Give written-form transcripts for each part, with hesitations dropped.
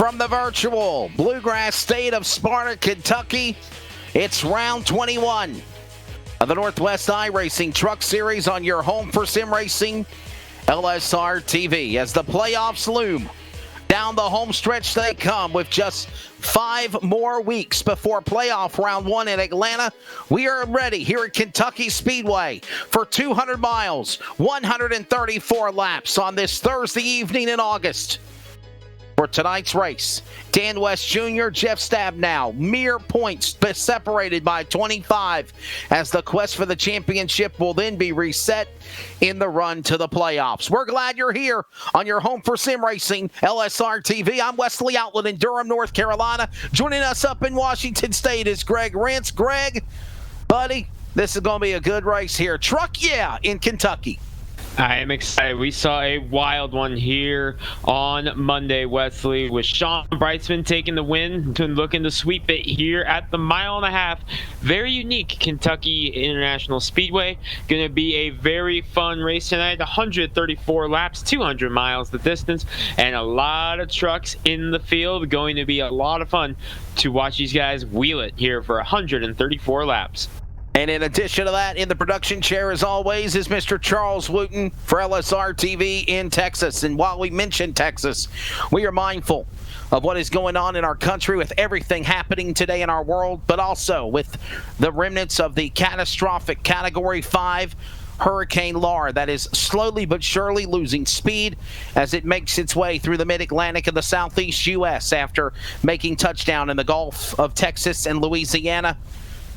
from the virtual Bluegrass State of Sparta, Kentucky. It's round 21 of the Northwest iRacing Truck Series on your home for sim racing, LSR TV. As the playoffs loom, down the home stretch they come with just 5 more weeks before playoff round 1 in Atlanta. We are ready here at Kentucky Speedway for 200 miles, 134 laps on this Thursday evening in August. For tonight's race, Dan West Jr., Jeff Stabnow, mere points separated by 25 as the quest for the championship will then be reset in the run to the playoffs. We're glad you're here on your home for sim racing, LSR TV. I'm Wesley Outlet in Durham, North Carolina. Joining us up in Washington State is Greg Rentz. Greg, buddy, this is going to be a good race here. Truck Yeah in Kentucky. I am excited. We saw a wild one here on Monday, Wesley, with Sean Brightsman taking the win, looking to sweep it here at the mile and a half. Very unique Kentucky International Speedway. Going to be a very fun race tonight. 134 laps, 200 miles the distance, and a lot of trucks in the field. Going to be a lot of fun to watch these guys wheel it here for 134 laps. And in addition to that, in the production chair, as always, is Mr. Charles Wooten for LSR TV in Texas. And while we mention Texas, we are mindful of what is going on in our country with everything happening today in our world, but also with the remnants of the catastrophic Category 5 Hurricane Laura that is slowly but surely losing speed as it makes its way through the mid-Atlantic and the southeast U.S. after making touchdown in the Gulf of Texas and Louisiana,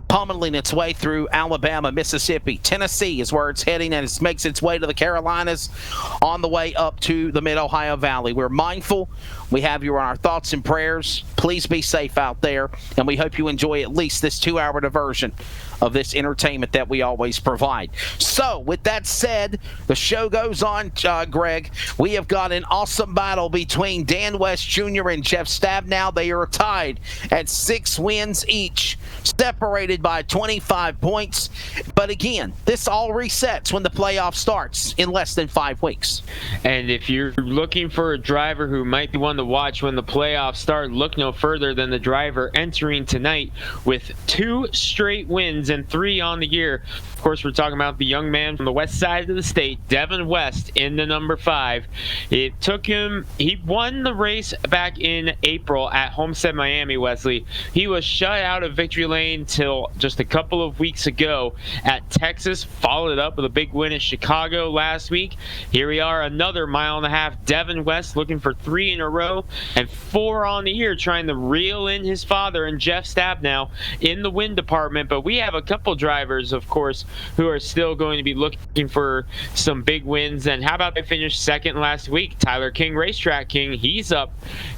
pummeling its way through Alabama, Mississippi. Tennessee is where it's heading, and it makes its way to the Carolinas on the way up to the Mid-Ohio Valley. We're mindful. We have you on our thoughts and prayers. Please be safe out there, and we hope you enjoy at least this 2-hour diversion of this entertainment that we always provide. So, with that said, the show goes on, Greg. We have got an awesome battle between Dan West Jr. and Jeff Stabnow. They are tied at 6 wins each, separated by 25 points. But again, this all resets when the playoff starts in less than 5 weeks. And if you're looking for a driver who might be one to watch when the playoffs start, look no further than the driver entering tonight with 2 straight wins and 3 on the year. Of course, we're talking about the young man from the west side of the state, Devin West, in the number 5. It took him, he won the race back in April at Homestead, Miami, Wesley. He was shut out of victory lane till just a couple of weeks ago at Texas, followed up with a big win at Chicago last week. Here we are, another mile and a half. Devin West looking for 3 in a row and 4 on the year, trying to reel in his father and Jeff Stabnow in the win department. But we have a couple drivers, of course, who are still going to be looking for some big wins. And how about they finished second last week? Tyler King, Racetrack King, he's up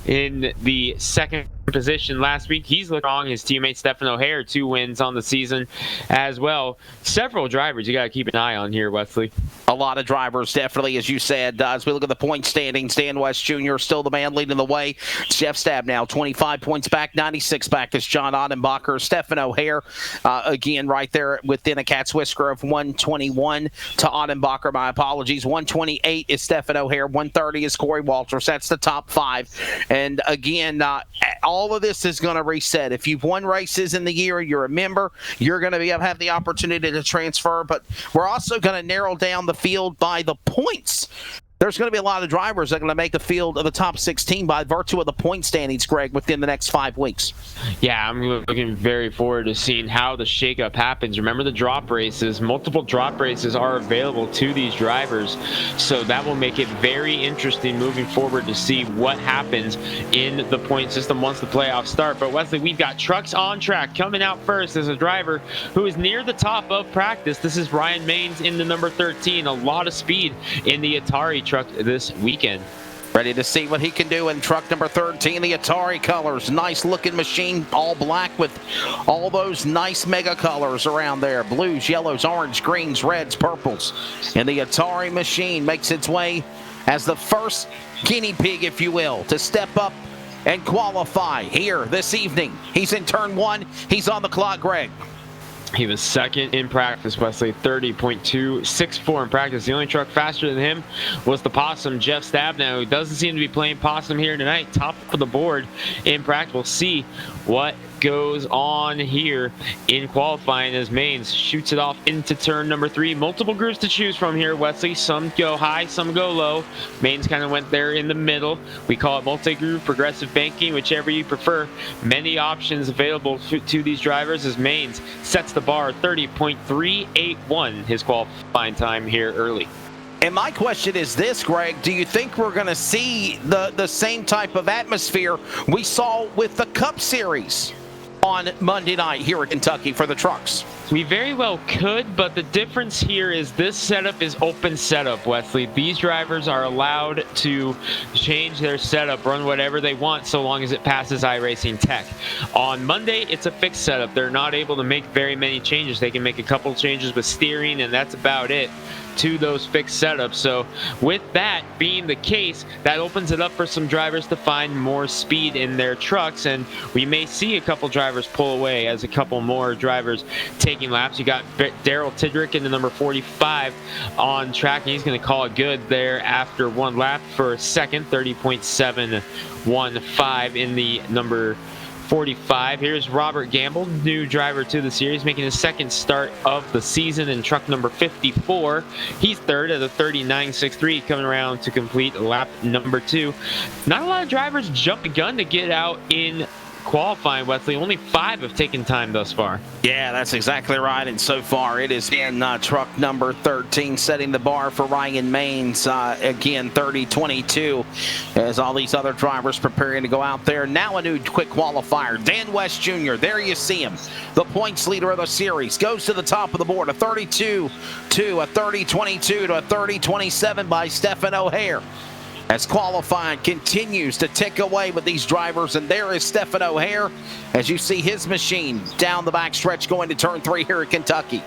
in the second position last week. He's looking strong. His teammate Stephen O'Hare, 2 wins on the season as well. Several drivers you got to keep an eye on here, Wesley. A lot of drivers, definitely, as you said. As we look at the point standings, Dan West Jr. still the man leading the way. Jeff Stabnow, 25 points back, 96 back is John Odenbacher. Stephen O'Hare, again, right there within a cat's whisker of 121 to Odenbacher. My apologies. 128 is Stephen O'Hare. 130 is Corey Walters. That's the top 5. And again, all of this is going to reset. If you've won races in the year, you're a member, you're going to have the opportunity to transfer. But we're also going to narrow down the field by the points. There's going to be a lot of drivers that are going to make the field of the top 16 by virtue of the point standings, Greg, within the next 5 weeks. Yeah, I'm looking very forward to seeing how the shakeup happens. Remember the drop races. Multiple drop races are available to these drivers, so that will make it very interesting moving forward to see what happens in the point system once the playoffs start. But Wesley, we've got trucks on track. Coming out first is a driver who is near the top of practice. This is Ryan Maines in the number 13. A lot of speed in the Atari truck this weekend. Ready to see what he can do in truck number 13, the Atari colors. Nice looking machine, all black with all those nice mega colors around there. Blues, yellows, orange, greens, reds, purples. And the Atari machine makes its way as the first guinea pig, if you will, to step up and qualify here this evening. He's in turn 1. He's on the clock, Greg. He was second in practice, Wesley, 30.264 in practice. The only truck faster than him was the Possum, Jeff Stabnow, who doesn't seem to be playing Possum here tonight. Top of the board in practice. We'll see what goes on here in qualifying as Maines shoots it off into turn number 3. Multiple grooves to choose from here, Wesley. Some go high, some go low. Maines kind of went there in the middle. We call it multi-groove, progressive banking, whichever you prefer. Many options available to these drivers as Maines sets the bar 30.381, his qualifying time here early. And my question is this, Greg, do you think we're going to see the same type of atmosphere we saw with the Cup Series on Monday night here in Kentucky for the trucks? We very well could, but the difference here is this setup is open setup, Wesley. These drivers are allowed to change their setup, run whatever they want, so long as it passes iRacing Tech. On Monday, it's a fixed setup. They're not able to make very many changes. They can make a couple changes with steering, and that's about it to those fixed setups. So with that being the case, that opens it up for some drivers to find more speed in their trucks, and we may see a couple drivers pull away as a couple more drivers taking laps. You got Daryl Tidrick in the number 45 on track, and he's going to call it good there after one lap for a second, 30.715 in the number 45. Here's Robert Gamble, new driver to the series, making his second start of the season in truck number 54. He's third at a 39.63, coming around to complete lap number 2. Not a lot of drivers jump the gun to get out in qualifying, Wesley. Only 5 have taken time thus far. Yeah, that's exactly right. And so far, it is in truck number 13, setting the bar for Ryan Maines. Again, 30.22, as all these other drivers preparing to go out there. Now a new quick qualifier. Dan West Jr., there you see him. The points leader of the series goes to the top of the board. A 32 to a 30.22 to a 30.27 by Stephen O'Hare, as qualifying continues to tick away with these drivers. And there is Stephen O'Hare as you see his machine down the backstretch going to turn 3 here at Kentucky.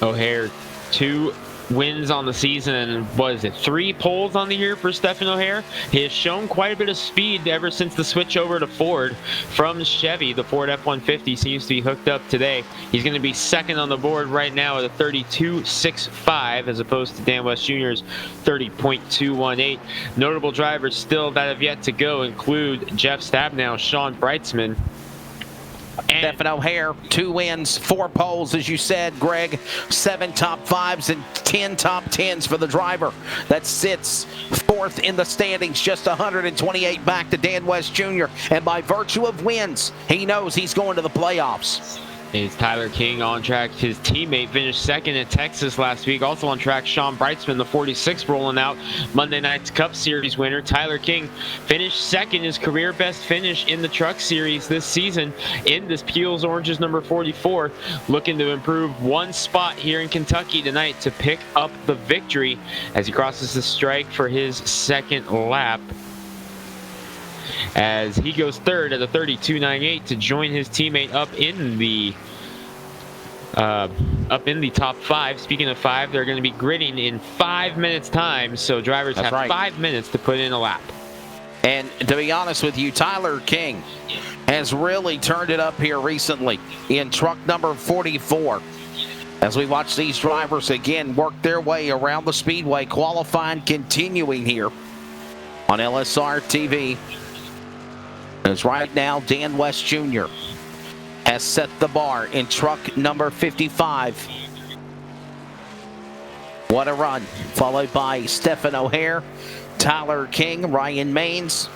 O'Hare, 2 wins on the season, and what is it, 3 poles on the year for Stephen O'Hare. He has shown quite a bit of speed ever since the switch over to Ford from Chevy. The Ford F-150 seems to be hooked up today. He's going to be second on the board right now at a 32.65 as opposed to Dan West Jr.'s 30.218. Notable drivers still that have yet to go include Jeff Stabnow, Sean Breitzman, and Stephen O'Hare, 2 wins, 4 poles, as you said, Greg. 7 top 5s and 10 top 10s for the driver that sits 4th in the standings, just 128 back to Dan West Jr. And by virtue of wins, he knows he's going to the playoffs. Is Tyler King on track? His teammate finished second at Texas last week. Also on track, Sean Breitzman, the 46, rolling out. Monday night's Cup Series winner. Tyler King finished second, his career best finish in the Truck Series this season in this Peels Oranges number 44. Looking to improve 1 spot here in Kentucky tonight to pick up the victory as he crosses the strike for his second lap, as he goes third at a 32.98 to join his teammate up in the top 5. Speaking of 5, they're going to be gridding in 5 minutes time, so drivers have 5 minutes to put in a lap. And to be honest with you, Tyler King has really turned it up here recently in truck number 44. As we watch these drivers again work their way around the speedway, qualifying continuing here on LSR TV. As right now, Dan West Jr. has set the bar in truck number 55. What a run. Followed by Stephen O'Hare, Tyler King, Ryan Maines,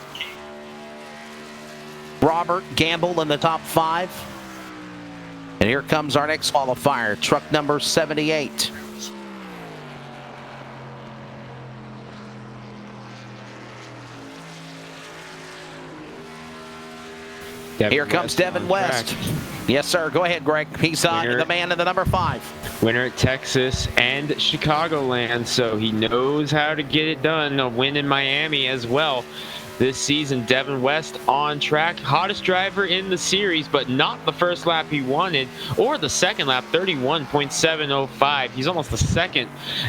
Robert Gamble in the top 5. And here comes our next qualifier, truck number 78. Here comes Devin West. Yes, sir. Go ahead, Greg. He's the man in the number 5. Winner at Texas and Chicagoland, so he knows how to get it done. A win in Miami as well this season. Devin West on track. Hottest driver in the series, but not the first lap he wanted, or the second lap, 31.705. He's almost the second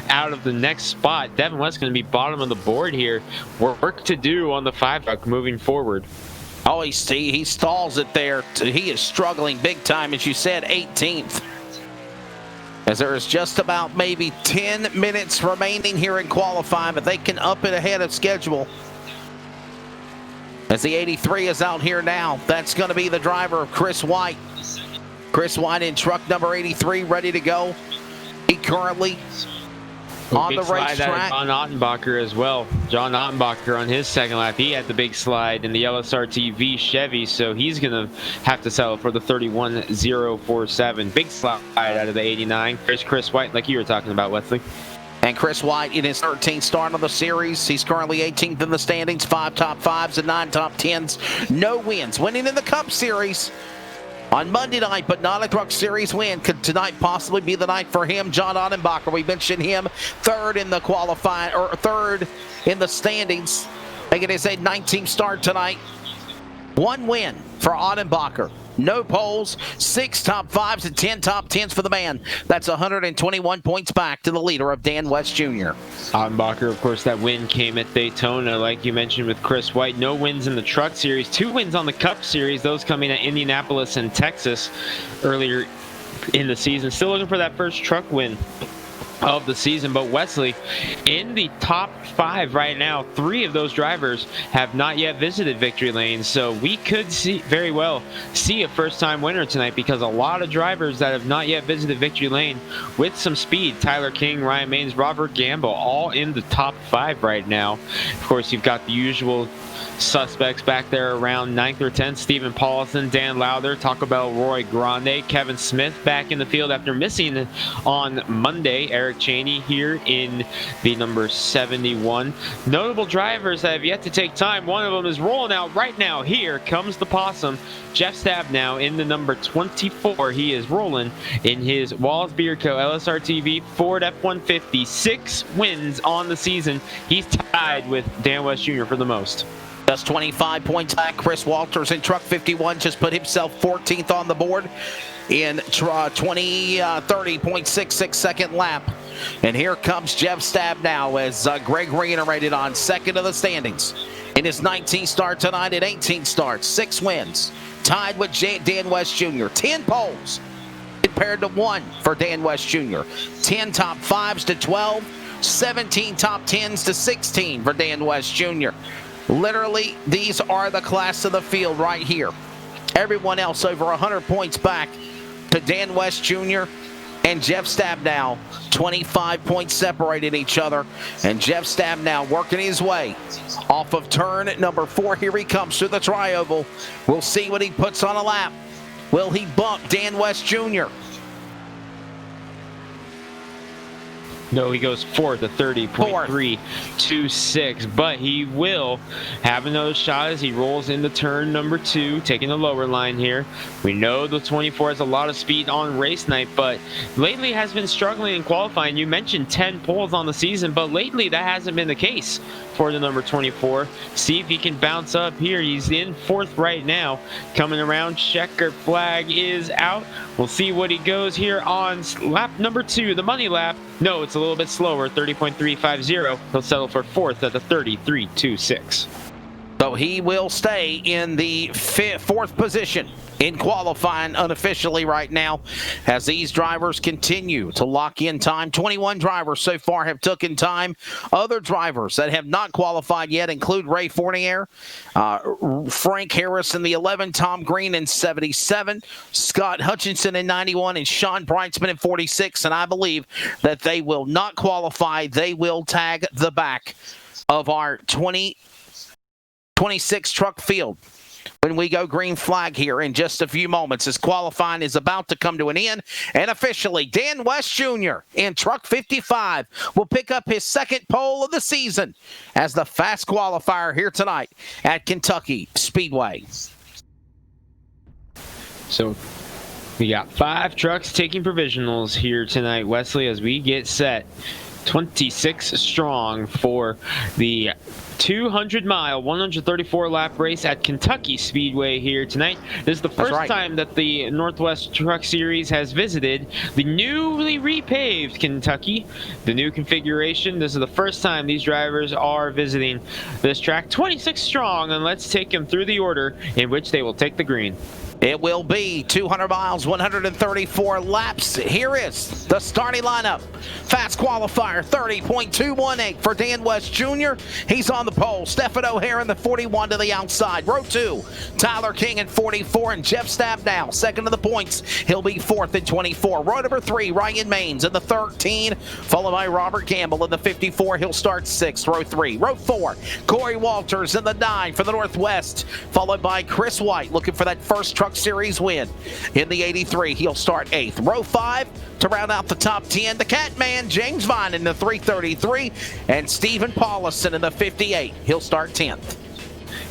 out of the next spot. Devin West going to be bottom of the board here. Work to do on the 5 truck moving forward. Oh, he stalls it there. He is struggling big time, as you said, 18th. as there is just about maybe 10 minutes remaining here in qualifying, but they can up it ahead of schedule. As the 83 is out here now, that's going to be the driver, Chris White. Chris White in truck number 83, ready to go. He currently on the racetrack. John Ottenbacher as well. John Ottenbacher on his second lap, he had the big slide in the LSRTV Chevy, so he's going to have to settle for the 31.047. Big slide out of the 89. There's Chris White, like you were talking about, Wesley. And Chris White in his 13th start of the series. He's currently 18th in the standings, 5 top 5s and 9 top 10s. No wins. Winning in the Cup Series on Monday night, but not a Truck Series win. Could tonight possibly be the night for him? John Ottenbacher, we mentioned him, third in the qualifying, or third in the standings, making his 19th start tonight. 1 win for Ottenbacher. No poles, 6 top 5s and 10 top 10s for the man. That's 121 points back to the leader of Dan West Jr. Ottenbacher, of course, that win came at Daytona, like you mentioned with Chris White. No wins in the Truck Series, 2 wins on the Cup Series, those coming at Indianapolis and Texas earlier in the season. Still looking for that first truck win of the season. But Wesley, in the top 5 right now, 3 of those drivers have not yet visited victory lane, so we could very well see a first-time winner tonight, because a lot of drivers that have not yet visited victory lane with some speed, Tyler King, Ryan Maines, Robert Gamble, all in the top 5 right now. Of course, you've got the usual suspects back there around 9th or 10th. Stephen Paulson, Dan Lowther, Taco Bell, Roy Grande, Kevin Smith back in the field after missing on Monday. Eric Cheney here in the number 71. Notable drivers that have yet to take time. One of them is rolling out right now. Here comes the possum. Jeff Stabnow in the number 24. He is rolling in his Walls Beer Co. LSRTV Ford F-150. 6 wins on the season. He's tied with Dan West Jr. for the most. Just 25 points back. Chris Walters in truck 51 just put himself 14th on the board in 30.66 second lap. And here comes Jeff Stabnow as Greg reiterated on second of the standings. In his 19th start tonight at 18 starts, 6 wins. Tied with Dan West Jr. 10 poles compared to 1 for Dan West Jr. 10 top 5s to 12. 17 top 10s to 16 for Dan West Jr. Literally, these are the class of the field right here. Everyone else over 100 points back to Dan West Jr. and Jeff Stabnow. 25 points separated each other. And Jeff Stabnow working his way off of turn number 4. Here he comes through the tri-oval. We'll see what he puts on a lap. Will he bump Dan West Jr.? No, he goes fourth at 30.326, but he will have another shot as he rolls into turn number 2, taking the lower line here. We know the 24 has a lot of speed on race night, but lately has been struggling in qualifying. You mentioned 10 poles on the season, but lately that hasn't been the case for the number 24. See if he can bounce up here. He's in 4th right now. Coming around, checkered flag is out. We'll see what he goes here on lap number 2, the money lap. No, it's a little bit slower, 30.350. He'll settle for 4th at the 33.26. So he will stay in the 4th position in qualifying unofficially right now as these drivers continue to lock in time. 21 drivers so far have taken time. Other drivers that have not qualified yet include Ray Fournier, Frank Harris in the 11, Tom Green in 77, Scott Hutchinson in 91, and Sean Brightsman in 46. And I believe that they will not qualify. They will tag the back of our 26 truck field when we go green flag here in just a few moments, as qualifying is about to come to an end. And officially, Dan West Jr. in truck 55 will pick up his 2nd pole of the season as the fast qualifier here tonight at Kentucky Speedway. So we got 5 trucks taking provisionals here tonight, Wesley, as we get set. 26 strong for the 200-mile, 134-lap race at Kentucky Speedway here tonight. This is the first time that the Northwest Truck Series has visited the newly repaved Kentucky. The new configuration, this is the first time these drivers are visiting this track. 26 strong, and let's take them through the order in which they will take the green. It will be 200 miles, 134 laps. Here is the starting lineup. Fast qualifier, 30.218 for Dan West Jr. He's on the pole. Stephen O'Hare in the 41 to the outside. Row 2, Tyler King in 44 and Jeff Stabnow second to the points. He'll be fourth in 24. Row number 3, Ryan Maines in the 13, followed by Robert Gamble in the 54. He'll start 6th. Row 3. Row 4, Corey Walters in the 9 for the Northwest, followed by Chris White looking for that first Truck Series win in the 83. He'll start 8th. Row 5 to round out the top 10, the Catman James Vine in the 333 and Stephen Paulison in the 58. He'll start 10th.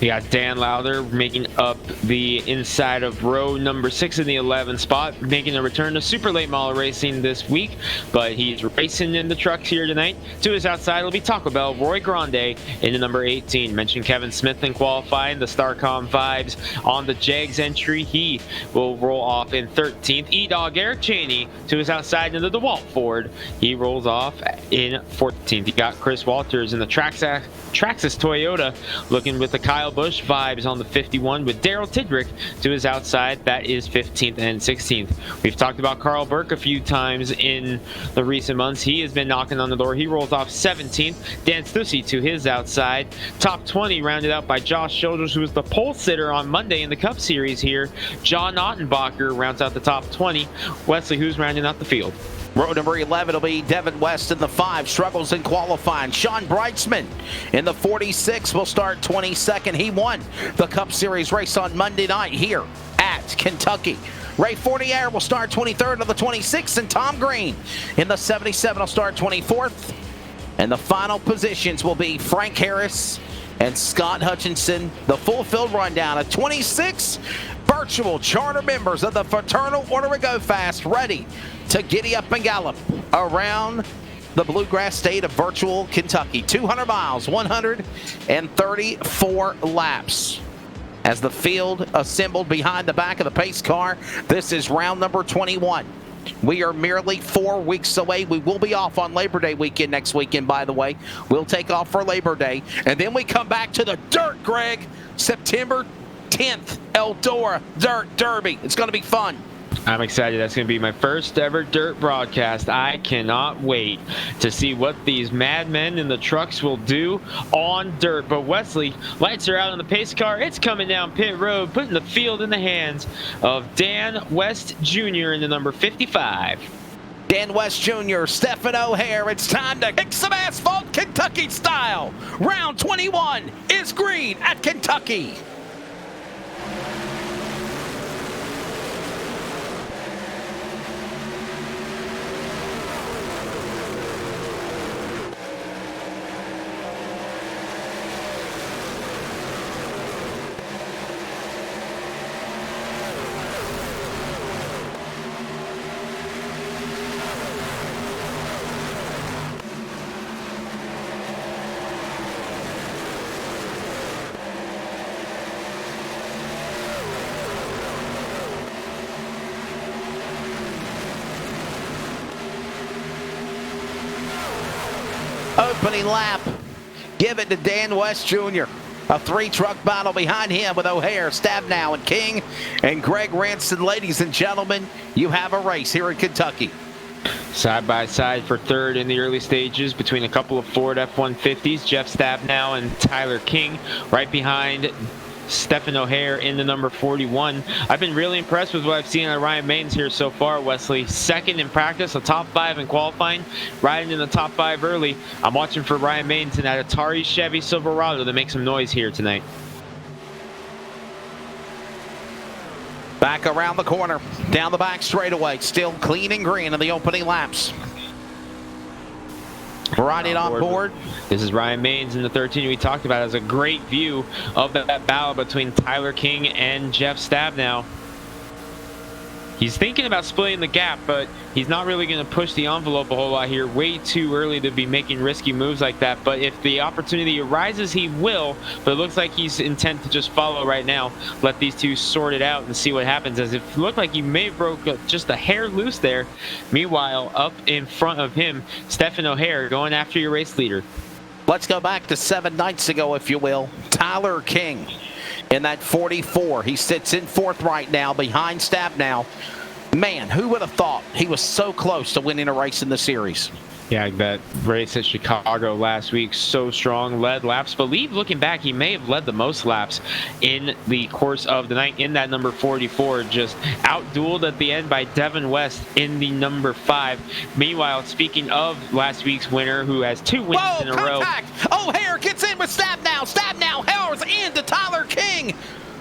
You got Dan Lowther making up the inside of row number 6 in the 11 spot, making a return to super late model racing this week, but he's racing in the trucks here tonight. To his outside will be Taco Bell, Roy Grande in the number 18. Mentioned Kevin Smith in qualifying, the Starcom vibes on the Jags entry. He will roll off in 13th. E-Dog Eric Cheney to his outside into the DeWalt Ford. He rolls off in 14th. You got Chris Walters in the Traxxas Toyota looking with the Kyle Busch vibes on the 51 with Daryl Tidrick to his outside. That is 15th and 16th. We've talked about Carl Burke a few times in the recent months. He has been knocking on the door. He rolls off 17th. Dan Stussy to his outside. Top 20 rounded out by Josh Shoulders, who was the pole sitter on Monday in the Cup Series here. John Ottenbacher rounds out the top 20. Wesley, who's rounding out the field? Row number 11 will be Devin West in the 5, struggles in qualifying. Sean Breitzman in the 46 will start 22nd. He won the Cup Series race on Monday night here at Kentucky. Ray Fortier will start 23rd of the 26, and Tom Green in the 77 will start 24th. And the final positions will be Frank Harris and Scott Hutchinson. The full field rundown of 26 virtual charter members of the Fraternal Order of Go Fast ready to giddy up and gallop around the bluegrass state of virtual Kentucky. 200 miles, 134 laps. As the field assembled behind the back of the pace car, this is round number 21. We are merely 4 weeks away. We will be off on Labor Day weekend next weekend, by the way. We'll take off for Labor Day. And then we come back to the dirt, Greg. September 10th, Eldora Dirt Derby. It's going to be fun. I'm excited. That's going to be my first ever dirt broadcast. I cannot wait to see what these madmen in the trucks will do on dirt. But Wesley, lights are out on the pace car. It's coming down pit road, putting the field in the hands of Dan West Jr. in the number 55. Dan West Jr., Stephen O'Hare. It's time to kick some asphalt Kentucky style. Round 21 is green at Kentucky. Opening lap, give it to Dan West Jr. A 3-truck battle behind him with O'Hare, Stabnow, and King, and Greg Ranson. Ladies and gentlemen, you have a race here in Kentucky. Side by side for third in the early stages between a couple of Ford F-150s, Jeff Stabnow and Tyler King, right behind Stephen O'Hare in the number 41. I've been really impressed with what I've seen on Ryan Maines here so far, Wesley. Second in practice, a top 5 in qualifying, riding in the top 5 early. I'm watching for Ryan Maines in that Atari Chevy Silverado to make some noise here tonight. Back around the corner, down the back straightaway, still clean and green in the opening laps. Riding on board. This is Ryan Maines in the 13 we talked about. As a great view of that battle between Tyler King and Jeff Stabnow. He's thinking about splitting the gap, but he's not really going to push the envelope a whole lot here. Way too early to be making risky moves like that. But if the opportunity arises, he will. But it looks like he's intent to just follow right now. Let these two sort it out and see what happens. As it looked like he may have broke just a hair loose there. Meanwhile, up in front of him, Stephen O'Hare going after your race leader. Let's go back to 7 nights ago, if you will. Tyler King. in that 44. He sits in fourth right now behind Stabnow. Man, who would have thought he was so close to winning a race in the series? Yeah, that race at Chicago last week, so strong, led laps. Believe, looking back, he may have led the most laps in the course of the night in that number 44. Just outdueled at the end by Devin West in the number 5. Meanwhile, speaking of last week's winner, who has 2 wins in a row. O'Hare gets in with Stabnow. Stabnow hammers into Tyler King.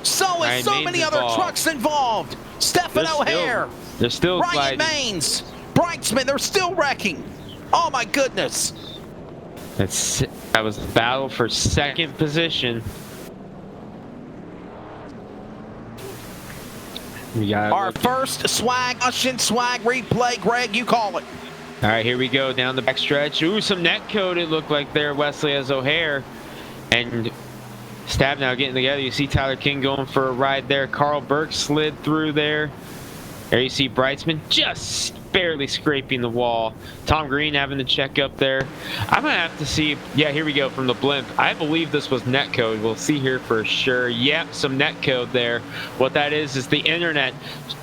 So is so many other trucks involved. Stephen O'Hare. They're still Ryan Maines. Breitzman, they're still wrecking. Oh my goodness. That was a battle for second position. We got our first swag replay. Greg, you call it. All right, here we go down the backstretch. Ooh, some net code it looked like there, Wesley, as O'Hare and Stabnow getting together. You see Tyler King going for a ride there. Carl Burke slid through there. There you see Breitzman just barely scraping the wall. Tom Green having to check up there. I'm going to have to see. Yeah, here we go from the blimp. I believe this was net code. We'll see here for sure. Yep, some net code there. What that is the internet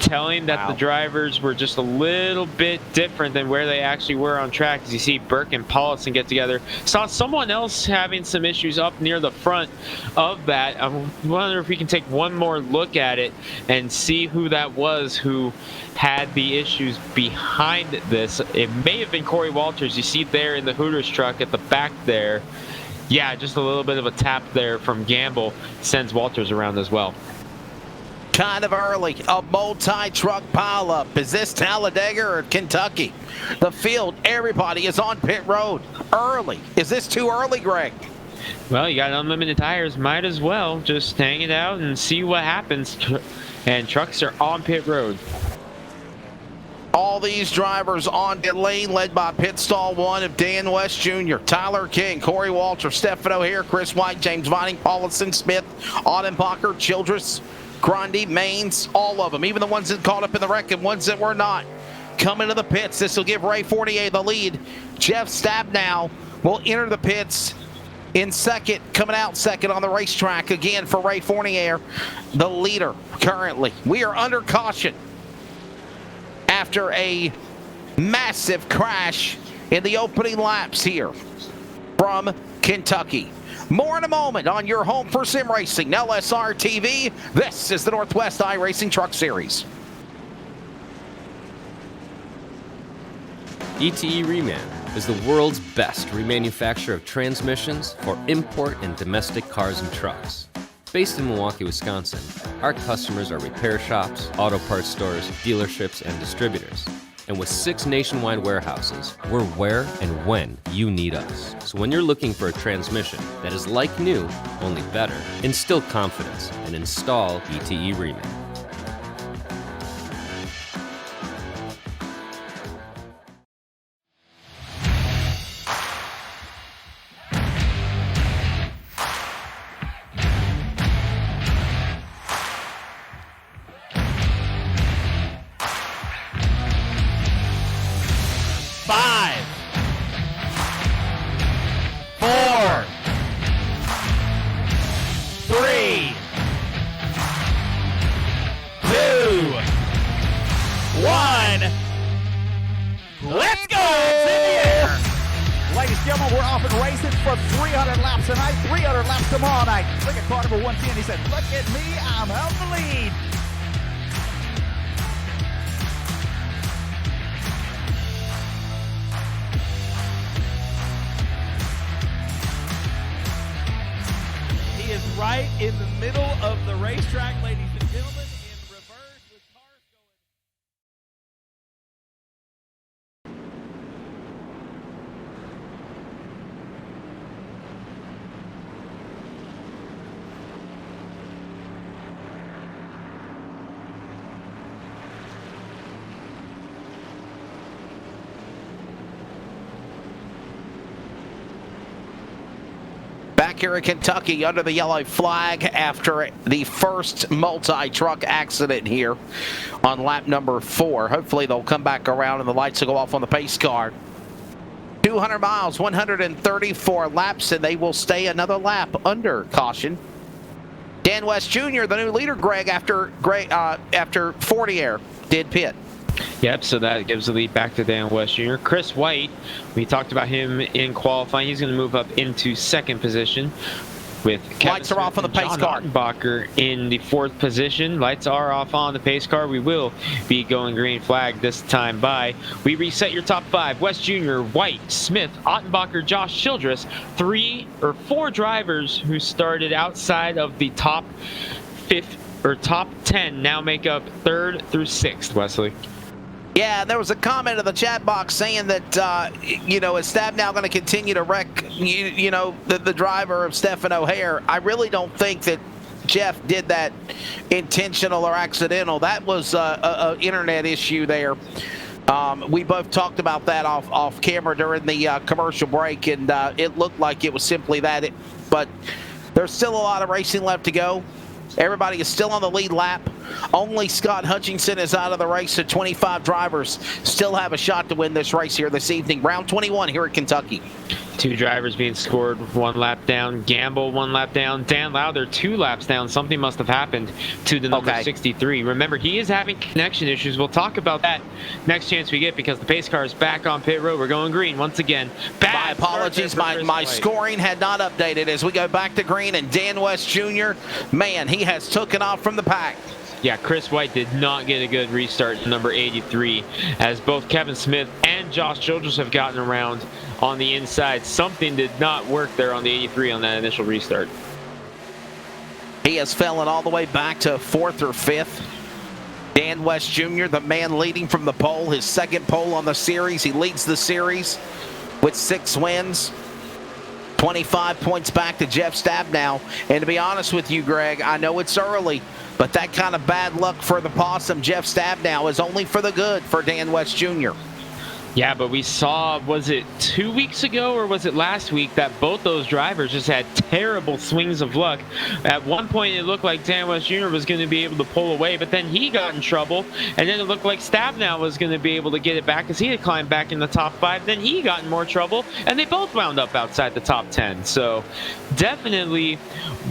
telling that the drivers were just a little bit different than where they actually were on track. As you see Burke and Paulison get together. Saw someone else having some issues up near the front of that. I wonder if we can take one more look at it and see who that was who had the issues behind this. It may have been Corey Walters. You see there in the Hooters truck at the back there. Yeah, just a little bit of a tap there from Gamble sends Walters around as well. Kind of early, a multi-truck pileup. Is this Talladega or Kentucky? The field, everybody is on pit road early. Is this too early, Greg? Well, you got unlimited tires. Might as well just hang it out and see what happens. And trucks are on pit road. All these drivers on pit lane, led by pit stall 1 of Dan West Jr., Tyler King, Corey Walter, Stephen O'Hare, Chris White, James Vining, Paulison, Smith, Audenbacher, Childress, Grundy, Maines, all of them, even the ones that caught up in the wreck and ones that were not. Coming to the pits, this will give Ray Fournier the lead. Jeff Stabnow will enter the pits in second, coming out second on the racetrack again for Ray Fournier, the leader currently. We are under caution after a massive crash in the opening laps here from Kentucky. More in a moment on your home for sim racing, LSR TV. This is the Northwest iRacing Truck Series. ETE Reman is the world's best remanufacturer of transmissions for import and domestic cars and trucks. Based in Milwaukee, Wisconsin, our customers are repair shops, auto parts stores, dealerships, and distributors. And with 6 nationwide warehouses, we're where and when you need us. So when you're looking for a transmission that is like new, only better, instill confidence and install ETE Reman. Let's go! It's in the air. Ladies and gentlemen, we're off and racing for 300 laps tonight, 300 laps tomorrow night. Look at car number 110. He said, look at me, I'm out the lead. He is right in the middle of the racetrack, ladies and gentlemen, in reverse with cars going. Back here in Kentucky under the yellow flag after the first multi-truck accident here on lap number 4. Hopefully they'll come back around and the lights will go off on the pace car. 200 miles, 134 laps, and they will stay another lap under caution. Dan West Jr., the new leader, Greg, after Fortier did pit. Yep, so that gives the lead back to Dan West Jr. Chris White, we talked about him in qualifying. He's going to move up into second position with Kevin Lights are off on the pace car. Ottenbacher in the fourth position. Lights are off on the pace car. We will be going green flag this time by. We reset your top five. West Jr., White, Smith, Ottenbacher, Josh Childress. 3 or 4 drivers who started outside of the top 10 now make up 3rd through 6th, Wesley. Yeah, there was a comment in the chat box saying that, is Stab now going to continue to wreck, the driver of Stephen O'Hare? I really don't think that Jeff did that intentional or accidental. That was an internet issue there. We both talked about that off camera during the commercial break, and it looked like it was simply that. But there's still a lot of racing left to go. Everybody is still on the lead lap. Only Scott Hutchinson is out of the race, so 25 drivers still have a shot to win this race here this evening. Round 21 here at Kentucky. 2 drivers being scored, 1 lap down. Gamble 1 lap down. Dan Lowther 2 laps down. Something must have happened to the number 63. Remember, he is having connection issues. We'll talk about that next chance we get because the pace car is back on pit road. We're going green once again. My apologies. My scoring had not updated as we go back to green, and Dan West Jr., man, he has taken off from the pack. Yeah, Chris White did not get a good restart in number 83 as both Kevin Smith and Josh Childress have gotten around on the inside. Something did not work there on the 83 on that initial restart. He has fallen all the way back to 4th or 5th. Dan West Jr., the man leading from the pole, his 2nd pole on the series. He leads the series with 6 wins. 25 points back to Jeff Stabnow. And to be honest with you, Greg, I know it's early, but that kind of bad luck for the possum, Jeff Stabnow, is only for the good for Dan West Jr. Yeah, but we saw, was it 2 weeks ago or was it last week, that both those drivers just had terrible swings of luck. At one point, it looked like Dan West Jr. was going to be able to pull away, but then he got in trouble, and then it looked like Stabnow was going to be able to get it back because he had climbed back in the top 5. Then he got in more trouble, and they both wound up outside the top 10. So definitely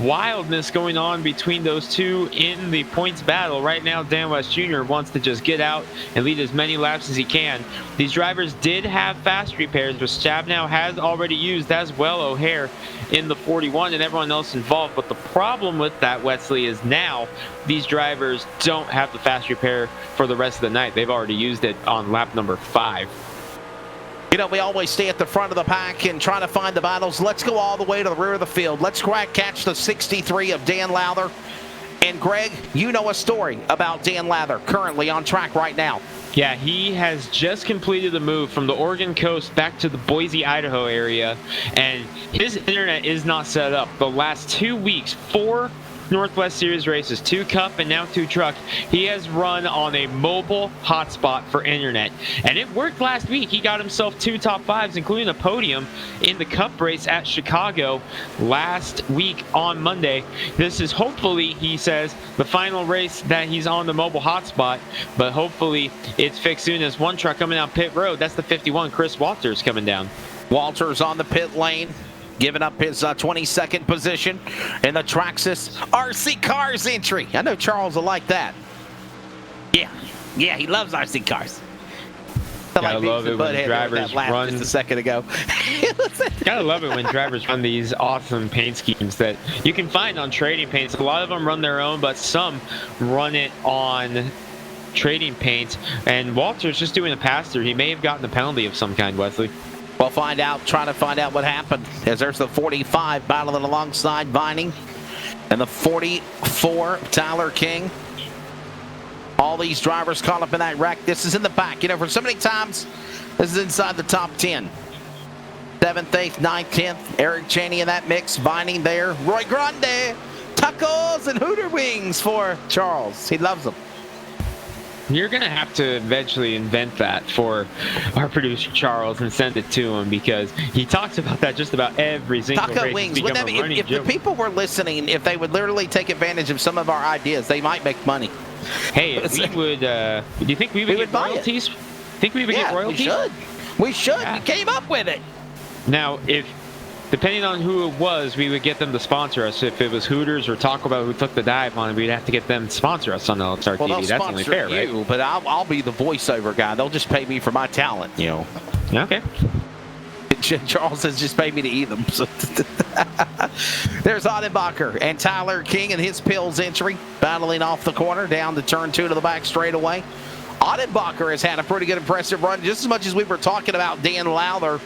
wildness going on between those two in the points battle. Right now, Dan West Jr. wants to just get out and lead as many laps as he can. These drivers did have fast repairs, but Stabnow has already used as well O'Hare in the 41 and everyone else involved. But the problem with that, Wesley, is now these drivers don't have the fast repair for the rest of the night. They've already used it on lap number 5. We always stay at the front of the pack and try to find the battles. Let's go all the way to the rear of the field. Let's catch the 63 of Dan Lowther. And Greg, you know a story about Dan Lowther currently on track right now. Yeah, he has just completed the move from the Oregon coast back to the Boise, Idaho area, and his internet is not set up. The last 2 weeks, 4 Northwest Series races, 2 Cup and now 2 Truck, he has run on a mobile hotspot for internet. And it worked last week. He got himself 2 top 5s, including a podium in the Cup race at Chicago last week on Monday. This is hopefully, he says, the final race that he's on the mobile hotspot, but hopefully it's fixed soon as one truck coming down pit road. That's the 51, Chris Walters, coming down. Walters on the pit lane, giving up his 22nd position in the Traxxas RC Cars entry. I know Charles will like that. Yeah, he loves RC cars. Gotta love it when drivers run just a second ago. Gotta love it when drivers run these awesome paint schemes that you can find on Trading Paints. A lot of them run their own, but some run it on Trading Paints. And Walter's just doing a pass-through. He may have gotten a penalty of some kind, Wesley. We'll find out, trying to find out what happened, as there's the 45 battling alongside Vining and the 44, Tyler King. All these drivers caught up in that wreck. This is in the back. For so many times, this is inside the top 10. 7th, 8th, 9th, 10th. Eric Cheney in that mix. Vining there. Roy Grande. Tacos and Hooter Wings for Charles. He loves them. You're going to have to eventually invent that for our producer, Charles, and send it to him because he talks about that just about every single race. Taco wings. If the people were listening, if they would literally take advantage of some of our ideas, they might make money. Hey, we would, do you think we would get royalties? Think we would get royalties? We should. Yeah. We came up with it. Now, if depending on who it was, we would get them to sponsor us. If it was Hooters or Taco Bell who took the dive on it, we'd have to get them to sponsor us on LSR Well, TV. That's only fair, you, right? But I'll be the voiceover guy. They'll just pay me for my talent, you know. Okay. Charles has just paid me to eat them. So there's Odenbacher and Tyler King and his Pills entry, battling off the corner down to turn 2 to the back straightaway. Odenbacher has had a pretty good, impressive run. Just as much as we were talking about Dan Lowther,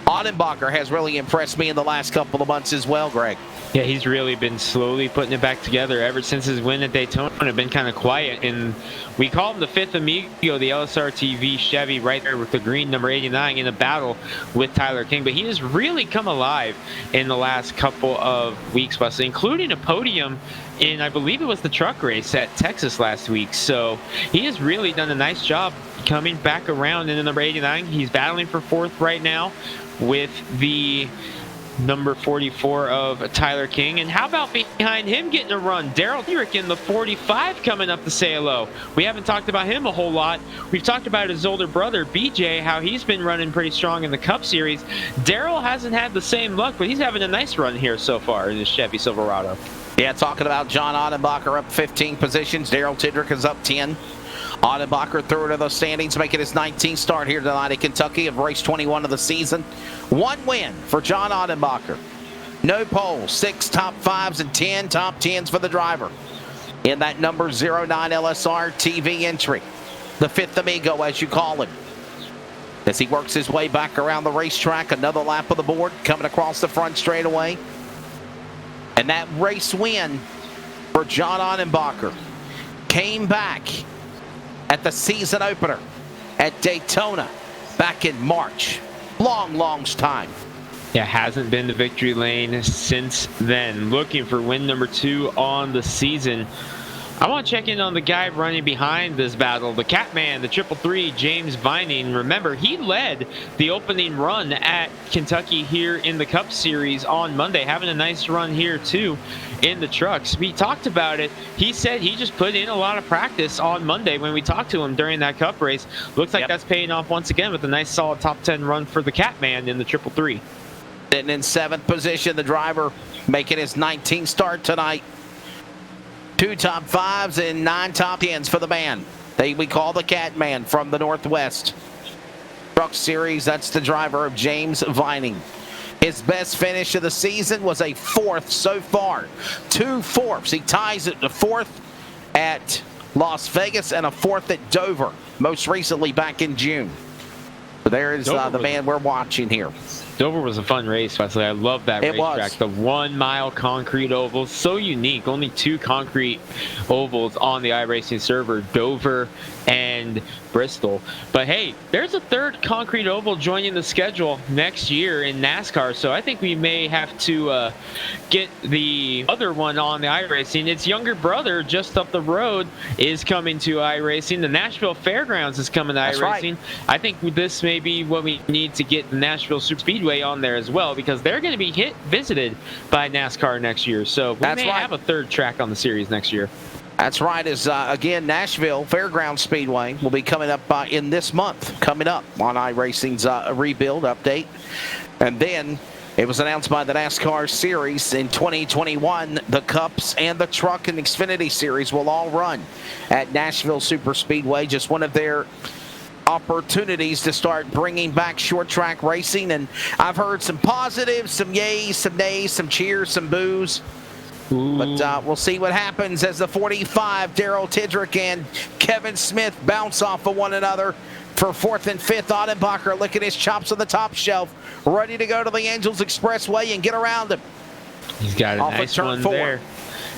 Odenbacher has really impressed me in the last couple of months as well, Greg. Yeah, he's really been slowly putting it back together ever since his win at Daytona. Been kind of quiet, and we call him the fifth amigo, the LSR TV Chevy, right there with the green number 89 in a battle with Tyler King. But he has really come alive in the last couple of weeks, Wesley, including a podium in, I believe it was the truck race at Texas last week. So he has really done a nice job coming back around in the number 89. He's battling for fourth right now with the number 44 of Tyler King. And how about behind him getting a run? Daryl Hendrick in the 45 coming up to say hello. We haven't talked about him a whole lot. We've talked about his older brother, BJ, how he's been running pretty strong in the Cup Series. Daryl hasn't had the same luck, but he's having a nice run here so far in his Chevy Silverado. Yeah, talking about John Odenbacher up 15 positions. Daryl Hendrick is up 10. Odenbacher through to the standings, making his 19th start here tonight in Kentucky of race 21 of the season. One win for John Odenbacher. No pole, 6 top 5s and 10 top 10s for the driver in that number 09 LSR TV entry. The fifth amigo, as you call him. As he works his way back around the racetrack, another lap of the board coming across the front straightaway. And that race win for John Odenbacher came back at the season opener at Daytona back in March. Long time. Yeah, hasn't been to victory lane since then. Looking for win number 2 on the season. I want to check in on the guy running behind this battle, the Catman, the 333, James Vining. Remember, he led the opening run at Kentucky here in the Cup Series on Monday, having a nice run here too in the trucks. We talked about it. He said he just put in a lot of practice on Monday when we talked to him during that Cup race. Looks like that's paying off once again with a nice solid top 10 run for the Catman in the 333. Sitting in 7th position, the driver making his 19th start tonight. 2 top 5s and 9 top 10s for the man. We call the Catman from the Northwest. Truck Series, that's the driver of James Vining. His best finish of the season was a 4th so far. 2 4ths. He ties it to 4th at Las Vegas and a 4th at Dover, most recently back in June. So there is the man we're watching here. Dover was a fun race, Wesley. I love that racetrack. The 1 mile concrete oval, so unique. Only 2 concrete ovals on the iRacing server, Dover and Bristol. But hey, there's a 3rd concrete oval joining the schedule next year in NASCAR, so I think we may have to get the other one on the iRacing. Its younger brother just up the road is coming to iRacing. The Nashville Fairgrounds is coming to iRacing. Right. I think this may be what we need to get the Nashville Super Speedway on there as well, because they're going to be visited by NASCAR next year. So we may have a 3rd track on the series next year. That's right. As again, Nashville Fairgrounds Speedway will be coming up in this month, coming up on iRacing's rebuild update. And then it was announced by the NASCAR Series in 2021, the Cups and the Truck and Xfinity Series will all run at Nashville Super Speedway. Just one of their opportunities to start bringing back short track racing. And I've heard some positives, some yays, some nays, some cheers, some boos. But we'll see what happens as the 45, Daryl Hendrick and Kevin Smith bounce off of one another for 4th and 5th. Odenbacher licking his chops on the top shelf, ready to go to the Angels Expressway and get around him. He's got a nice one there.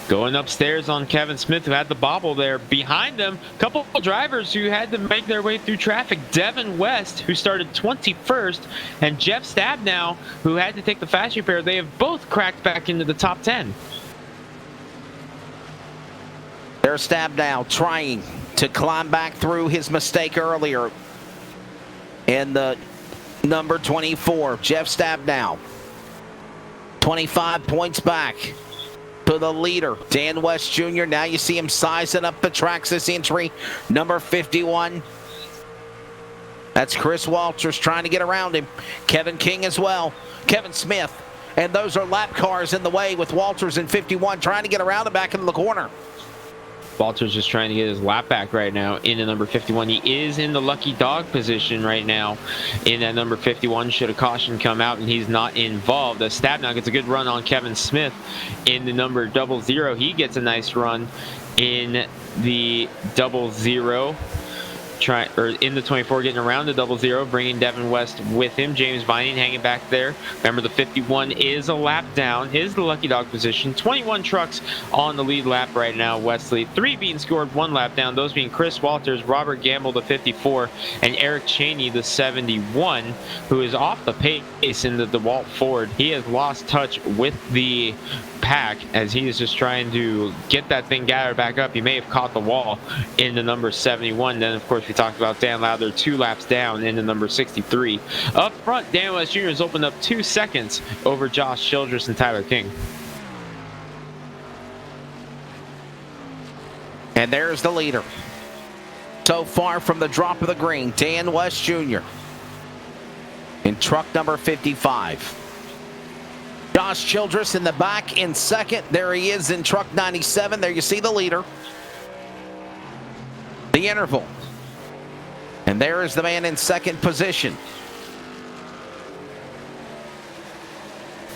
Going upstairs on Kevin Smith, who had the bobble there. Behind them, a couple of drivers who had to make their way through traffic. Devin West, who started 21st, and Jeff Stabnow, who had to take the fast repair. They have both cracked back into the top 10. There's Stabnow trying to climb back through his mistake earlier in the number 24, Jeff Stabnow. 25 points back to the leader, Dan West Jr. Now you see him sizing up the tracks this entry. Number 51. That's Chris Walters trying to get around him. Kevin King as well. Kevin Smith. And those are lap cars in the way with Walters in 51 trying to get around him back into the corner. Walters just trying to get his lap back right now into number 51. He is in the lucky dog position right now in that number 51. Should a caution come out and he's not involved. Stabnow gets a good run on Kevin Smith in the number 00. He gets a nice run in the 00. In the 24, getting around the 00, bringing Devin West with him. James Vining hanging back there. Remember, the 51 is a lap down, is the lucky dog position. 21 trucks on the lead lap right now, Wesley. 3 being scored, 1 lap down. Those being Chris Walters, Robert Gamble, the 54, and Eric Cheney, the 71, who is off the pace in the DeWalt Ford. He has lost touch with the pack as he is just trying to get that thing gathered back up. He may have caught the wall in the number 71. Then, of course, we talked about Dan Lowther 2 laps down in the number 63. Up front, Dan West Jr. has opened up 2 seconds over Josh Childress and Tyler King. And there's the leader. So far from the drop of the green, Dan West Jr. in truck number 55. Josh Childress in the back in second. There he is in truck 97. There you see the leader. The interval. And there is the man in second position.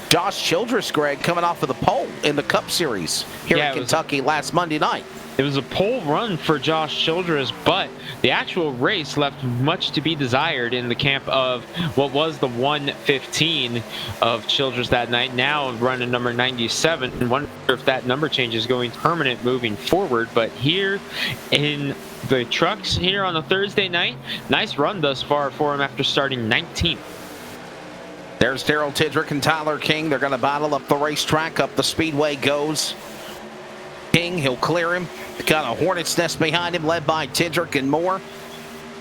Josh Childress, Greg, coming off of the pole in the Cup Series here in Kentucky last Monday night. It was a pole run for Josh Childress, but the actual race left much to be desired in the camp of what was the 115 of Childress that night. Now running number 97, and wonder if that number change is going permanent moving forward. But here in the trucks here on a Thursday night, nice run thus far for him after starting 19th. There's Daryl Tidrick and Tyler King. They're going to battle up the racetrack, up the speedway goes. King, he'll clear him. Got a hornet's nest behind him, led by Tidrick and Moore.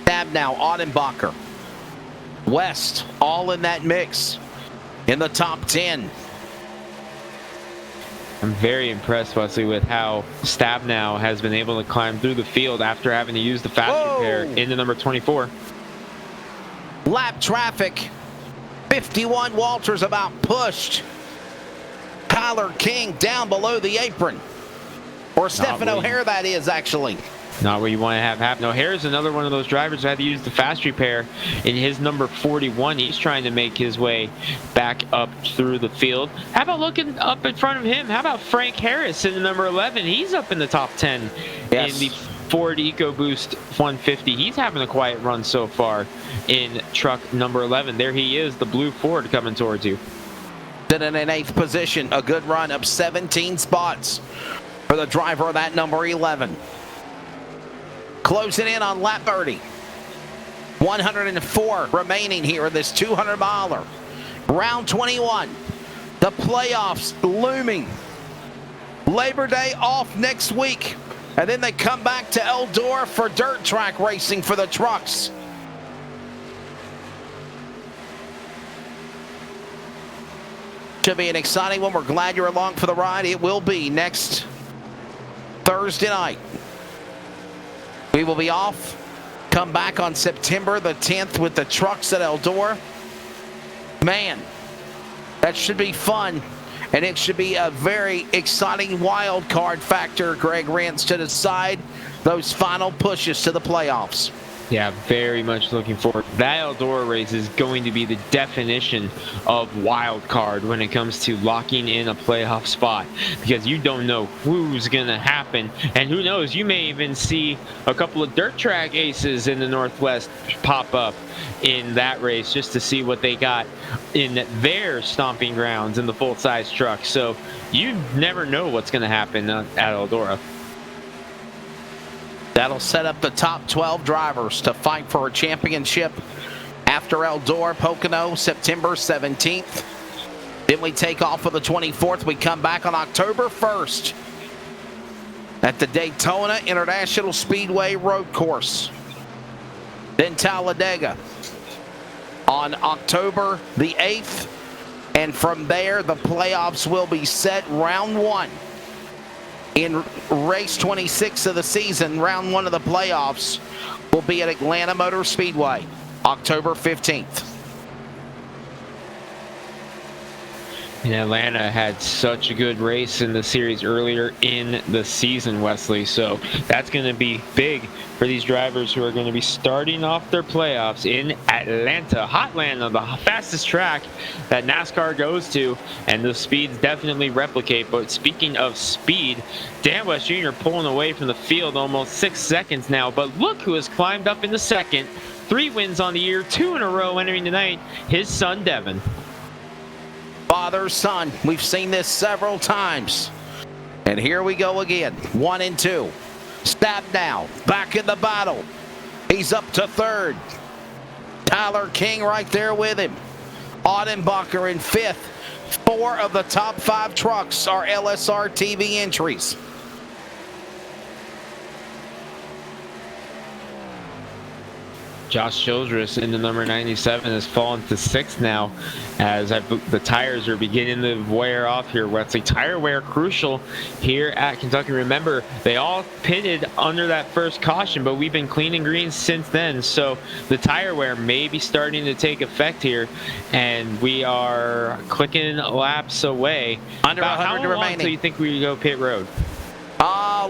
Stabnow, Audenbacher, West, all in that mix in the top 10. I'm very impressed, Wesley, with how Stabnow has been able to climb through the field after having to use the fast repair into number 24. Lap traffic. 51 Walters about pushed. Tyler King down below the apron. Or Stephen O'Hare, that is, actually. Not what you want to have happen. O'Hare is another one of those drivers who had to use the fast repair in his number 41. He's trying to make his way back up through the field. How about looking up in front of him? How about Frank Harris in the number 11? He's up in the top 10 in the Ford EcoBoost 150. He's having a quiet run so far in truck number 11. There he is, the blue Ford coming towards you. Then in an 8th position, a good run up 17 spots for the driver of that number 11. Closing in on lap 30. 104 remaining here in this 200-miler. Round 21. The playoffs looming. Labor Day off next week. And then they come back to Eldora for dirt track racing for the trucks. Should be an exciting one. We're glad you're along for the ride. It will be next Thursday night. We will be off. Come back on September the 10th with the trucks at Eldora. Man, that should be fun. And it should be a very exciting wild card factor, Greg Rentz, to decide those final pushes to the playoffs. Yeah, very much looking forward. That Eldora race is going to be the definition of wild card when it comes to locking in a playoff spot, because you don't know who's going to happen. And who knows, you may even see a couple of dirt track aces in the Northwest pop up in that race just to see what they got in their stomping grounds in the full-size truck. So you never know what's going to happen at Eldora. That'll set up the top 12 drivers to fight for a championship after Eldora, Pocono, September 17th. Then we take off for the 24th. We come back on October 1st at the Daytona International Speedway Road Course. Then Talladega on October the 8th. And from there, the playoffs will be set. Round 1. In race 26 of the season, round 1 of the playoffs will be at Atlanta Motor Speedway October 15th. And Atlanta had such a good race in the series earlier in the season, Wesley. So that's going to be big for these drivers who are going to be starting off their playoffs in Atlanta. Hotlanta, the fastest track that NASCAR goes to, and the speeds definitely replicate. But speaking of speed, Dan West Jr. pulling away from the field almost 6 seconds now. But look who has climbed up in the second. 3 wins on the year, 2 in a row entering tonight. His son, Devin. Father, son. We've seen this several times. And here we go again. 1 and 2. Stab now. Back in the battle. He's up to third. Tyler King right there with him. Audenbacher in fifth. 4 of the top 5 trucks are LSR TV entries. Josh Childress in the number 97 has fallen to 6th now as the tires are beginning to wear off here. Wesley, tire wear crucial here at Kentucky. Remember, they all pitted under that first caution, but we've been clean and green since then. So the tire wear may be starting to take effect here, and we are clicking laps away. Under 100 how long remaining. do you think we go pit road?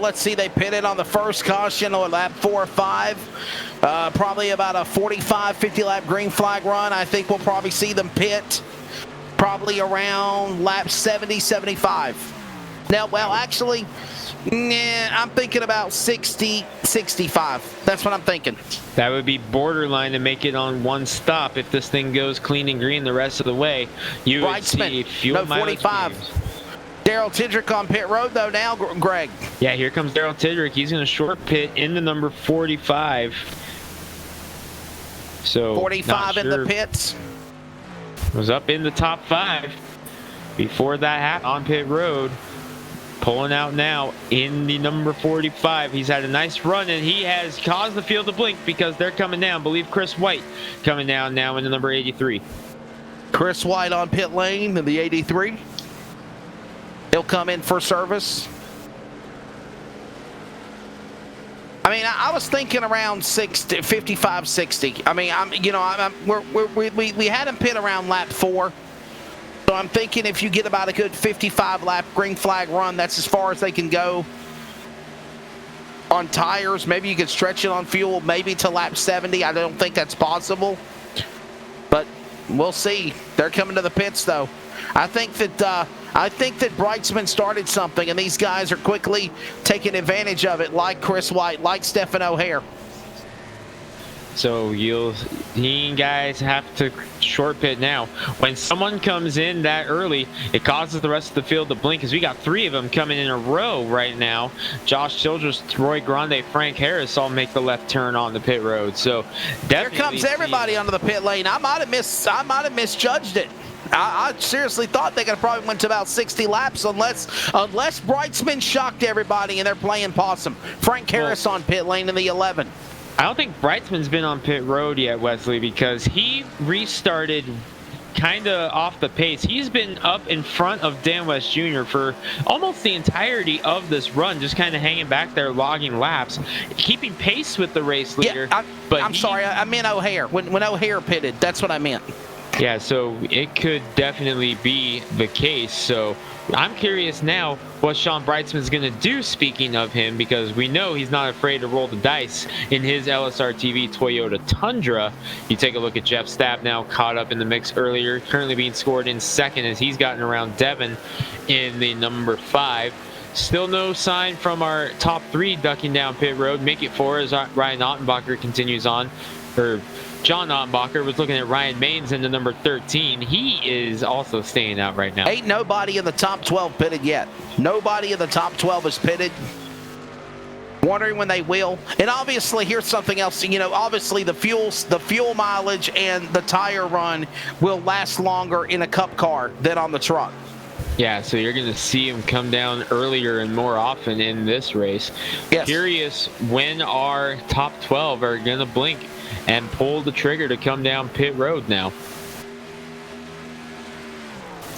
Let's see, they pitted on the first caution on lap 4 or 5. Probably about a 45, 50 lap green flag run. I think we'll probably see them pit probably around lap 70, 75. Now, well, actually, I'm thinking about 60, 65. That's what I'm thinking. That would be borderline to make it on one stop if this thing goes clean and green the rest of the way. You would see fuel no 45. gains. Daryl Tidrick on pit road, though, now, Greg. Yeah, here comes Daryl Tidrick. He's going to short pit in the number 45. So 45 in the pits. Was up in the top 5 before that happened on pit road. Pulling out now in the number 45. He's had a nice run, and he has caused the field to blink because they're coming down. I believe Chris White coming down now in the number 83. Chris White on pit lane in the 83. He'll come in for service. I mean, I was thinking around 60, 55, 60. I mean, we had him pit around lap 4. So I'm thinking if you get about a good 55 lap green flag run, that's as far as they can go on tires. Maybe you could stretch it on fuel, maybe to lap 70. I don't think that's possible, but we'll see. They're coming to the pits, though. I think that Brightsman started something, and these guys are quickly taking advantage of it, like Chris White, like Stephen O'Hare. So you guys have to short pit now. When someone comes in that early, it causes the rest of the field to blink, because we got 3 of them coming in a row right now. Josh Childress, Roy Grande, Frank Harris all make the left turn on the pit road. So here comes everybody onto the pit lane. I might have misjudged it. I seriously thought they could have probably went to about 60 laps unless Brightsman shocked everybody and they're playing possum. Frank Harris on pit lane in the 11. I don't think Brightsman's been on pit road yet, Wesley, because he restarted kind of off the pace. He's been up in front of Dan West Jr. for almost the entirety of this run, just kind of hanging back there, logging laps, keeping pace with the race leader. Yeah, I'm sorry, I meant O'Hare. When O'Hare pitted, that's what I meant. Yeah, so it could definitely be the case. So I'm curious now what Sean Brightsman's going to do, speaking of him, because we know he's not afraid to roll the dice in his LSR TV Toyota Tundra. You take a look at Jeff Stapp now, caught up in the mix earlier, currently being scored in second as he's gotten around Devin in the number 5. Still no sign from our top 3 ducking down pit road. Make it 4 as Ryan Ottenbacher continues on. John Ottenbacher was looking at Ryan Maines in the number 13. He is also staying out right now. Ain't nobody in the top 12 pitted yet. Nobody in the top 12 is pitted. Wondering when they will. And obviously, here's something else. You know, obviously the fuel mileage and the tire run will last longer in a cup car than on the truck. Yeah, so you're going to see him come down earlier and more often in this race. Yes. Curious when our top 12 are going to blink and pull the trigger to come down pit road now.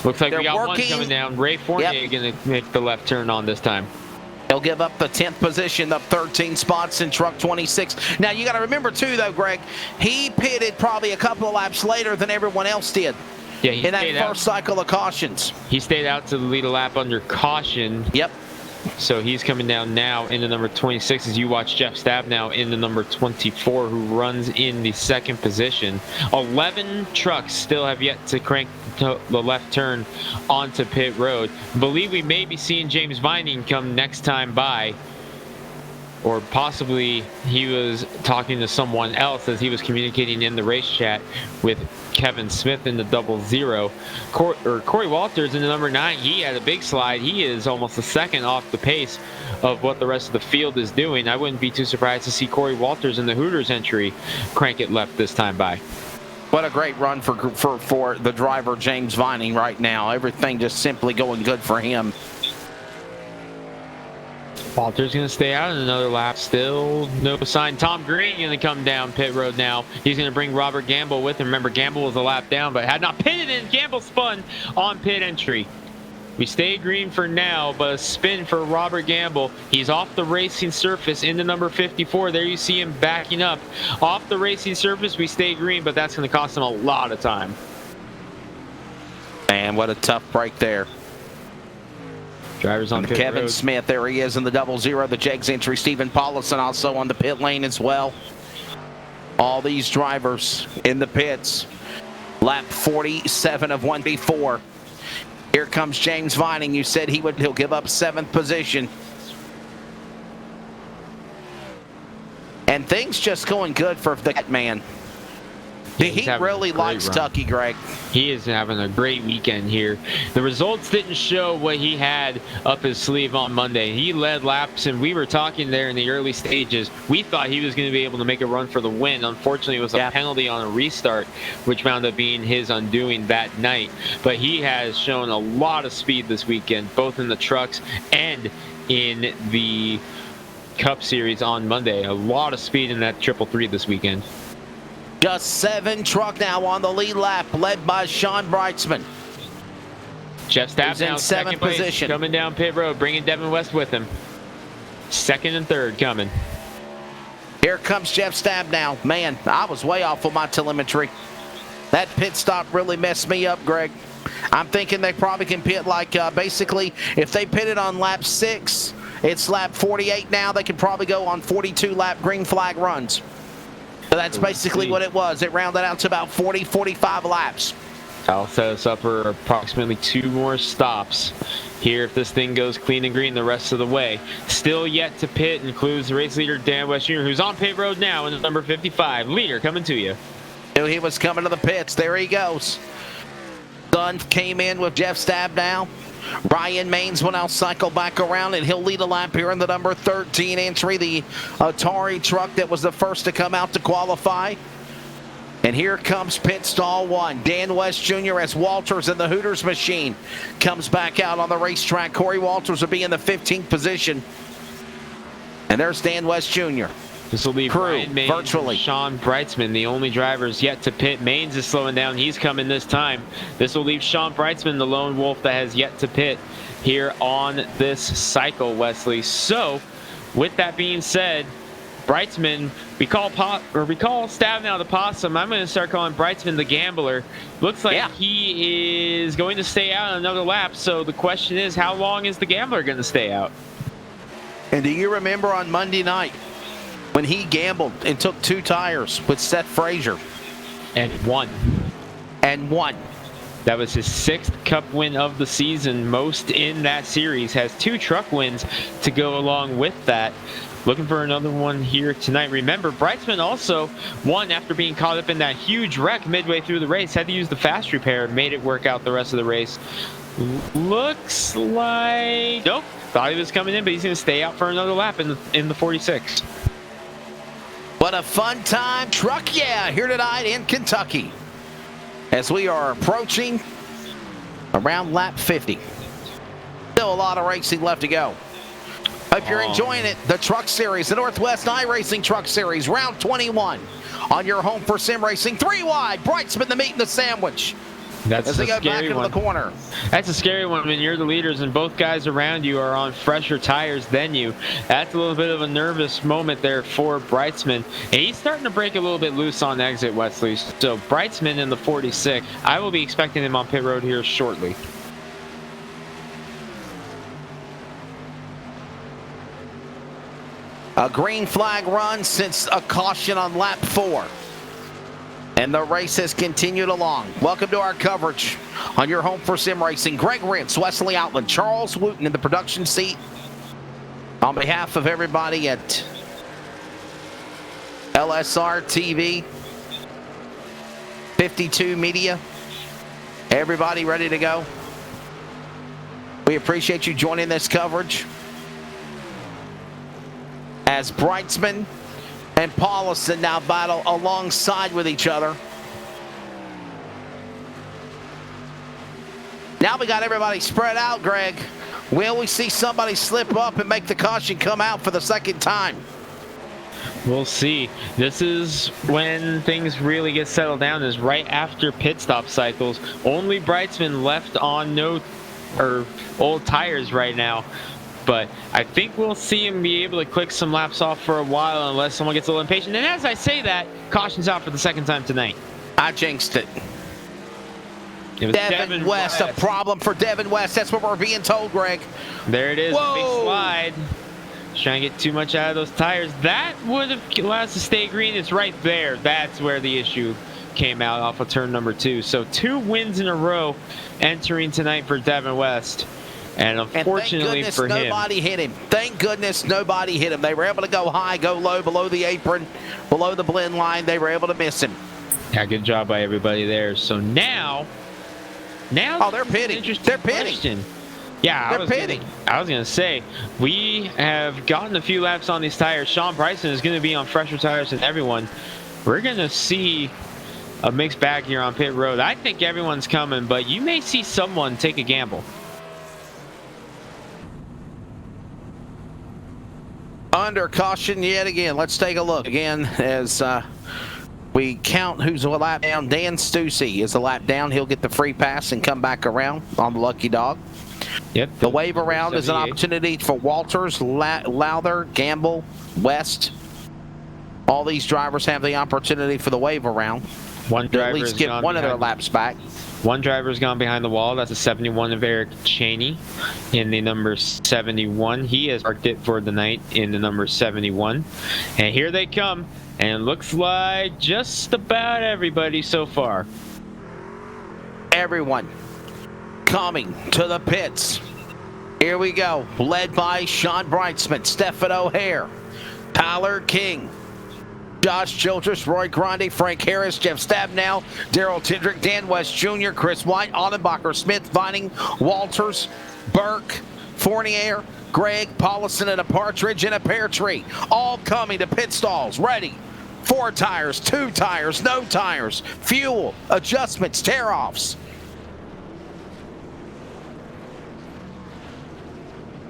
Looks like we got one coming down. Ray Fournier going to make the left turn on this time. He'll give up the 10th position, up 13 spots in truck 26. Now, you got to remember, too, though, Greg, he pitted probably a couple of laps later than everyone else did. Yeah, he in that first cycle of cautions. He stayed out to lead a lap under caution. Yep. So he's coming down now into number 26 as you watch Jeff Stabnow in the number 24, who runs in the second position. 11 trucks still have yet to crank the left turn onto pit road. I believe we may be seeing James Vining come next time by, or possibly he was talking to someone else as he was communicating in the race chat with Kevin Smith in the 00. Corey Walters in the number 9, he had a big slide. He is almost a second off the pace of what the rest of the field is doing. I wouldn't be too surprised to see Corey Walters in the Hooters entry crank it left this time by. What a great run for the driver, James Vining, right now. Everything just simply going good for him. Walter's going to stay out in another lap. Still no sign. Tom Green going to come down pit road now. He's going to bring Robert Gamble with him. Remember, Gamble was a lap down, but had not pitted in. Gamble spun on pit entry. We stay green for now, but a spin for Robert Gamble. He's off the racing surface into number 54. There you see him backing up. Off the racing surface, we stay green, but that's going to cost him a lot of time. And what a tough break there. Drivers on pit Kevin road. Smith, there he is in the 00, the Jegs entry. Stephen Paulison also on the pit lane as well. All these drivers in the pits. Lap 47 of 1B4. Here comes James Vining. You said he'll give up 7th position. And things just going good for that man. He really likes Tucky, Greg. He is having a great weekend here. The results didn't show what he had up his sleeve on Monday. He led laps, and we were talking there in the early stages. We thought he was going to be able to make a run for the win. Unfortunately, it was a penalty on a restart, which wound up being his undoing that night. But he has shown a lot of speed this weekend, both in the trucks and in the Cup Series on Monday. A lot of speed in that 333 this weekend. Just 7 truck now on the lead lap, led by Sean Breitzman. Jeff Stabnow, in 7th position. Coming down pit road, bringing Devin West with him. 2nd and 3rd coming. Here comes Jeff Stabnow. Man, I was way off on my telemetry. That pit stop really messed me up, Greg. I'm thinking they probably can pit like basically if they pitted on lap 6, it's lap 48 now. They could probably go on 42 lap green flag runs. So that's basically what it was. It rounded out to about 40, 45 laps. That'll set us up for approximately 2 more stops here if this thing goes clean and green the rest of the way. Still yet to pit includes the race leader, Dan West Jr., who's on pit road now in the number 55. Leader coming to you. He was coming to the pits. There he goes. Dunn came in with Jeff Stabnow. Ryan Maines will now cycle back around, and he'll lead a lap here in the number 13 entry, the Atari truck that was the first to come out to qualify. And here comes pit stall 1. Dan West Jr. as Walters in the Hooters machine comes back out on the racetrack. Corey Walters will be in the 15th position. And there's Dan West Jr. This will leave Ryan Maines virtually. Sean Breitzman, the only drivers yet to pit. Maines is slowing down. He's coming this time. This will leave Sean Breitzman, the lone wolf that has yet to pit here on this cycle, Wesley. So, with that being said, Breitzman, we call Stabnow the possum. I'm going to start calling Breitzman the gambler. Looks like he is going to stay out on another lap. So the question is, how long is the gambler going to stay out? And do you remember on Monday night when he gambled and took 2 tires with Seth Frazier? And won. That was his 6th Cup win of the season, most in that series. Has 2 truck wins to go along with that. Looking for another one here tonight. Remember, Breitzman also won after being caught up in that huge wreck midway through the race. Had to use the fast repair, made it work out the rest of the race. Looks like... Nope. Thought he was coming in, but he's going to stay out for another lap in the 46. What a fun time. Truck here tonight in Kentucky as we are approaching around lap 50. Still a lot of racing left to go. Hope you're enjoying it. The Truck Series, the Northwest iRacing Truck Series, round 21 on your home for sim racing. 3 wide, Breitzman the meat and the sandwich. That's as they a go back scary into one. the corner. That's a scary one when you're the leaders and both guys around you are on fresher tires than you. That's a little bit of a nervous moment there for Brightsman. And he's starting to break a little bit loose on exit, Wesley. So Brightsman in the 46. I will be expecting him on pit road here shortly. A green flag run since a caution on lap 4. And the race has continued along. Welcome to our coverage on your home for sim racing. Greg Rentz, Wesley Outland, Charles Wooten in the production seat. On behalf of everybody at LSR TV, 52 Media, everybody ready to go. We appreciate you joining this coverage as Brightsman and Paulison now battle alongside with each other. Now we got everybody spread out, Greg. Will we see somebody slip up and make the caution come out for the second time? We'll see. This is when things really get settled down, is right after pit stop cycles. Only Brightsman left on old tires right now. But I think we'll see him be able to click some laps off for a while unless someone gets a little impatient. And as I say that, caution's out for the second time tonight. I jinxed it. It was Devin West, a problem for Devin West. That's what we're being told, Greg. There it is, Whoa. big slide. Just trying to get too much out of those tires. That would have allowed us to stay green. It's right there. That's where the issue came out off of turn number 2. So 2 wins in a row entering tonight for Devin West. And unfortunately for him, nobody hit him. Thank goodness nobody hit him. They were able to go high, go low, below the apron, below the blend line. They were able to miss him. Yeah, good job by everybody there. So now they're pitting. They're pitting. Question. Yeah, they're pitting. I was gonna say we have gotten a few laps on these tires. Sean Bryson is going to be on fresher tires than everyone. We're gonna see a mixed bag here on pit road. I think everyone's coming, but you may see someone take a gamble. Under caution yet again. Let's take a look again as we count who's a lap down. Dan Stussy is a lap down. He'll get the free pass and come back around on the lucky dog. Yep. The wave around is an opportunity for Walters, Lowther, Gamble, West. All these drivers have the opportunity for the wave around. One driver at least get one of their laps back. One driver's gone behind the wall. That's a 71 of Eric Cheney in the number 71. He has marked it for the night in the number 71. And here they come. And it looks like just about everybody so far. Everyone coming to the pits. Here we go. Led by Sean Brightsman, Stefan O'Hare, Tyler King, Josh Childress, Roy Grande, Frank Harris, Jeff Stabnow, Daryl Tindrick, Dan West Jr., Chris White, Audenbacher, Smith, Vining, Walters, Burke, Fournier, Greg, Paulison, and a Partridge and a Pear Tree. All coming to pit stalls, ready. 4 tires, 2 tires, no tires, fuel, adjustments, tear-offs.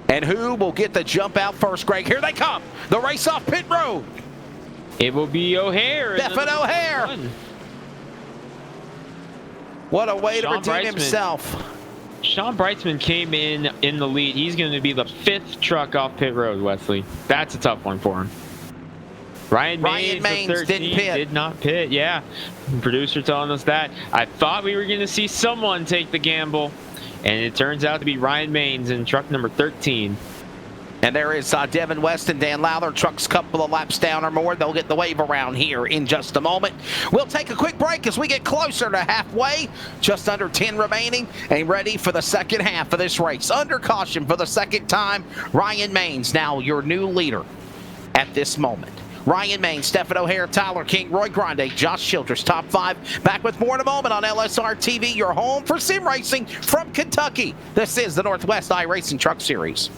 And who will get the jump out first, Greg? Here they come. The race off pit road. It will be O'Hare. Stefan O'Hare. What a way to redeem himself. Sean Brightsman came in the lead. He's going to be the 5th truck off pit road, Wesley. That's a tough one for him. Ryan Maines didn't pit. Did not pit, yeah. Producer telling us that. I thought we were going to see someone take the gamble, and it turns out to be Ryan Maines in truck number 13. And there is Devin West and Dan Lowther. Trucks couple of laps down or more. They'll get the wave around here in just a moment. We'll take a quick break as we get closer to halfway. Just under 10 remaining and ready for the second half of this race. Under caution for the second time, Ryan Maines, now your new leader at this moment. Ryan Maines, Stefan O'Hare, Tyler King, Roy Grande, Josh Childress, top 5. Back with more in a moment on LSR TV, your home for sim racing from Kentucky. This is the Northwest iRacing Truck Series.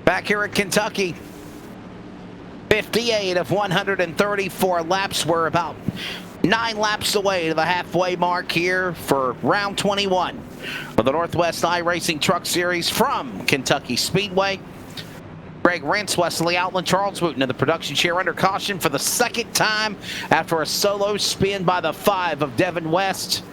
Back here at Kentucky, 58 of 134 laps. We're about 9 laps away to the halfway mark here for round 21 of the Northwest iRacing Truck Series from Kentucky Speedway. Greg Rentz, Wesley Outland, Charles Wooten in the production chair under caution for the second time after a solo spin by the 5 of Devin West.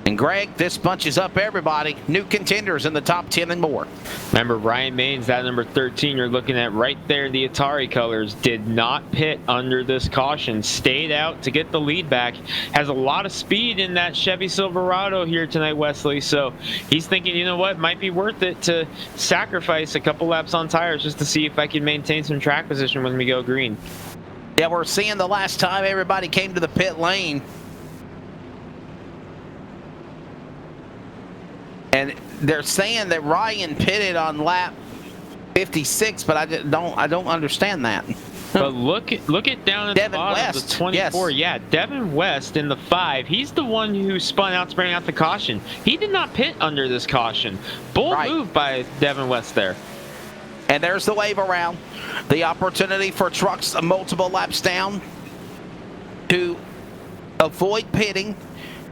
And Greg, this bunches up everybody. New contenders in the top 10 and more. Remember, Ryan Maines, that number 13 you're looking at right there, the Atari colors, did not pit under this caution. Stayed out to get the lead back. Has a lot of speed in that Chevy Silverado here tonight, Wesley. So he's thinking, you know what, might be worth it to sacrifice a couple laps on tires just to see if I can maintain some track position when we go green. Yeah, we're seeing the last time everybody came to the pit lane. And they're saying that Ryan pitted on lap 56, but I don't understand that. But look at down at Devin the bottom West, of the 24. yes. Yeah, Devin West in the 5. He's the one who spun out to bring out the caution. He did not pit under this caution. Bold move by Devin West there. And there's the wave around. The opportunity for trucks multiple laps down to avoid pitting,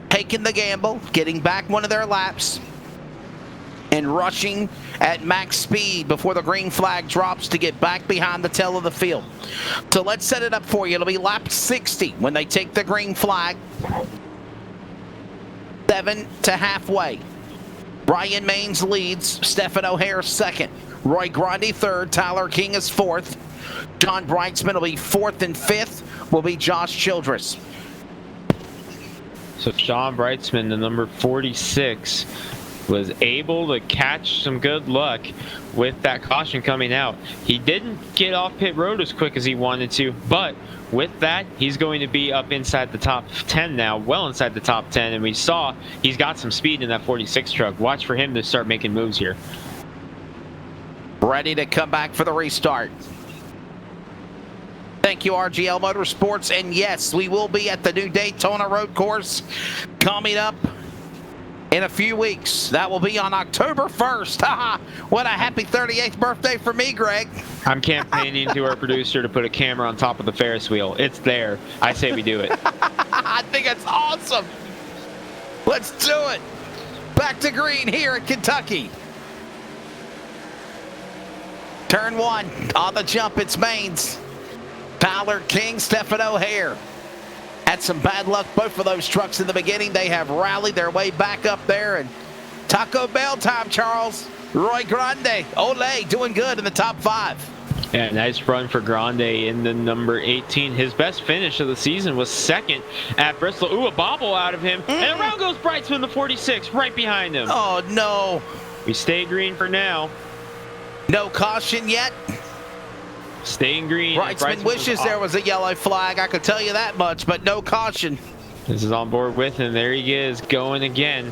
taking the gamble, getting back one of their laps, and rushing at max speed before the green flag drops to get back behind the tail of the field. So let's set it up for you. It'll be lap 60 when they take the green flag. 7 to halfway. Ryan Maines leads. Stephen O'Hare second. Roy Grundy third. Tyler King is fourth. John Brightsman will be fourth, and fifth will be Josh Childress. So Sean Brightsman, the number 46, was able to catch some good luck with that caution coming out. He didn't get off pit road as quick as he wanted to, but with that, he's going to be up inside the top 10 now, well inside the top 10, and we saw he's got some speed in that 46 truck. Watch for him to start making moves here. Ready to come back for the restart. Thank you, RGL Motorsports, and yes, we will be at the new Daytona Road Course coming up in a few weeks. That will be on October 1st. Haha, what a happy 38th birthday for me, Greg. I'm campaigning to our producer to put a camera on top of the Ferris wheel. It's there. I say we do it. I think it's awesome. Let's do it. Back to green here at Kentucky. Turn 1 on the jump. It's Maines. Tyler King, Stephen O'Hare. Had some bad luck, both of those trucks in the beginning. They have rallied their way back up there. And Taco Bell time, Charles. Roy Grande, Ole, doing good in the top 5. Yeah, nice run for Grande in the number 18. His best finish of the season was second at Bristol. Ooh, a bobble out of him. And around goes Brightsman, the 46, right behind him. Oh, no. We stay green for now. No caution yet. Staying green. Brightsman wishes there was a yellow flag, I could tell you that much, but no caution. This is on board with him. There he is, going again.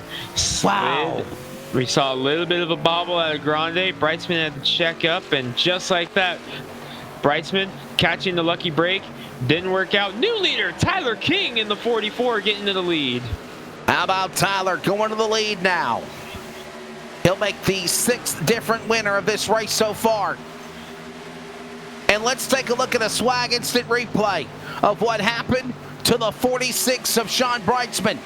Wow. We saw a little bit of a bobble out of Grande. Brightsman had to check up, and just like that, Brightsman catching the lucky break. Didn't work out. New leader, Tyler King in the 44, getting to the lead. How about Tyler going to the lead now? He'll make the 6th different winner of this race so far. And let's take a look at a swag instant replay of what happened to the 46 of Sean Brightsman.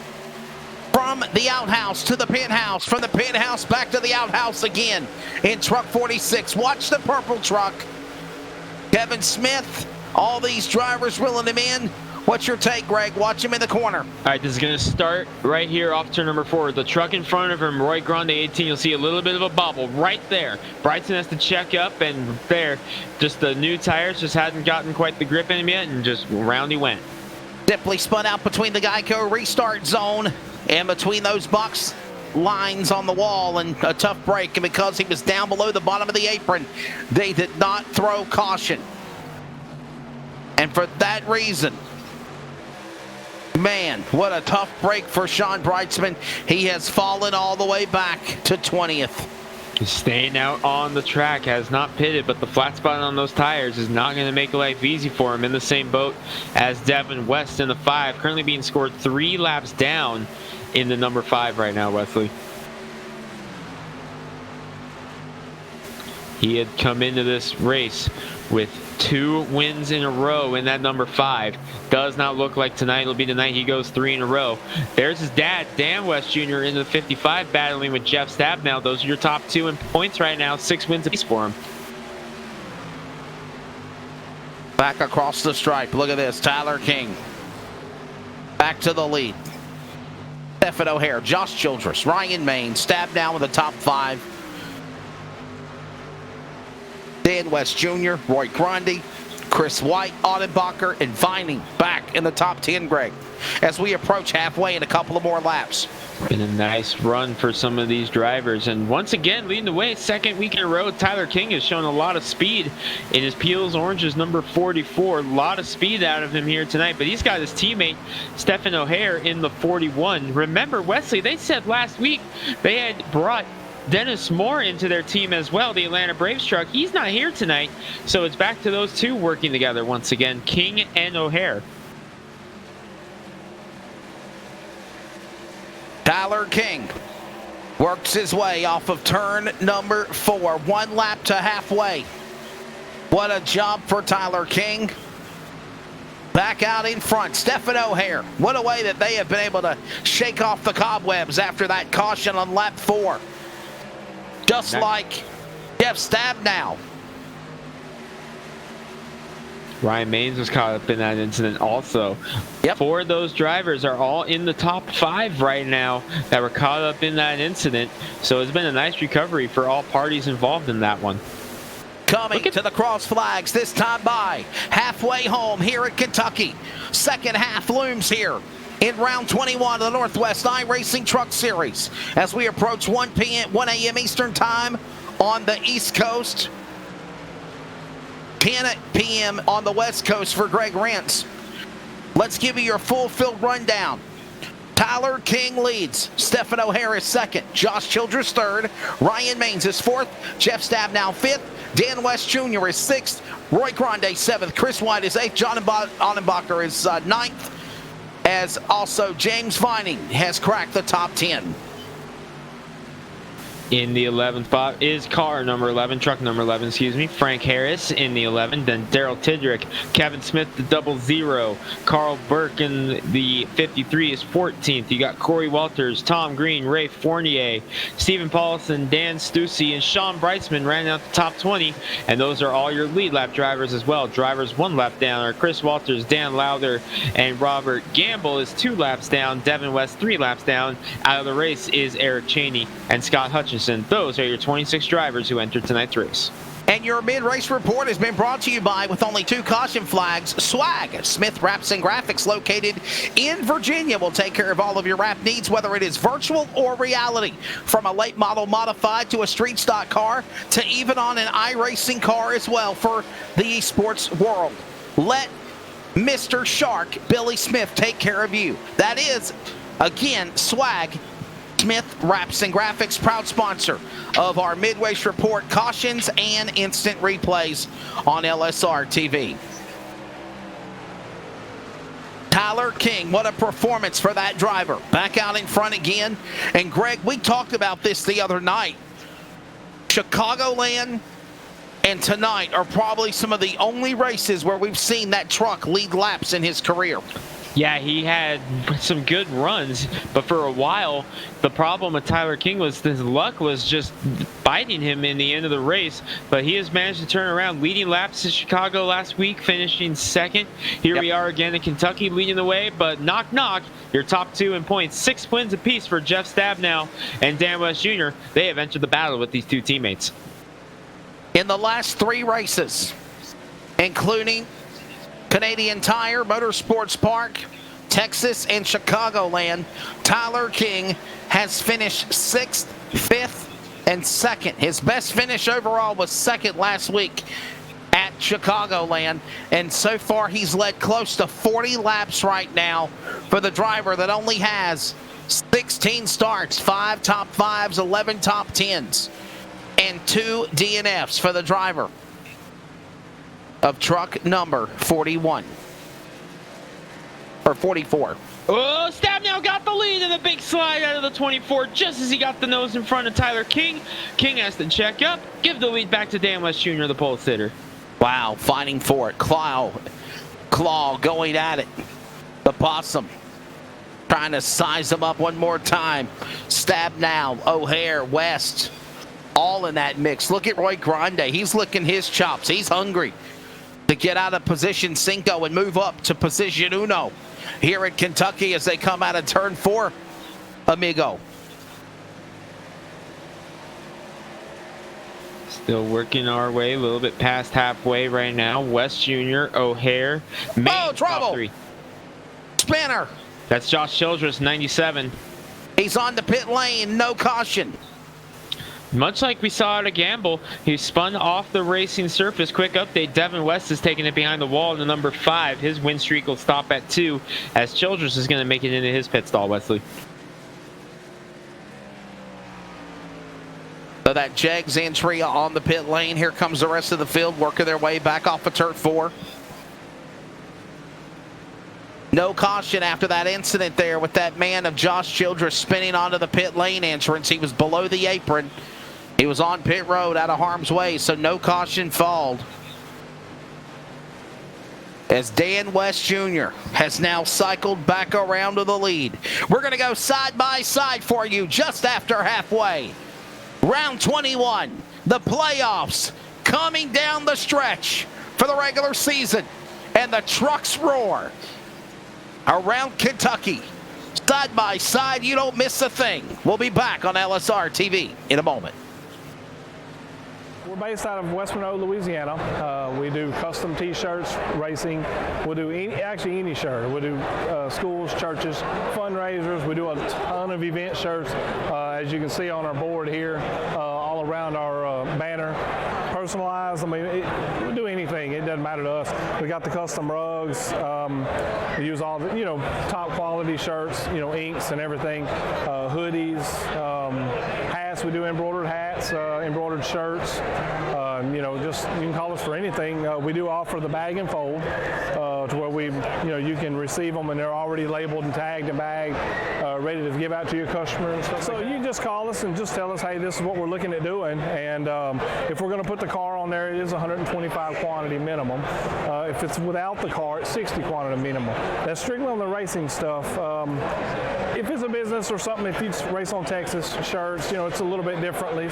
From the outhouse to the penthouse, from the penthouse back to the outhouse again in truck 46. Watch the purple truck. Kevin Smith, all these drivers reeling him in. What's your take, Greg? Watch him in the corner. All right, this is going to start right here off turn number 4. The truck in front of him, Roy Grande 18, you'll see a little bit of a bubble right there. Brightson has to check up, and there, just the new tires just hadn't gotten quite the grip in him yet, and just round he went. Definitely spun out between the Geico restart zone and between those box lines on the wall, and a tough break. And because he was down below the bottom of the apron, they did not throw caution. And for that reason, man, what a tough break for Sean Brightsman. He has fallen all the way back to 20th. He's staying out on the track, has not pitted, but the flat spot on those tires is not going to make life easy for him. In the same boat as Devin West in the 5, currently being scored 3 laps down in the number 5 right now, Wesley. He had come into this race with 2 wins in a row in that number 5. Does not look like tonight will be the night he goes 3 in a row. There's his dad, Dan West Jr. in the 55, battling with Jeff Stabnow. Those are your top 2 in points right now. 6 wins apiece for him. Back across the stripe. Look at this. Tyler King. Back to the lead. Stephen O'Hare, Josh Childress, Ryan Main, Stabnow in the top 5. Dan West Jr., Roy Grundy, Chris White, Audenbacher, and Vining back in the top 10, Greg, as we approach halfway in a couple of more laps. Been a nice run for some of these drivers, and once again leading the way, second week in a row. Tyler King has shown a lot of speed in his Peels Oranges number 44. A lot of speed out of him here tonight, but he's got his teammate Stephen O'Hare in the 41. Remember, Wesley, they said last week they had brought Dennis Moore into their team as well, the Atlanta Braves truck. He's not here tonight, so it's back to those two working together once again, King and O'Hare. Tyler King works his way off of turn number 4, 1 lap to halfway. What a job for Tyler King. Back out in front, Stephen O'Hare. What a way that they have been able to shake off the cobwebs after that caution on lap 4. Just like Jeff Stabnow. Ryan Maines was caught up in that incident also. Yep. 4 of those drivers are all in the top 5 right now that were caught up in that incident. So it's been a nice recovery for all parties involved in that one. Coming to the cross flags this time by halfway home here at Kentucky. Second half looms here in round 21 of the Northwest iRacing Truck Series as we approach 1 a.m. Eastern Time on the East Coast. 10 p.m. on the West Coast for Greg Rentz. Let's give you your full field rundown. Tyler King leads. Stephen O'Hare is second. Josh Childress third. Ryan Maines is fourth. Jeff Stabnow fifth. Dan West Jr. is sixth. Roy Grande seventh. Chris White is eighth. John Audenbacher is ninth. As also James Vining has cracked the top 10. In the 11th spot is car number 11, truck number 11, Frank Harris in the 11, then Daryl Tidrick, Kevin Smith, the 00, Carl Burke in the 53 is 14th. You got Corey Walters, Tom Green, Ray Fournier, Stephen Paulson, Dan Stussy, and Sean Breitzman ran out the top 20, and those are all your lead lap drivers as well. Drivers 1 lap down are Chris Walters, Dan Lowther, and Robert Gamble is 2 laps down. Devin West 3 laps down. Out of the race is Eric Cheney and Scott Hutchinson. Those are your 26 drivers who entered tonight's race. And your mid-race report has been brought to you by, with only 2 caution flags, Swag. Smith Wraps and Graphics, located in Virginia, will take care of all of your wrap needs, whether it is virtual or reality. From a late model modified to a street stock car to even on an iRacing car as well for the esports world. Let Mr. Shark, Billy Smith, take care of you. That is, again, Swag. Smith Wraps and Graphics, proud sponsor of our Midway's Report cautions and instant replays on LSR TV. Tyler King, what a performance for that driver. Back out in front again. And Greg, we talked about this the other night. Chicagoland and tonight are probably some of the only races where we've seen that truck lead laps in his career. Yeah, he had some good runs, but for a while, the problem with Tyler King was his luck was just biting him in the end of the race, but he has managed to turn around, leading laps in Chicago last week, finishing second. Here we are again in Kentucky, leading the way, but knock, knock, your top 2 in points. 6 wins apiece for Jeff Stabnow and Dan West Jr. They have entered the battle with these 2 teammates. In the last 3 races, including Canadian Tire, Motorsports Park, Texas, and Chicagoland, Tyler King has finished 6th, 5th, and 2nd. His best finish overall was 2nd last week at Chicagoland, and so far he's led close to 40 laps right now for the driver that only has 16 starts, 5 top 5s, 11 top 10s, and 2 DNFs for the driver of truck number 41 or 44. Oh, Stabnow got the lead in the big slide out of the 24 just as he got the nose in front of Tyler King. King has to check up, give the lead back to Dan West Jr., the pole sitter. Wow, fighting for it. Claw going at it. The Possum trying to size him up one more time. Stabnow, O'Hare, West, all in that mix. Look at Roy Grande. He's licking his chops. He's hungry to get out of position cinco and move up to position uno here at Kentucky as they come out of turn 4, amigo. Still working our way a little bit past halfway right now. West Jr., O'Hare, Oh, trouble! 3. Spinner. That's Josh Childress, 97. He's on the pit lane, no caution. Much like we saw at a gamble, he spun off the racing surface. Quick update, Devin West is taking it behind the wall in the number 5. His win streak will stop at 2 as Childress is going to make it into his pit stall, Wesley. So that Jags entry on the pit lane. Here comes the rest of the field working their way back off of turn 4. No caution after that incident there with that man of Josh Childress spinning onto the pit lane entrance. He was below the apron. He was on pit road out of harm's way, so no caution followed. As Dan West Jr. has now cycled back around to the lead. We're going to go side by side for you just after halfway. Round 21, the playoffs coming down the stretch for the regular season. And the trucks roar around Kentucky. Side by side, you don't miss a thing. We'll be back on LSR TV in a moment. We're based out of West Monroe, Louisiana. We do custom t-shirts, racing. We'll do actually any shirt. We'll do schools, churches, fundraisers. We do a ton of event shirts, as you can see on our board here, all around our banner. Personalized, I mean, we do anything. It doesn't matter to us. We got the custom rugs. We use all the, top quality shirts, inks and everything. Hoodies, hats. We do embroidered hats, embroidered shirts. Just you can call us for anything. We do offer the bag and fold to where you can receive them and they're already labeled and tagged and bagged, ready to give out to your customers. So you just call us and just tell us, hey, this is what we're looking at doing. And if we're going to put the car on there, it is 125 quantity minimum. If it's without the car, it's 60 quantity minimum. That's strictly on the racing stuff. If it's a business or something, if you race on Texas shirts, it's a little bit differently. You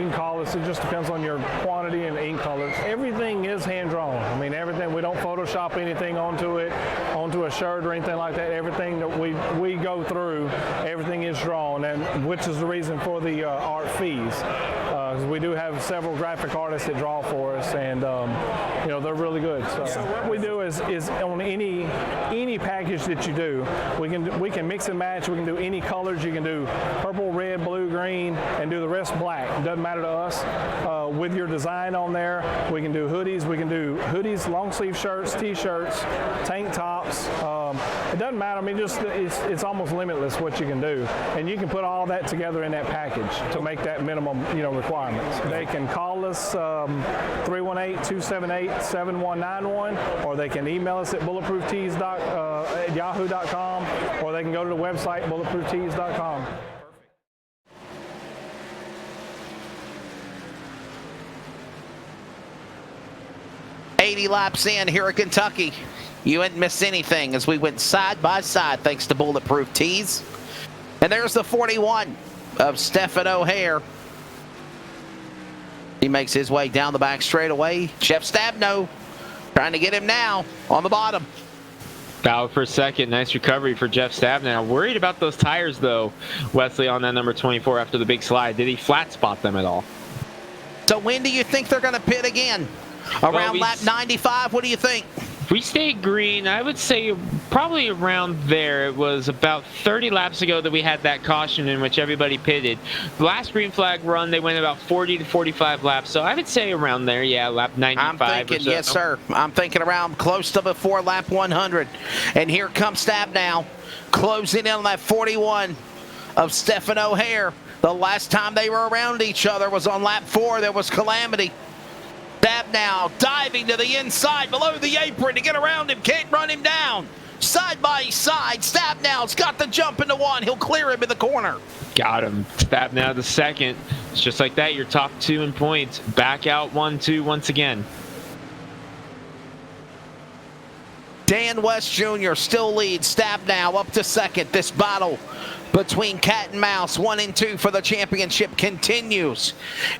can call us. It just depends on your quantity and ink colors. Everything is hand drawn. I mean, everything. We don't Photoshop anything onto a shirt or anything like that. Everything that we go through, everything is drawn, and which is the reason for the art fees. We do have several graphic artists that draw for us, and they're really good. So what we do is on any package that you do, we can mix and match. We can do any colors. You can do purple, red, blue, green, and do the rest black. It doesn't matter to us. With your design on there, we can do hoodies. We can do hoodies, long sleeve shirts, t-shirts, tank tops. It doesn't matter. I mean, it's almost limitless what you can do, and you can put all that together in that package to make that minimum requirements. They can call us 318-278-7191, or they can email us at bulletprooftees at yahoo.com, or they can go to the website bulletprooftees.com. 80 laps in here at Kentucky. You didn't miss anything as we went side by side thanks to Bulletproof Tees. And there's the 41 of Stephen O'Hare. He makes his way down the back straightaway. Jeff Stabnow trying to get him now on the bottom. Foul for second. Nice recovery for Jeff Stabnow. Worried about those tires, though, Wesley, on that number 24 after the big slide. Did he flat spot them at all? So when do you think they're going to pit again? Around lap 95, what do you think? If we stay green, I would say probably around there. It was about 30 laps ago that we had that caution in which everybody pitted. The last green flag run, they went about 40 to 45 laps. So I would say around there, yeah, lap 95 I'm thinking, or so. yes, sir. I'm thinking around close to before lap 100. And here comes Stabnow, closing in on that 41 of Stephen O'Hare. The last time they were around each other was on lap 4. There was calamity. Stabnow diving to the inside below the apron to get around him. Can't run him down. side by side. Stabnow's got the jump into one. He'll clear him in the corner. Got him. Stabnow the second. It's just like that. Your top 2 in points. Back out 1-2 once again. Dan West Jr. still leads. Stabnow up to second. This battle between cat and mouse, 1 and 2 for the championship, continues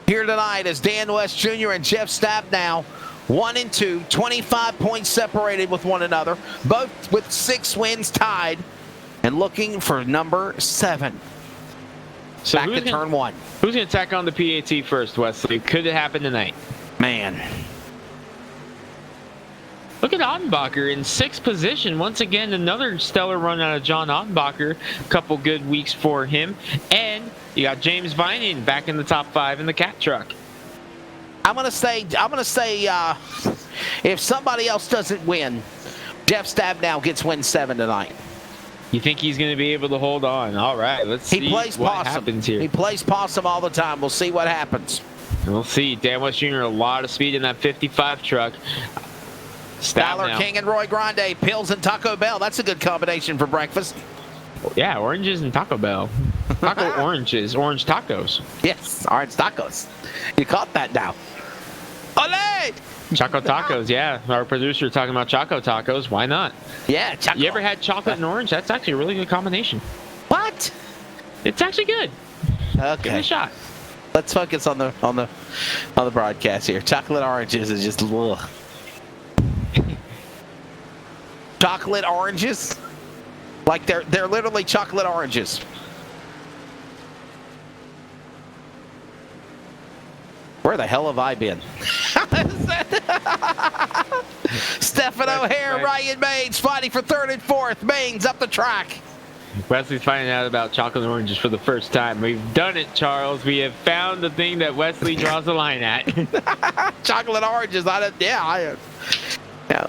here tonight as Dan West Jr. and Jeff Stabnow, 1 and 2, 25 points separated with one another, both with 6 wins tied, and looking for number 7. So back to turn 1. Who's going to tack on the PAT first, Wesley? Could it happen tonight? Man. Look at Ottenbacher in 6th position. Once again, another stellar run out of John Ottenbacher. A couple good weeks for him. And you got James Vining back in the top 5 in the cat truck. I'm gonna say if somebody else doesn't win, Jeff Stabnow gets win 7 tonight. You think he's going to be able to hold on? All right, let's see what happens here. He plays possum all the time. We'll see what happens. We'll see. Dan West Jr. a lot of speed in that 55 truck. Tyler King and Roy Grande, pills and Taco Bell. That's a good combination for breakfast. Yeah, oranges and Taco Bell. Taco oranges, orange tacos. Yes, orange tacos. You caught that now. Ole! Choco tacos, yeah. Our producer talking about Choco tacos. Why not? Yeah, chocolate. You ever had chocolate and orange? That's actually a really good combination. What? It's actually good. Okay. Give it a shot. Let's focus on the broadcast here. Chocolate oranges is just ugh. Chocolate oranges? Like they're literally chocolate oranges. Where the hell have I been? Stephen O'Hare, Ryan Maines fighting for 3rd and 4th. Maines up the track. Wesley's finding out about chocolate and oranges for the first time. We've done it, Charles. We have found the thing that Wesley draws the line at. Chocolate oranges.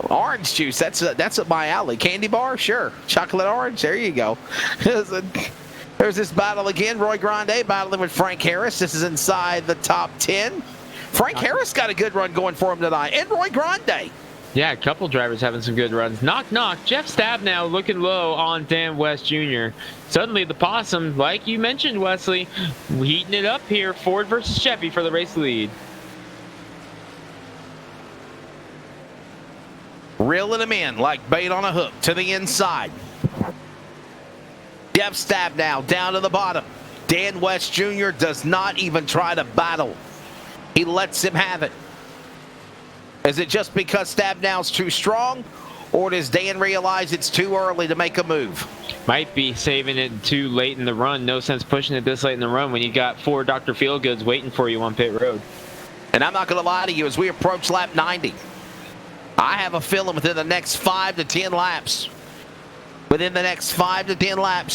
Orange juice. That's up my alley. Candy bar, sure. Chocolate orange. There you go. There's this battle again. Roy Grande battling with Frank Harris. This is inside the top 10. Frank Harris got a good run going for him tonight. And Roy Grande. Yeah, a couple drivers having some good runs. Knock, knock. Jeff Stabnow looking low on Dan West Jr. Suddenly the Possum, like you mentioned, Wesley, heating it up here. Ford versus Chevy for the race lead. Reeling him in like bait on a hook to the inside. Jeff Stabnow down to the bottom. Dan West Jr. does not even try to battle. He lets him have it. Is it just because Stabnow's too strong, or does Dan realize it's too early to make a move? Might be saving it too late in the run. No sense pushing it this late in the run when you got 4 Dr. Feelgoods waiting for you on pit road. And I'm not going to lie to you, as we approach lap 90, I have a feeling within the next 5 to 10 laps,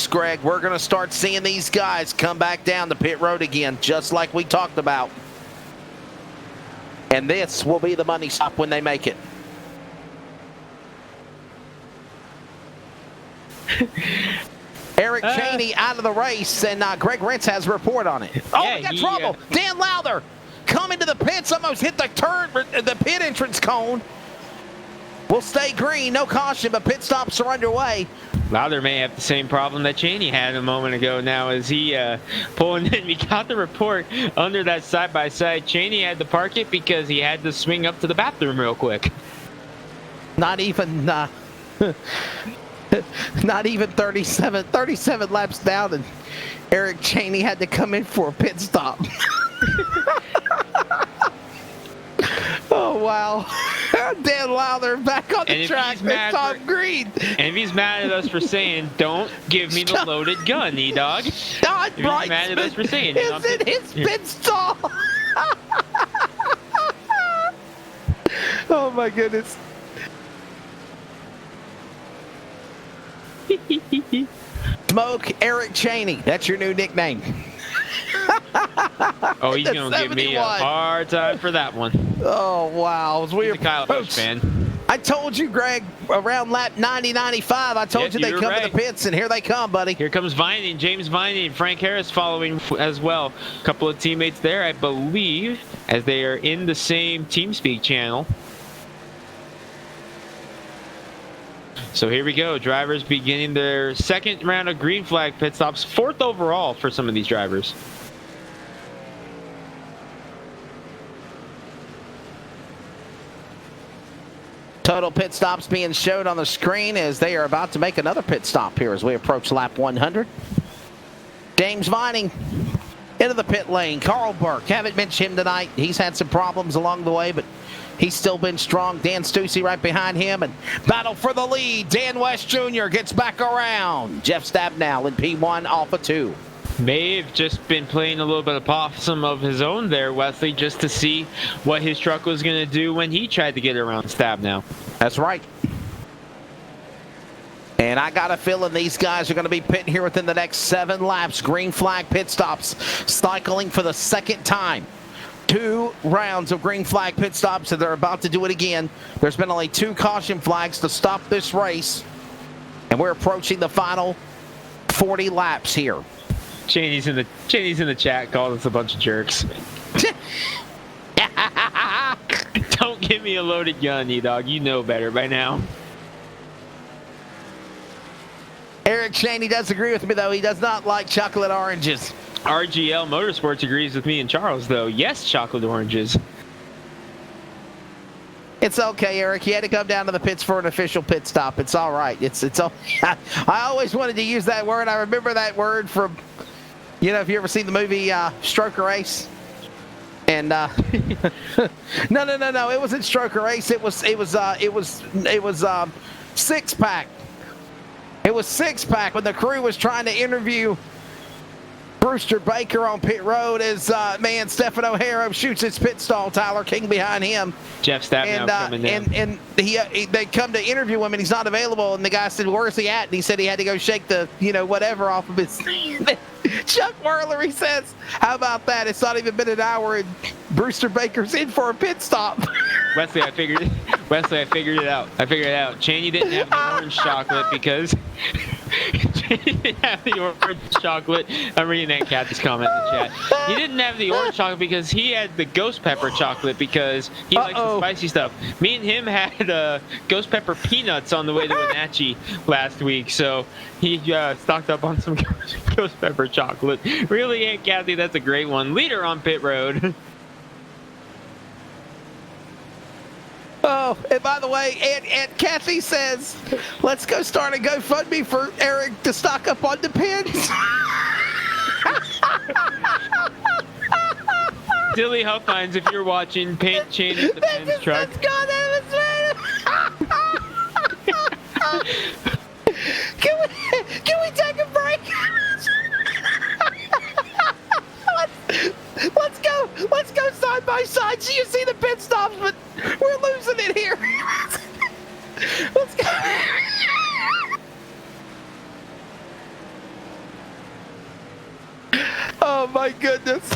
Greg, we're going to start seeing these guys come back down to pit road again, just like we talked about. And this will be the money stop when they make it. Eric Cheney out of the race, and Greg Rentz has a report on it. Oh, yeah, we got trouble. Dan Lowther coming to the pits, almost hit the pit entrance cone. Will stay green, no caution, but pit stops are underway. Lowther may have the same problem that Cheney had a moment ago now as he pulling in. We got the report under that side-by-side. Cheney had to park it because he had to swing up to the bathroom real quick. Not even 37 laps down, and Eric Cheney had to come in for a pit stop. Oh, wow. Dan Lowther back on the track with Tom Green. And if he's mad at us for saying, don't give me the loaded gun, E-Dog. Don If he's mad at us for saying it. Is it his pit stall? Oh, my goodness. Smoke Eric Cheney. That's your new nickname. Oh, he's going to give me a hard time for that one. Oh, wow. He's a Kyle Busch fan. I told you, Greg, around lap 90-95, I told you they come to the pits, and here they come, buddy. Here comes Vining, James Vining, Frank Harris following as well. A couple of teammates there, I believe, as they are in the same TeamSpeak channel. So here we go. Drivers beginning their second round of green flag pit stops. 4th overall for some of these drivers. Total pit stops being showed on the screen as they are about to make another pit stop here as we approach lap 100. James Vining into the pit lane. Carl Burke, haven't mentioned him tonight. He's had some problems along the way, but he's still been strong. Dan Stussy right behind him, and battle for the lead. Dan West Jr. gets back around. Jeff Stabnow in P1 off of 2. May have just been playing a little bit of possum of his own there, Wesley, just to see what his truck was going to do when he tried to get around Stabnow. That's right. And I got a feeling these guys are going to be pitting here within the next 7 laps. Green flag pit stops, cycling for the second time. 2 rounds of green flag pit stops, and they're about to do it again. There's been only 2 caution flags to stop this race, and we're approaching the final 40 laps here. Cheney's in the chat called us a bunch of jerks. Don't give me a loaded gun, E-Dog. You know better by now. Eric Cheney does agree with me, though. He does not like chocolate oranges. RGL Motorsports agrees with me and Charles, though. Yes, chocolate oranges. It's okay, Eric. You had to come down to the pits for an official pit stop. It's all right. It's all. I always wanted to use that word. I remember that word from, you know, if you ever seen the movie Stroker Ace. And no. It wasn't Stroker Ace. It was Six Pack. It was Six Pack when the crew was trying to interview Brewster Baker on pit road as man Stefan O'Hara shoots his pit stall. Tyler King behind him. Jeff Stabnow coming in. And they come to interview him and he's not available. And the guy said, "Where's he at?" And he said he had to go shake the whatever off of his. Chuck Whirler, he says, "How about that? It's not even been an hour and Brewster Baker's in for a pit stop." Wesley, I figured it out. Cheney didn't have the orange chocolate because Cheney didn't have the orange chocolate. I'm reading that Kathy's comment in the chat. He didn't have the orange chocolate because he had the ghost pepper chocolate because he likes the spicy stuff. Me and him had ghost pepper peanuts on the way to Wenatchee last week, so he stocked up on some ghost pepper chocolate. Really, Aunt Kathy, that's a great one. Leader on pit road. Oh, and by the way, Aunt Kathy says, let's go start a GoFundMe for Eric to stock up on Depends. Dilly Huffines, if you're watching, paint Cheney's Depends truck. Can we take a break? Let's go side by side so you see the pit stops, but we're losing it here. Let's go. Oh my goodness.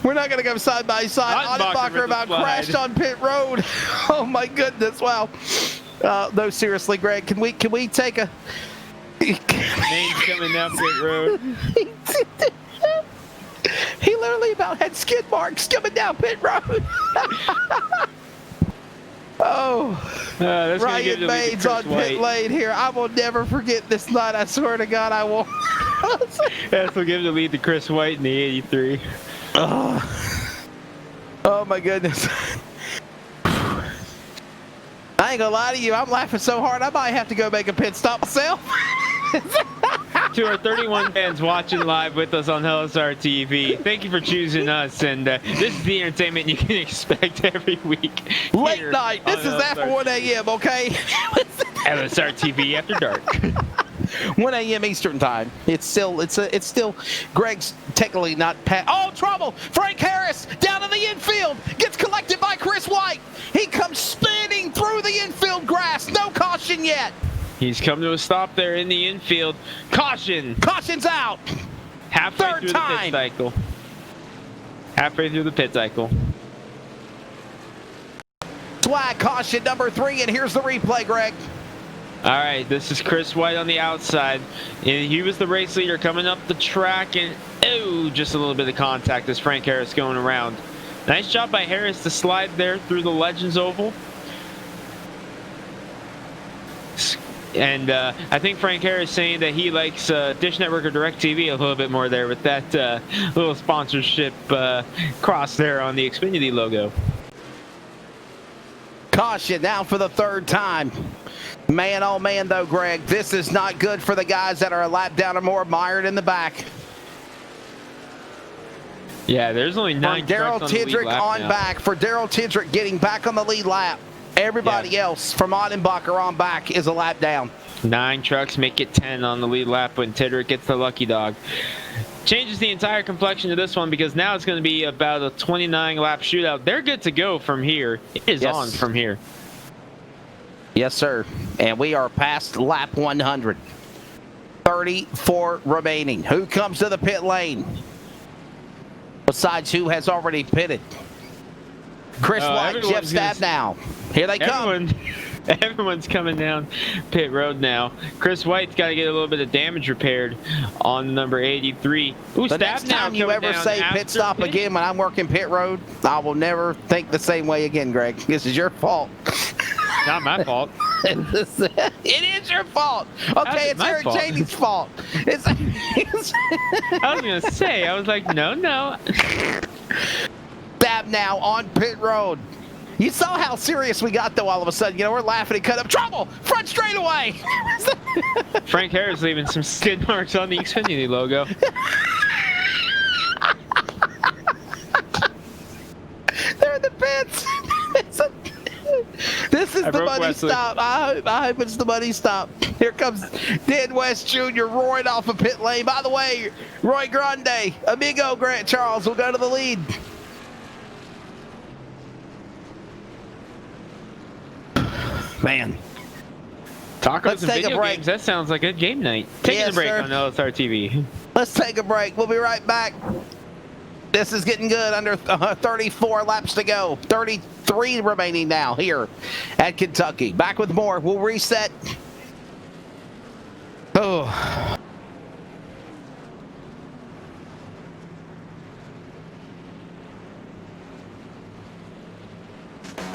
We're not gonna go side by side. Ottenbacher about crashed on pit road. Oh my goodness, wow. No, seriously, Greg, can we take a Name's coming down pit road. He literally about had skid marks coming down pit road. Ryan Baines on pit lane here. I will never forget this night. I swear to God, I won't. That's what gives the lead to Chris White in the 83. Oh my goodness. I ain't gonna lie to you. I'm laughing so hard I might have to go make a pit stop myself. To our 31 fans watching live with us on LSR TV, thank you for choosing us, and this is the entertainment you can expect every week. Late night. This is after 1 a.m., okay? LSR TV After Dark. 1 a.m. Eastern time. It's still Greg's technically not trouble! Frank Harris down in the infield gets collected by Chris White. He comes spinning through the infield grass. No caution yet. He's come to a stop there in the infield. Caution! Caution's out! Halfway through the pit cycle. Halfway through the pit cycle. Swag caution number 3, and here's the replay, Greg. All right, this is Chris White on the outside. And he was the race leader coming up the track, and just a little bit of contact as Frank Harris going around. Nice job by Harris to slide there through the Legends Oval. And I think Frank Harris saying that he likes Dish Network or DirecTV a little bit more there with that little sponsorship cross there on the Xfinity logo. Caution now for the third time. Man, oh man, though, Greg, this is not good for the guys that are a lap down or more, mired in the back. Yeah, there's only 9 Daryl trucks on the lead Tidrick lap on now. back. For Daryl Tidrick getting back on the lead lap. Everybody else from Ottenbacher on back is a lap down. 9 trucks make it 10 on the lead lap when Tidrick gets the lucky dog. Changes the entire complexion of this one because now it's going to be about a 29-lap shootout. They're good to go from here. It is on from here. Yes, sir. And we are past lap 100. 34 remaining. Who comes to the pit lane? Besides who has already pitted? Chris White, Jeff Stabnow. Here they come. Everyone's coming down pit road now. Chris White's got to get a little bit of damage repaired on number 83. Ooh, The next time you ever say pit stop again when I'm working pit road, I will never think the same way again, Greg. This is your fault. Not my fault. It is your fault. Okay, it's Eric Cheney's fault. I was going to say, I was like, no. Stabnow on pit road. You saw how serious we got, though, all of a sudden. You know, we're laughing and cut up. Trouble! Front straightaway! Frank Harris leaving some skid marks on the Xfinity logo. They're in the pits. This is the money Wesley. stop. I hope it's the money stop. Here comes Dan West Jr. roaring off a pit lane. By the way, Roy Grande, amigo Grant Charles will go to the lead. Man. Tacos and take a video break. games, that sounds like a game night. Taking Yes, a break sir. on LSR TV. Let's take a break. We'll be right back. This is getting good. Under 34 laps to go. 33 remaining now here at Kentucky. Back with more. We'll reset. Oh.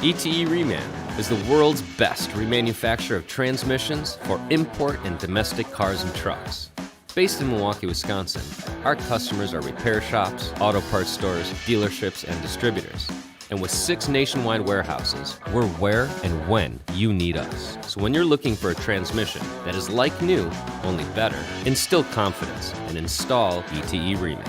ETE Reman is the world's best remanufacturer of transmissions for import and domestic cars and trucks. Based in Milwaukee, Wisconsin, our customers are repair shops, auto parts stores, dealerships, and distributors. And with 6 nationwide warehouses, we're where and when you need us. So when you're looking for a transmission that is like new, only better, instill confidence and install ETE Reman.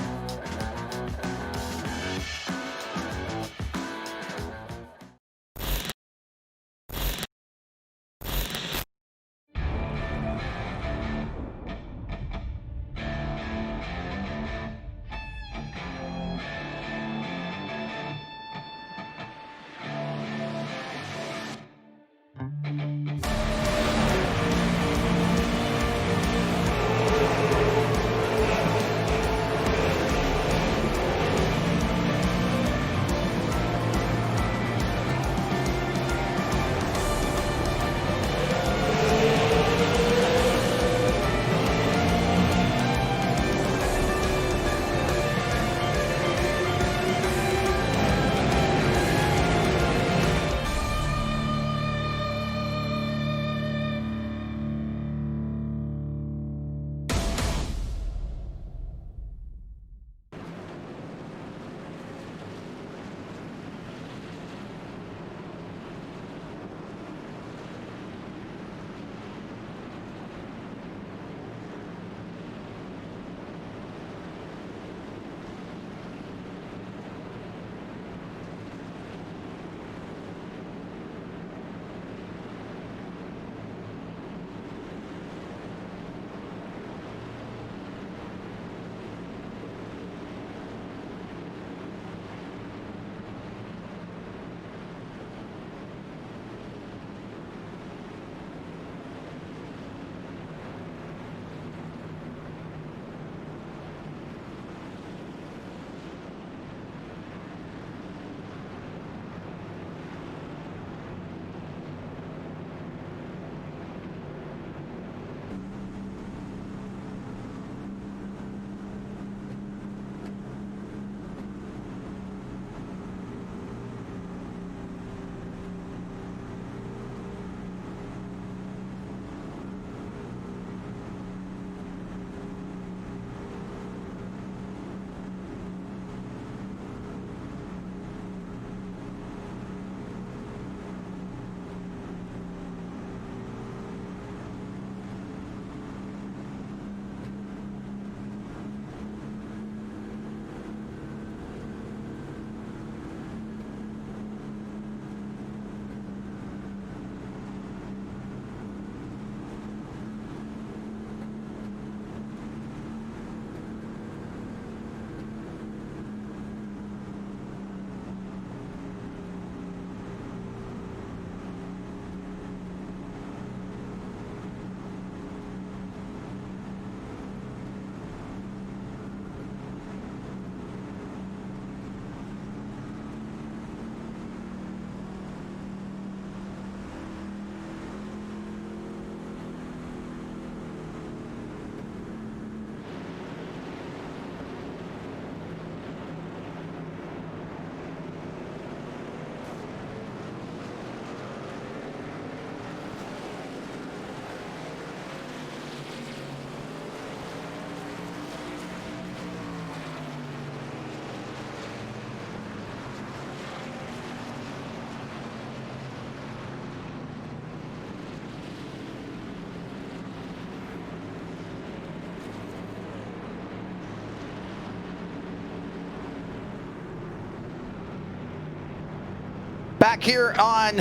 Back here on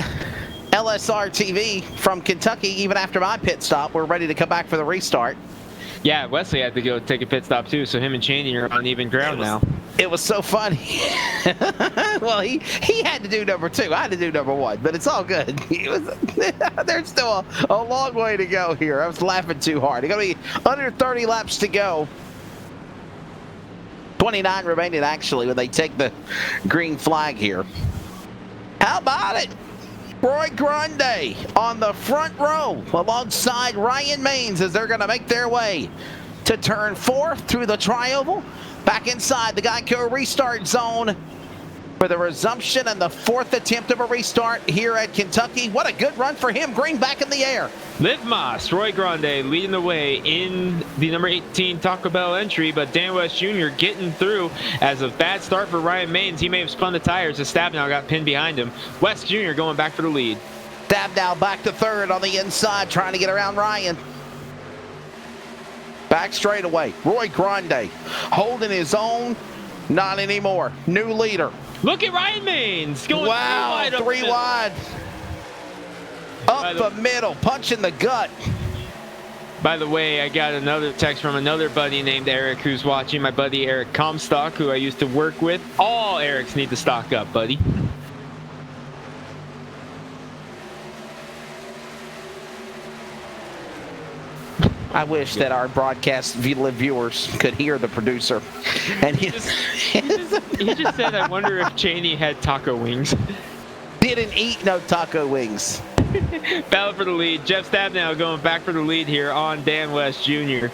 LSR TV from Kentucky, even after my pit stop, we're ready to come back for the restart. Yeah, Wesley had to go take a pit stop too, so him and Cheney are on even ground now. It was so funny. Well, he had to do number 2. I had to do number 1, but it's all good. There's still a long way to go here. I was laughing too hard. It's going to be under 30 laps to go. 29 remaining, actually, when they take the green flag here. How about it? Roy Grande on the front row alongside Ryan Maines as they're going to make their way to turn 4 through the tri-oval. Back inside the Geico restart zone for the resumption and the 4th attempt of a restart here at Kentucky. What a good run for him. Green back in the air. Liv Moss, Roy Grande leading the way in the number 18 Taco Bell entry, but Dan West Jr. getting through as a bad start for Ryan Maines. He may have spun the tires as Stabnow got pinned behind him. West Jr. going back for the lead. Stabnow back to 3rd on the inside, trying to get around Ryan. Back straightaway. Roy Grande holding his own. Not anymore. New leader. Look at Ryan Maines going 3 wide. 3 wide. Up the middle, punching the gut. By the way, I got another text from another buddy named Eric who's watching. My buddy Eric Comstock, who I used to work with. All Erics need to stock up, buddy. I wish that our broadcast viewers could hear the producer. And he just said, I wonder if Cheney had taco wings. Didn't eat no taco wings. Battle for the lead. Jeff Stabnow going back for the lead here on Dan West Jr.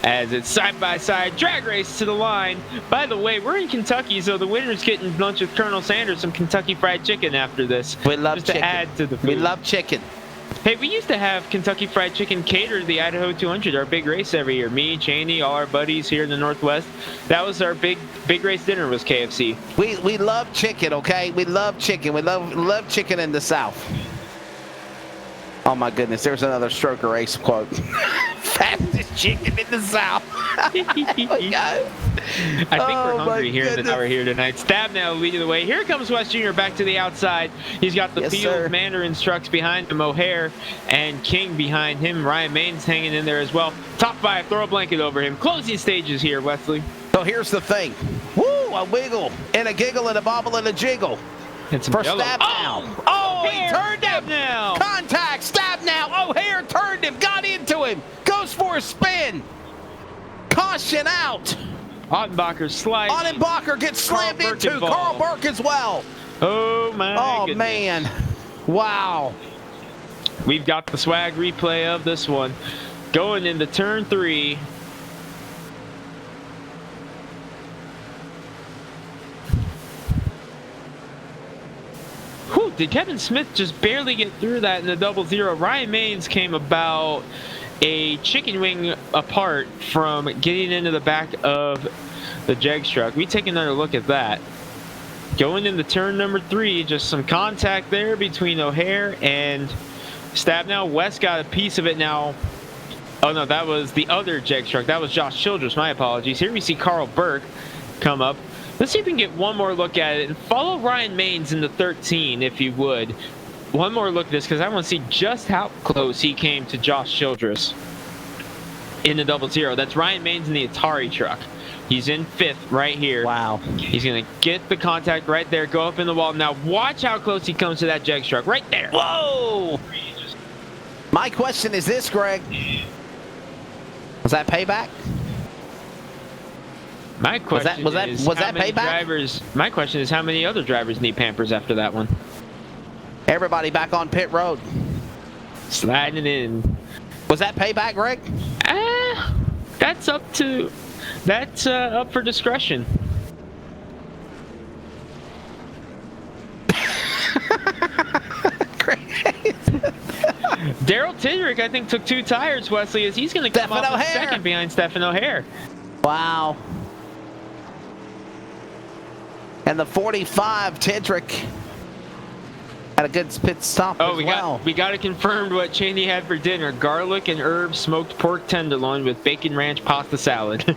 as it's side-by-side drag race to the line. By the way, we're in Kentucky, so the winner's getting lunch with Colonel Sanders some Kentucky Fried Chicken after this. We love just chicken. To add to the food. We love chicken. Hey, we used to have Kentucky Fried Chicken cater to the Idaho 200, our big race every year. Me, Cheney, all our buddies here in the Northwest. That was our big race dinner was KFC. We love chicken, okay? We love chicken. We love chicken in the South. Oh my goodness, there's another Stroker Race quote. Fastest chicken in the South. Oh my God. I think we're hungry here in the tower here tonight. Stabnow leading the way. Here comes West Jr. back to the outside. He's got the field Mandarins trucks behind him, O'Hare and King behind him. Ryan Maines hanging in there as well. Top 5, throw a blanket over him. Closing stages here, Wesley. So here's the thing. Woo, a wiggle and a giggle and a bobble and a jiggle. It's for Stabnow. Oh, he turned him. Now. Contact, Stabnow. O'Hare turned him, got into him. Goes for a spin. Caution out. Ottenbacher sliding. Ottenbacher gets slammed into. Carl Burke as well. Oh, my goodness. Man. Wow. We've got the swag replay of this one. Going into turn 3. Whew, did Kevin Smith just barely get through that in the 0-0? Ryan Maines came about a chicken wing apart from getting into the back of the Jegs truck. We take another look at that. Going into turn number 3, just some contact there between O'Hare and Stabnow. West got a piece of it now. Oh no, that was the other Jegs truck. That was Josh Childress, my apologies. Here we see Carl Burke come up. Let's see if we can get one more look at it and follow Ryan Maines in the 13, if you would. One more look at this because I want to see just how close he came to Josh Childress in the 0-0. That's Ryan Maines in the Atari truck. He's in 5th right here. Wow. He's going to get the contact right there, go up in the wall. Now watch how close he comes to that Jegs truck right there. Whoa! My question is this, Greg. Was that payback? My question was that payback? My question is how many other drivers need Pampers after that one? Everybody back on pit road. Sliding in. Was that payback, Greg? That's up for discretion. Daryl Tidrick, I think, took 2 tires, Wesley, as he's going to come off second behind Stephen O'Hare. Wow. And the 45, Tidrick, had a good pit stop as well. We got it confirmed what Cheney had for dinner. Garlic and herb smoked pork tenderloin with bacon ranch pasta salad.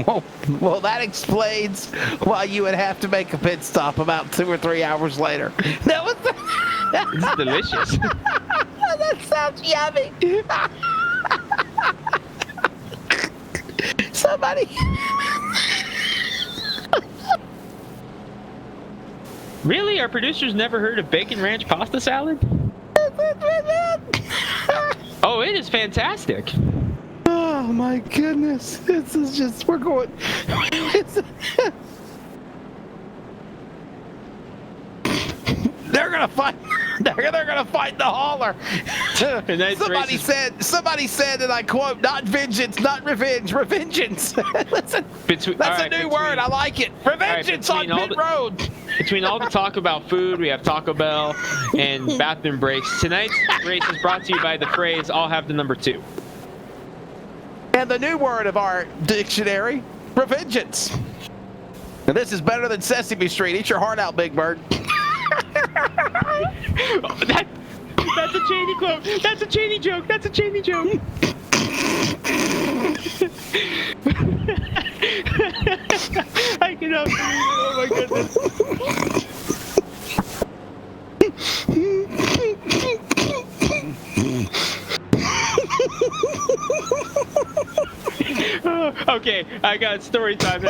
Well, that explains why you would have to make a pit stop about 2 or 3 hours later. That was It's delicious. that sounds yummy. Somebody. Really? Our producers never heard of bacon ranch pasta salad? Oh, it is fantastic. Oh my goodness. This is just, we're going. They're gonna fight. They're gonna fight the hauler. Somebody said, and I quote, "Not vengeance, not revenge, revengeance." Listen, that's a new word. I like it. Revengeance on pit road. Between all the talk about food, we have Taco Bell and bathroom breaks. Tonight's race is brought to you by the phrase, "I'll have the number 2." And the new word of our dictionary, revengeance. And this is better than Sesame Street. Eat your heart out, Big Bird. That's a Cheney quote. That's a Cheney joke. That's a Cheney joke. I cannot believe it. Oh my goodness. Okay, I got story time.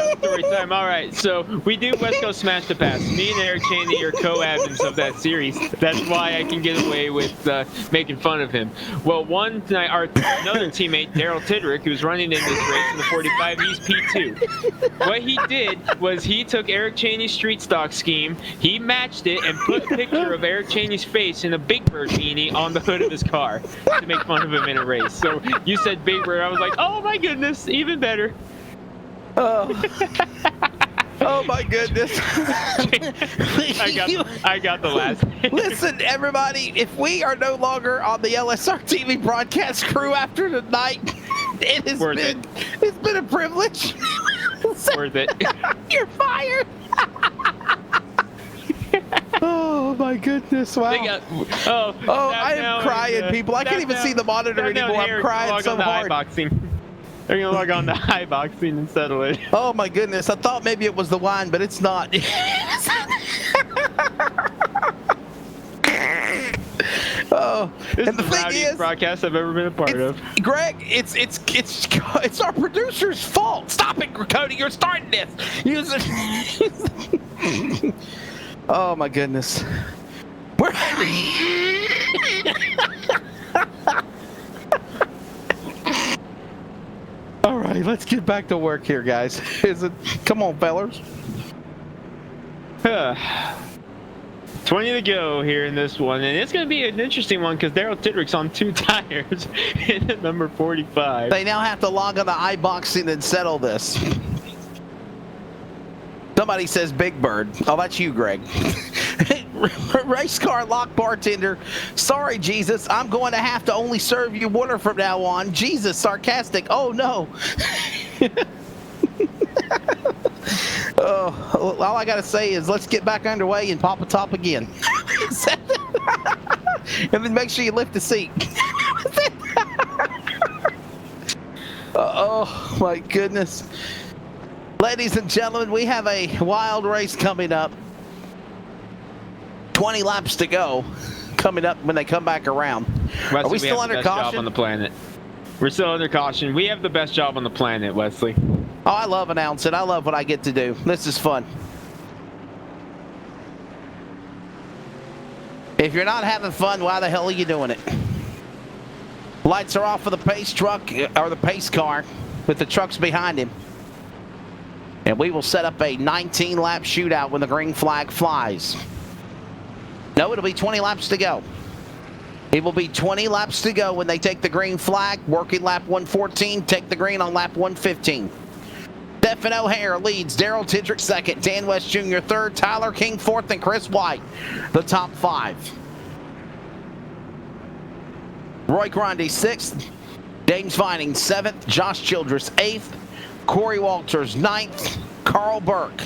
All right, so we do West Coast Smash the Pass. Me and Eric Cheney are co-admins of that series. That's why I can get away with making fun of him. Well, one night, another teammate, Daryl Tidrick, who's running in this race in the 45, he's P2. What he did was he took Eric Cheney's street stock scheme, he matched it, and put a picture of Eric Cheney's face in a Big Bird beanie on the hood of his car to make fun of him in a race. So you said Big Bird, I was like, oh my goodness, even better. Oh. Oh my goodness. I got the last. Listen, everybody, if we are no longer on the LSR TV broadcast crew after tonight, it's been a privilege. Worth it. You're fired. Oh my goodness! Wow. I am crying, people. I can't even see the monitor anymore. I'm crying so hard. They're gonna log on to iBoxing and settle it. Oh my goodness! I thought maybe it was the wine, but it's not. Oh, this and the is the rowdiest broadcast I've ever been a part of. Greg, it's our producer's fault. Stop it, Cody! You're starting this. Oh my goodness. All right, let's get back to work here, guys. Come on, fellas. 20 to go here in this one, and it's going to be an interesting one because Daryl Tidrick's on 2 tires in at number 45. They now have to log on to iBoxing and settle this. Somebody says Big Bird. Oh, that's you, Greg. Race car lock bartender. Sorry, Jesus. I'm going to have to only serve you water from now on. Jesus, sarcastic. Oh, no. Oh, all I got to say is let's get back underway and pop a top again. And then make sure you lift the seat. Oh, my goodness. Ladies and gentlemen, we have a wild race coming up. 20 laps to go coming up when they come back around. Wesley, are we still under caution? Job on the planet. We're still under caution. We have the best job on the planet, Wesley. Oh, I love announcing. I love what I get to do. This is fun. If you're not having fun, why the hell are you doing it? Lights are off for the pace truck, or the pace car, with the trucks behind him. And we will set up a 19-lap shootout when the green flag flies. No, it'll be 20 laps to go. It will be 20 laps to go when they take the green flag. Working lap 114, take the green on lap 115. Stephen O'Hare leads, Daryl Tidrick second, Dan West Jr. third, Tyler King fourth, and Chris White the top 5. Roy Grande sixth, James Vining 7th, Josh Childress 8th, Corey Walters 9th, Carl Burke.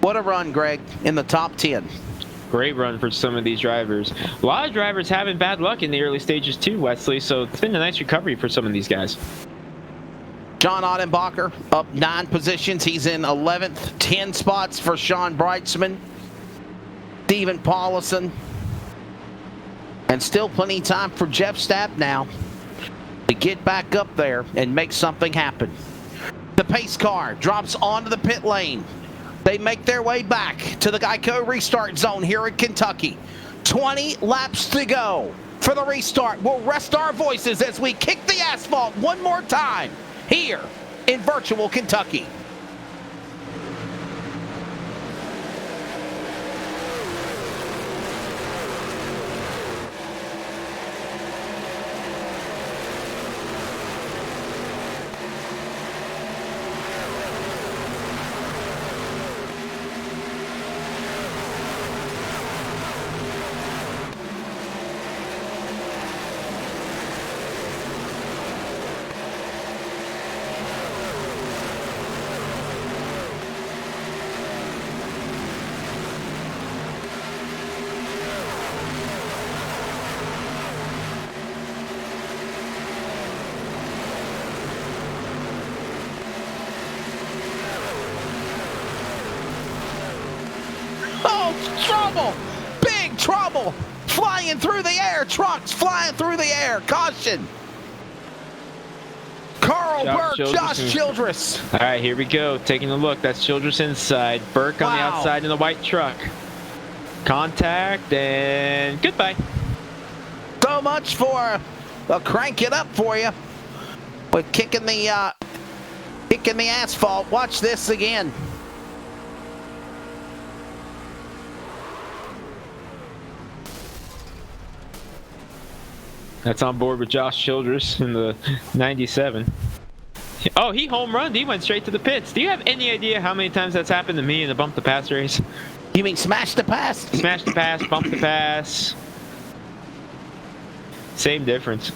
What a run, Greg, in the top 10. Great run for some of these drivers. A lot of drivers having bad luck in the early stages too, Wesley, so it's been a nice recovery for some of these guys. John Ottenbacher up 9 positions. He's in 11th. 10 spots for Sean Breitzman, Steven Paulison, and still plenty of time for Jeff Stapp now to get back up there and make something happen. The pace car drops onto the pit lane. They make their way back to the Geico restart zone here in Kentucky. 20 laps to go for the restart. We'll rest our voices as we kick the asphalt one more time here in virtual Kentucky. Trouble! Big trouble! Flying through the air! Trucks flying through the air! Caution! Carl Burke, Josh Childress. All right, here we go. Taking a look. That's Childress inside. Burke on the outside in the white truck. Contact and goodbye. So much for crank it up for you. With kicking the asphalt. Watch this again. That's on board with Josh Childress in the 97. Oh, he home runned. He went straight to the pits. Do you have any idea how many times that's happened to me in the bump the pass race? You mean smash the pass? Smash the pass, bump the pass. Same difference.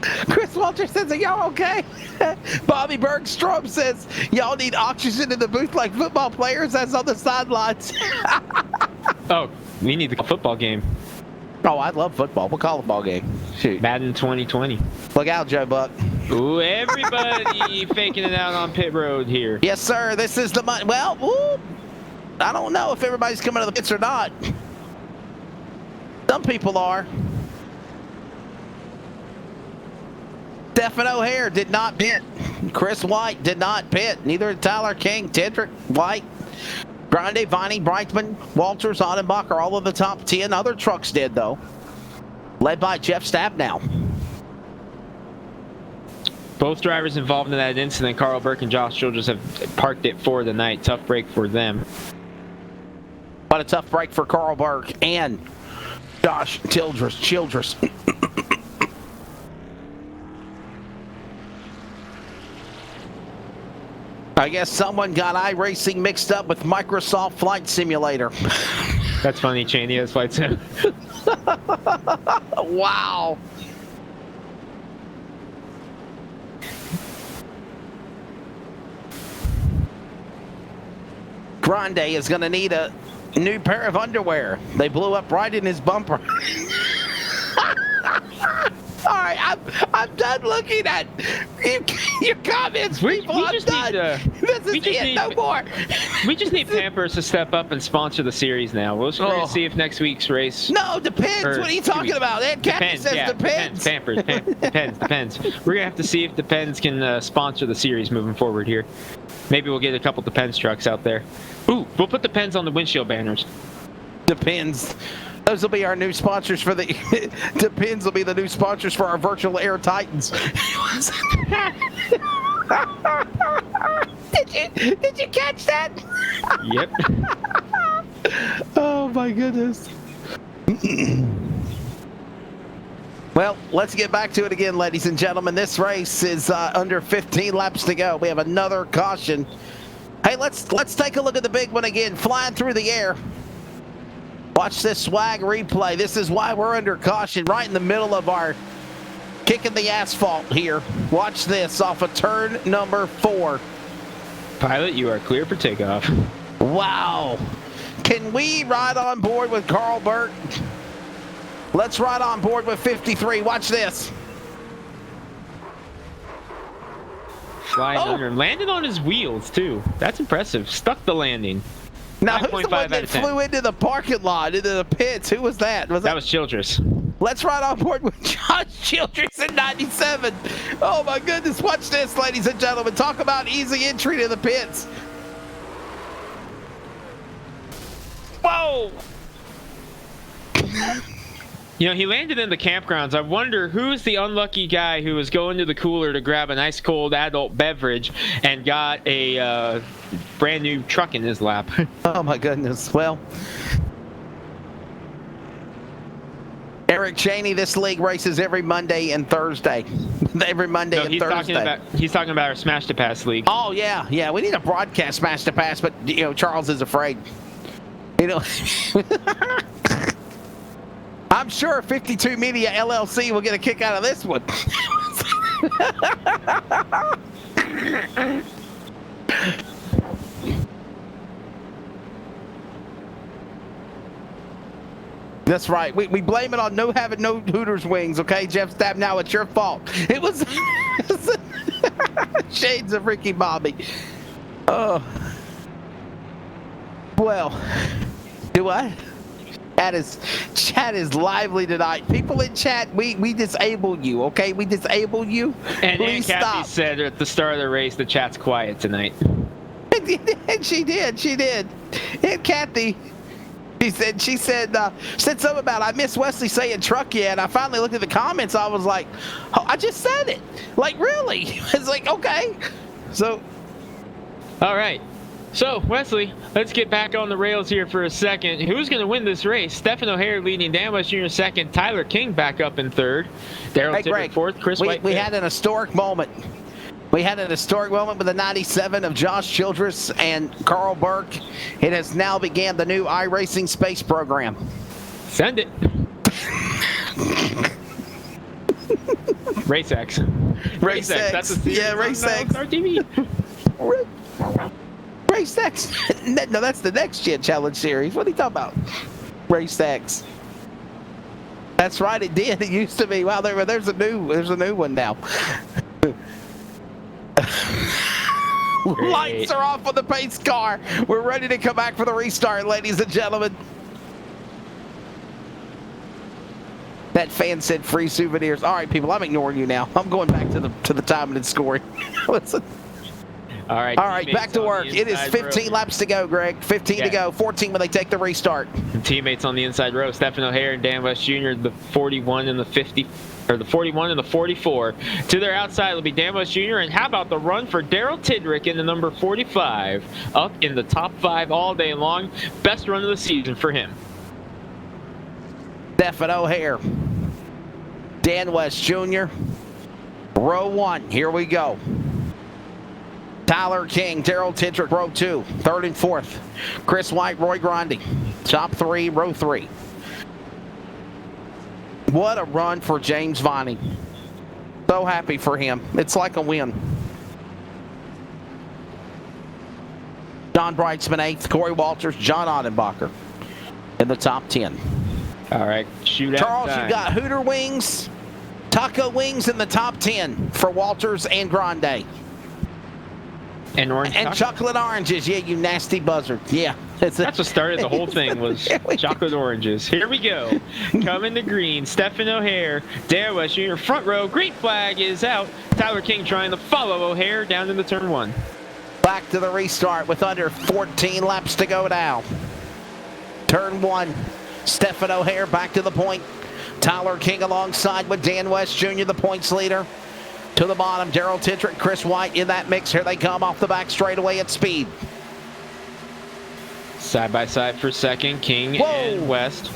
Chris Walter says, are y'all okay? Bobby Bergstrom says, y'all need oxygen in the booth like football players. That's on the sidelines. Oh, we need the football game. Oh, I love football. We'll call it a ball game. Shoot. Madden 2020. Look out, Joe Buck. Ooh, everybody faking it out on pit road here. Yes, sir. This is the money. Well, ooh, I don't know if everybody's coming to the pits or not. Some people are. Stephen O'Hare did not pit. Chris White did not pit. Neither did Tyler King, Tedrick, White, Grande, Viney, Brightman, Walters, Ottenbach are all of the top 10. Other trucks did, though. Led by Jeff Stapp now. Both drivers involved in that incident, Carl Burke and Josh Childress, have parked it for the night. Tough break for them. What a tough break for Carl Burke and Josh Childress. I guess someone got iRacing mixed up with Microsoft Flight Simulator. That's funny, Cheney. That's Flight Sim. Wow. Grande is going to need a new pair of underwear. They blew up right in his bumper. All right, I'm done looking at your comments, people. I'm done. This is it. No more. We just need Pampers to step up and sponsor the series now. We're going to see if next week's race. No, depends. What are you talking about? Ed Cathy says depends. Pampers. Depends. We're going to have to see if Depends can sponsor the series moving forward here. Maybe we'll get a couple Depends trucks out there. Ooh, we'll put Depends on the windshield banners. Depends. Those will be our new sponsors for the Depends will be the new sponsors for our virtual Air Titans. Did you catch that? Yep. Oh my goodness. Well, let's get back to it again, ladies and gentlemen. This race is under 15 laps to go. We have another caution. Hey, let's take a look at the big one again, flying through the air. Watch this swag replay. This is why we're under caution right in the middle of our kicking the asphalt here. Watch this off of turn number 4. Pilot, you are clear for takeoff. Wow. Can we ride on board with Carl Burke? Let's ride on board with 53. Watch this. Flying under and landed on his wheels, too. That's impressive. Stuck the landing. Now, who's the 9.5 one out that of 10. flew into the parking lot, into the pits? Who was that? That was Childress. Let's ride on board with Josh Childress in 97. Oh, my goodness. Watch this, ladies and gentlemen. Talk about easy entry to the pits. Whoa! You know, he landed in the campgrounds. I wonder who's the unlucky guy who was going to the cooler to grab a nice cold adult beverage and got a brand new truck in his lap. Oh, my goodness. Well, Eric Cheney, this league races every Monday and Thursday. Every Monday and Thursday. He's talking about our Smash to Pass league. Oh, yeah. Yeah, we need a broadcast Smash to Pass, but, you know, Charles is afraid. You know, I'm sure 52 Media LLC will get a kick out of this one. That's right. We blame it on having no Hooters wings, okay, Jeff Stab? Now it's your fault. It was shades of Ricky Bobby. Oh. Well, do I? Chat is lively tonight. People in chat, we disable you, okay? We disable you. And Please Kathy stop. said at the start of the race, the chat's quiet tonight. And she did. And Kathy, she said something about, I miss Wesley saying truck yet. I finally looked at the comments. I was like, oh, I just said it. Like, really? It's like, okay. So. All right. So, Wesley, let's get back on the rails here for a second. Who's going to win this race? Stephen O'Hare leading, Dan West Jr. second, Tyler King back up in third, Daryl Tibbert fourth, Chris White we fifth. had an historic moment. We had an historic moment with the 97 of Josh Childress and Carl Burke. It has now began the new iRacing space program. Send it. Race X. Race X. That's a series. Yeah, Race X. RTV. Race X. No, that's the next gen challenge series. What are you talking about? Race X. That's right, it did. It used to be. Wow, there's a new one now. Lights are off on the pace car. We're ready to come back for the restart, ladies and gentlemen. That fan said free souvenirs. All right, people, I'm ignoring you now. I'm going back to the timing and scoring. Listen. All right, back to work. It is 15 laps to go, Greg. 15 to go. 14 when they take the restart. And teammates on the inside row, Stephen O'Hare and Dan West Jr., the 41 and the 50, or the 41 and the 44. To their outside will be Dan West Jr. And how about the run for Daryl Tidrick in the number 45, up in the top 5 all day long. Best run of the season for him. Stephen O'Hare, Dan West Jr., row 1. Here we go. Tyler King, Daryl Tidrick, row 2, 3rd and 4th. Chris White, Roy Grandi, top 3, row 3. What a run for James Vonnie. So happy for him. It's like a win. John Brightsman, 8th. Corey Walters, John Ottenbacher in the top 10. All right, shootout Charles, time. you got Hooter Wings, Taco Wings in the top 10 for Walters and Grande. And orange and chocolate oranges. Yeah, you nasty buzzard. Yeah. That's what started the whole thing, was chocolate oranges. Here we go. Coming to green, Stephen O'Hare, Dan West Jr. front row. Green flag is out. Tyler King trying to follow O'Hare down into turn 1. Back to the restart with under 14 laps to go now. Turn 1. Stephen O'Hare back to the point. Tyler King alongside with Dan West Jr., the points leader. To the bottom, Daryl Tidrick, Chris White in that mix. Here they come off the back straightaway at speed. Side by side for second, King and West.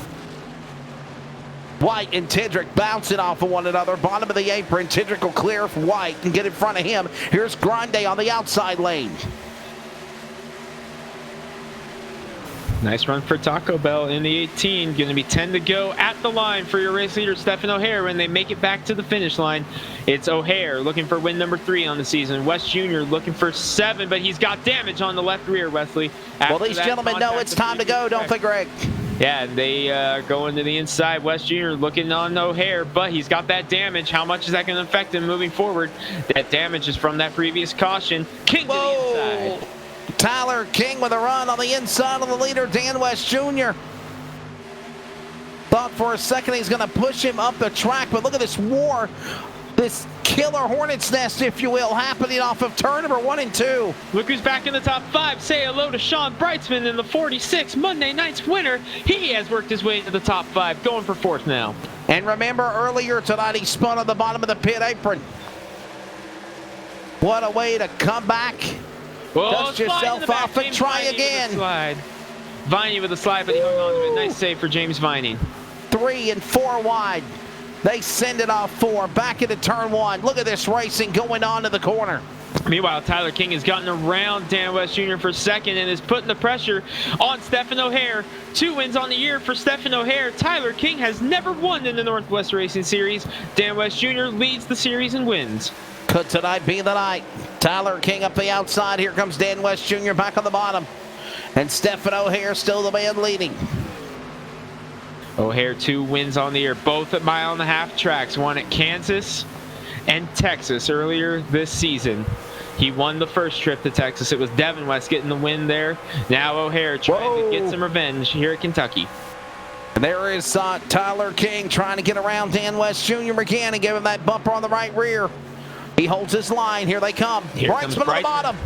White and Tidrick bouncing off of one another. Bottom of the apron. Tidrick will clear for White and get in front of him. Here's Grande on the outside lane. Nice run for Taco Bell in the 18. Going to be 10 to go at the line for your race leader, Stephen O'Hare, when they make it back to the finish line. It's O'Hare looking for win number 3 on the season. West Jr. looking for 7, but he's got damage on the left rear, Wesley. Well, these gentlemen know it's time to go, don't they, Greg? Yeah, they are going to the inside. West Jr. looking on O'Hare, but he's got that damage. How much is that going to affect him moving forward? That damage is from that previous caution. King to the inside. Tyler King with a run on the inside of the leader, Dan West Jr. Thought for a second he's going to push him up the track, but look at this war. This killer hornet's nest, if you will, happening off of turn number 1 and 2. Look who's back in the top 5. Say hello to Sean Brightsman in the 46 Monday night's winner. He has worked his way to the top 5, going for 4th now. And remember earlier tonight he spun on the bottom of the pit apron. What a way to come back. Dust yourself off and try again. Viney with a slide, but he hung on to it. Nice save for James Viney. 3 and 4 wide. They send it off 4, back into turn 1. Look at this racing going on to the corner. Meanwhile, Tyler King has gotten around Dan West Jr. for 2nd and is putting the pressure on Stephen O'Hare. 2 wins on the year for Stephen O'Hare. Tyler King has never won in the Northwest Racing Series. Dan West Jr. leads the series and wins. Could tonight be the night? Tyler King up the outside. Here comes Dan West Jr. back on the bottom. And Stephen O'Hare still the man leading. O'Hare 2 wins on the year, both at 1.5 mile tracks. One at Kansas and Texas earlier this season. He won the first trip to Texas. It was Devin West getting the win there. Now O'Hare trying to get some revenge here at Kentucky. And there is Tyler King trying to get around Dan West Jr. again and give him that bumper on the right rear. He holds his line. Here they come. Brightsman on the bottom.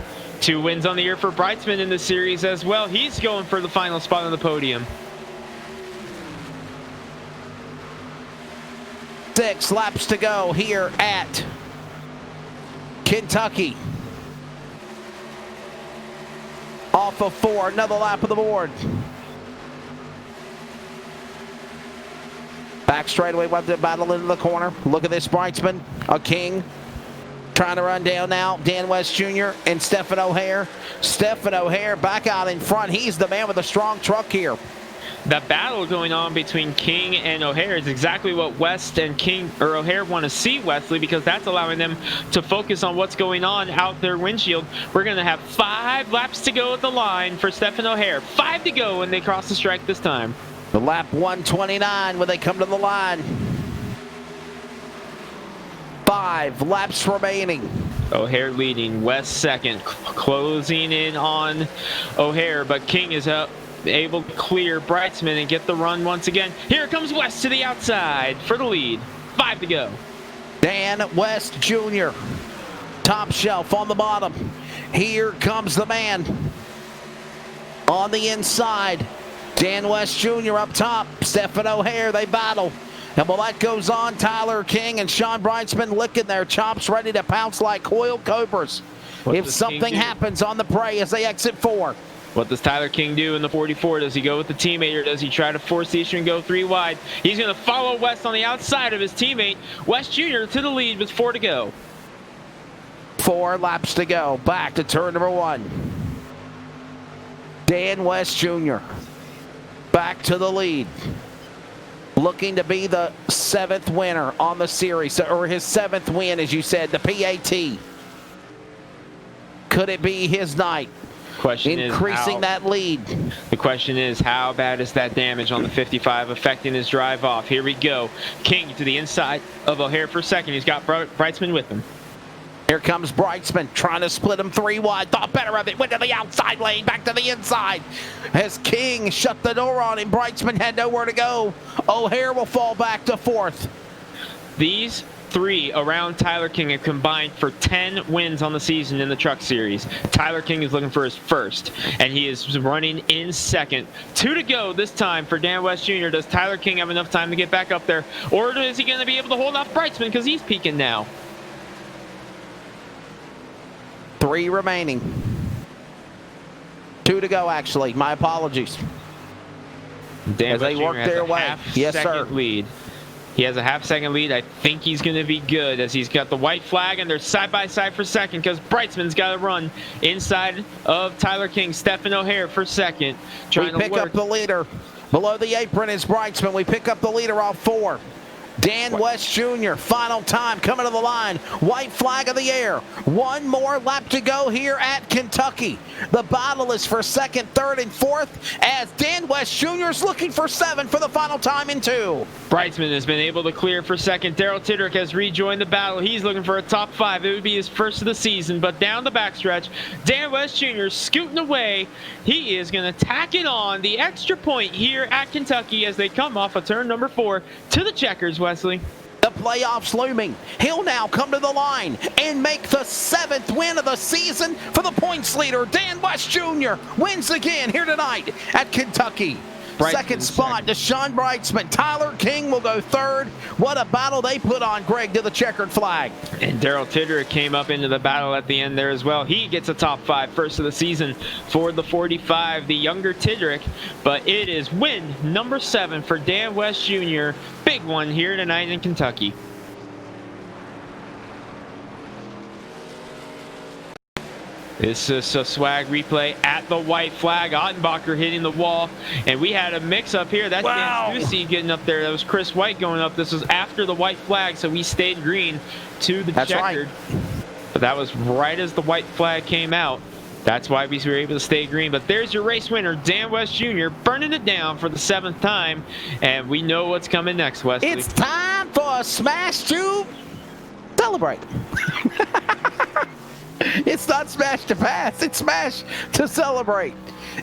2 wins on the year for Brightsman in the series as well. He's going for the final spot on the podium. 6 laps to go here at Kentucky. Off of 4, another lap of the board. Back straightaway, went to battle into the corner. Look at this Brightsman, a King. Trying to run down now, Dan West Jr. and Stephen O'Hare. Stephen O'Hare back out in front. He's the man with a strong truck here. The battle going on between King and O'Hare is exactly what West and King or O'Hare want to see, Wesley, because that's allowing them to focus on what's going on out their windshield. We're going to have 5 laps to go at the line for Stephen O'Hare. 5 to go when they cross the strike this time. The lap 129 when they come to the line. 5 laps remaining. O'Hare leading, West 2nd, closing in on O'Hare, but King is up. Able to clear Brightsman and get the run once again. Here comes West to the outside for the lead. 5 to go. Dan West Jr. Top shelf on the bottom. Here comes the man on the inside. Dan West Jr. up top. Stephen O'Hare, they battle. And while that goes on, Tyler King and Sean Brightsman licking their chops, ready to pounce like coiled cobras. If something happens on the prey as they exit 4. What does Tyler King do in the 44? Does he go with the teammate or does he try to force the issue and go 3 wide? He's going to follow West on the outside of his teammate. West Jr. to the lead with 4 to go. 4 laps to go. Back to turn number 1. Dan West Jr. back to the lead. Looking to be the 7th winner on the series, or his 7th win, as you said, the PAT. Could it be his night? Increasing that lead. The question is, how bad is that damage on the 55 affecting his drive off? Here we go. King to the inside of O'Hare for 2nd. He's got Brightsman with him. Here comes Brightsman trying to split him 3 wide. Thought better of it. Went to the outside lane, back to the inside. As King shut the door on him, Brightsman had nowhere to go. O'Hare will fall back to 4th. These 3 around Tyler King have combined for 10 wins on the season in the Truck Series. Tyler King is looking for his 1st, and he is running in 2nd. 2 to go this time for Dan West Jr. Does Tyler King have enough time to get back up there, or is he going to be able to hold off Brightsman because he's peaking now? 3 remaining. 2 to go, actually. My apologies. Dan as they work their way. Yes, sir. Lead. He has a half-second lead. I think he's going to be good as he's got the white flag, and they're side-by-side for 2nd because Brightsman's got to run inside of Tyler King. Stephen O'Hare for 2nd. We pick up the leader. Below the apron is Brightsman. We pick up the leader off 4. Dan West Jr., final time coming to the line. White flag of the air. One more lap to go here at Kentucky. The battle is for second, third, and fourth as Dan West Jr. is looking for 7 for the final time in 2. Brightsman has been able to clear for second. Daryl Tidrick has rejoined the battle. He's looking for a top 5. It would be his first of the season, but down the backstretch, Dan West Jr. scooting away. He is going to tack it on the extra point here at Kentucky as they come off of turn number 4 to the checkers, Wesley. The playoffs looming. He'll now come to the line and make the 7th win of the season for the points leader. Dan West Jr. wins again here tonight at Kentucky. Second spot, Deshaun Brightsman. Tyler King will go 3rd. What a battle they put on, Greg, to the checkered flag. And Daryl Tidrick came up into the battle at the end there as well. He gets a top 5 first of the season for the 45, the younger Tidrick. But it is win number 7 for Dan West Jr. Big one here tonight in Kentucky. This is a swag replay at the white flag. Ottenbacher hitting the wall. And we had a mix-up here. That's Dan Stussy getting up there. That was Chris White going up. This was after the white flag, so we stayed green to the checkered. Right. But that was right as the white flag came out. That's why we were able to stay green. But there's your race winner, Dan West Jr., burning it down for the 7th time. And we know what's coming next, Wesley. It's time for a smash to celebrate. It's not smash to pass. It's smash to celebrate.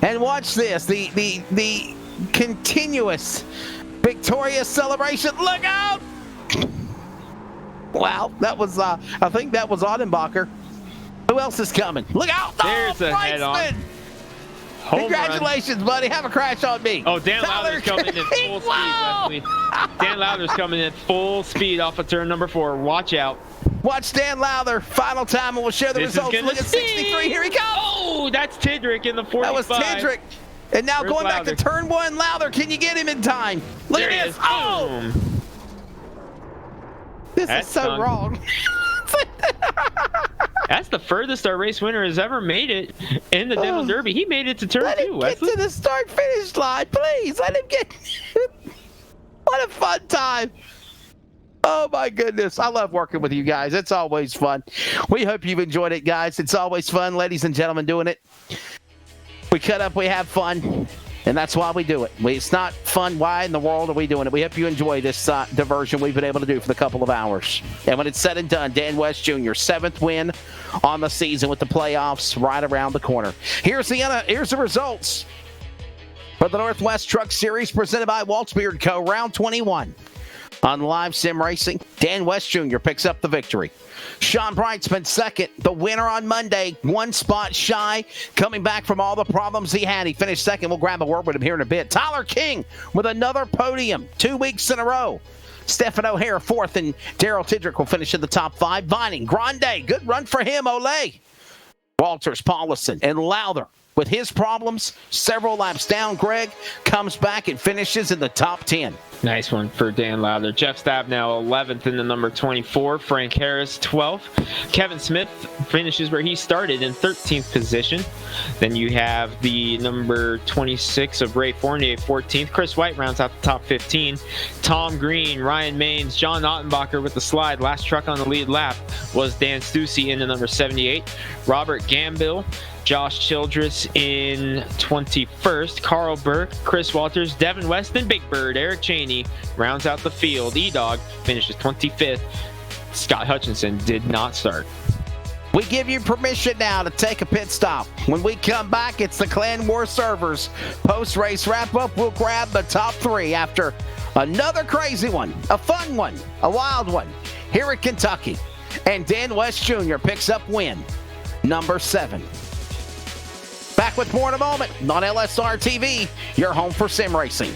And watch this. The continuous victorious celebration. Look out! Wow, that was, I think that was Ottenbacher. Who else is coming? Look out! There's a head-on. Congratulations, buddy. Have a crash on me. Oh, Dan Lowther's coming in full speed, Wesley. Dan Lowther's coming in full speed off of turn number 4. Watch out. Watch Dan Lowther. Final time, and we'll share the results. Look at 63. Here he comes. Oh, that's Tidrick in the 45. That was Tidrick. And now going back to turn 1, Lowther. Can you get him in time? Look at this. Oh! This is so wrong. That's the furthest our race winner has ever made it in the Demo Derby. He made it to turn 2, Let him get to the start-finish line, please. Let him get... What a fun time. Oh, my goodness. I love working with you guys. It's always fun. We hope you've enjoyed it, guys. It's always fun, ladies and gentlemen, doing it. We cut up, we have fun, and that's why we do it. It's not fun. Why in the world are we doing it? We hope you enjoy this diversion we've been able to do for the couple of hours. And when it's said and done, Dan West Jr., 7th win on the season with the playoffs right around the corner. Here's the results for the Northwest Truck Series presented by Waltz Beard Co. Round 21. On Live Sim Racing, Dan West Jr. picks up the victory. Sean Brightsman second, the winner on Monday, 1 spot shy, coming back from all the problems he had. He finished second. We'll grab a word with him here in a bit. Tyler King with another podium, 2 weeks in a row. Stephen O'Hare 4th, and Daryl Tidrick will finish in the top 5. Vining, Grande, good run for him, Olay. Walters, Paulison, and Lowther. With his problems, several laps down, Greg comes back and finishes in the top 10. Nice one for Dan Lowther. Jeff Stabnow 11th in the number 24. Frank Harris 12th. Kevin Smith finishes where he started in 13th position. Then you have the number 26 of Ray Fournier 14th. Chris White rounds out the top 15. Tom Green, Ryan Maines, John Ottenbacher with the slide. Last truck on the lead lap was Dan Stussy in the number 78. Robert Gambill, Josh Childress in 21st. Carl Burke, Chris Walters, Devin Weston, Big Bird, Eric Cheney rounds out the field. E-Dog finishes 25th. Scott Hutchinson did not start. We give you permission now to take a pit stop. When we come back, it's the Clan War servers. Post-race wrap-up, we'll grab the top 3 after another crazy one, a fun one, a wild one here at Kentucky. And Dan West Jr. picks up win number 7. Back with more in a moment on LSR TV, your home for sim racing.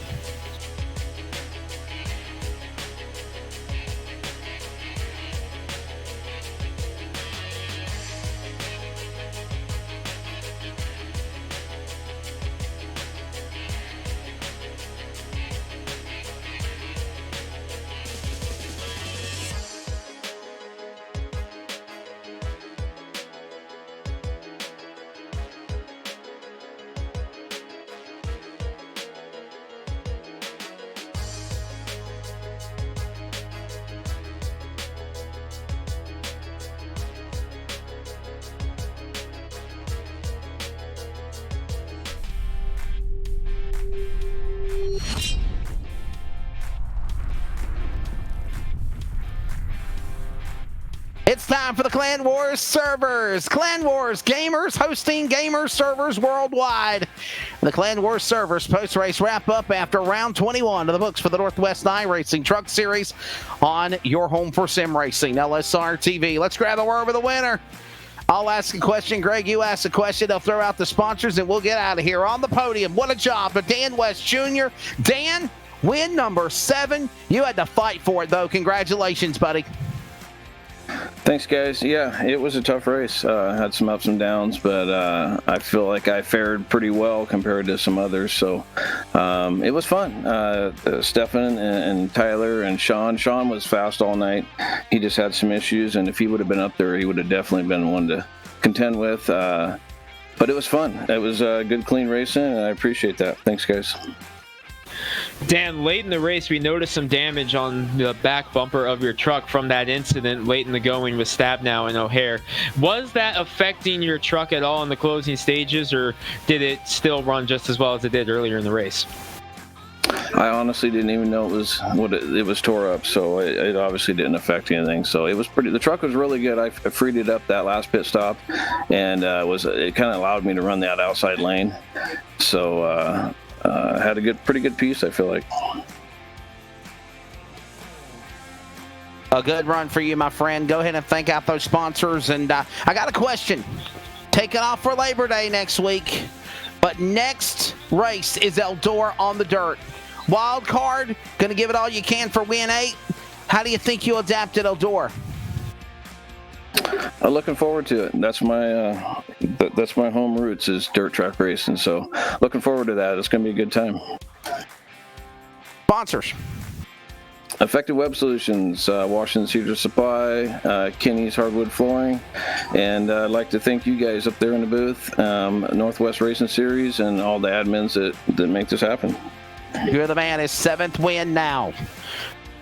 time for the Clan Wars servers. Clan Wars gamers hosting gamer servers worldwide. The Clan Wars servers post-race wrap-up after round 21 of the books for the Northwest iRacing Truck Series on your home for sim racing, LSR TV. Let's grab a word with the winner. I'll ask a question. Greg, you ask a question. They'll throw out the sponsors, and we'll get out of here. On the podium, what a job for Dan West Jr. Dan, win number 7. You had to fight for it, though. Congratulations, buddy. Thanks, guys. Yeah, it was a tough race. Had some ups and downs, but I feel like I fared pretty well compared to some others. So it was fun. Stefan and Tyler and Sean. Sean was fast all night. He just had some issues, and if he would have been up there, he would have definitely been one to contend with. But it was fun. It was good, clean racing, and I appreciate that. Thanks, guys. Dan, late in the race, we noticed some damage on the back bumper of your truck from that incident late in the going with Stabnow and O'Hare. Was that affecting your truck at all in the closing stages, or did it still run just as well as it did earlier in the race? I honestly didn't even know it was tore up, so it obviously didn't affect anything. So it was the truck was really good. I freed it up that last pit stop, and it kind of allowed me to run that outside lane. So had a pretty good piece, I feel like. A good run for you, my friend. Go ahead and thank out those sponsors. And I got a question. Taking off for Labor Day next week, but next race is Eldora on the dirt. Wild card, going to give it all you can for win 8. How do you think you'll adapt at Eldora? I'm looking forward to it. That's my home roots is dirt track racing. So looking forward to that. It's going to be a good time. Sponsors. Effective Web Solutions, Washington Cedar Supply, Kinney's Hardwood Flooring, and I'd like to thank you guys up there in the booth, Northwest Racing Series, and all the admins that make this happen. You're the man. His 7th win now.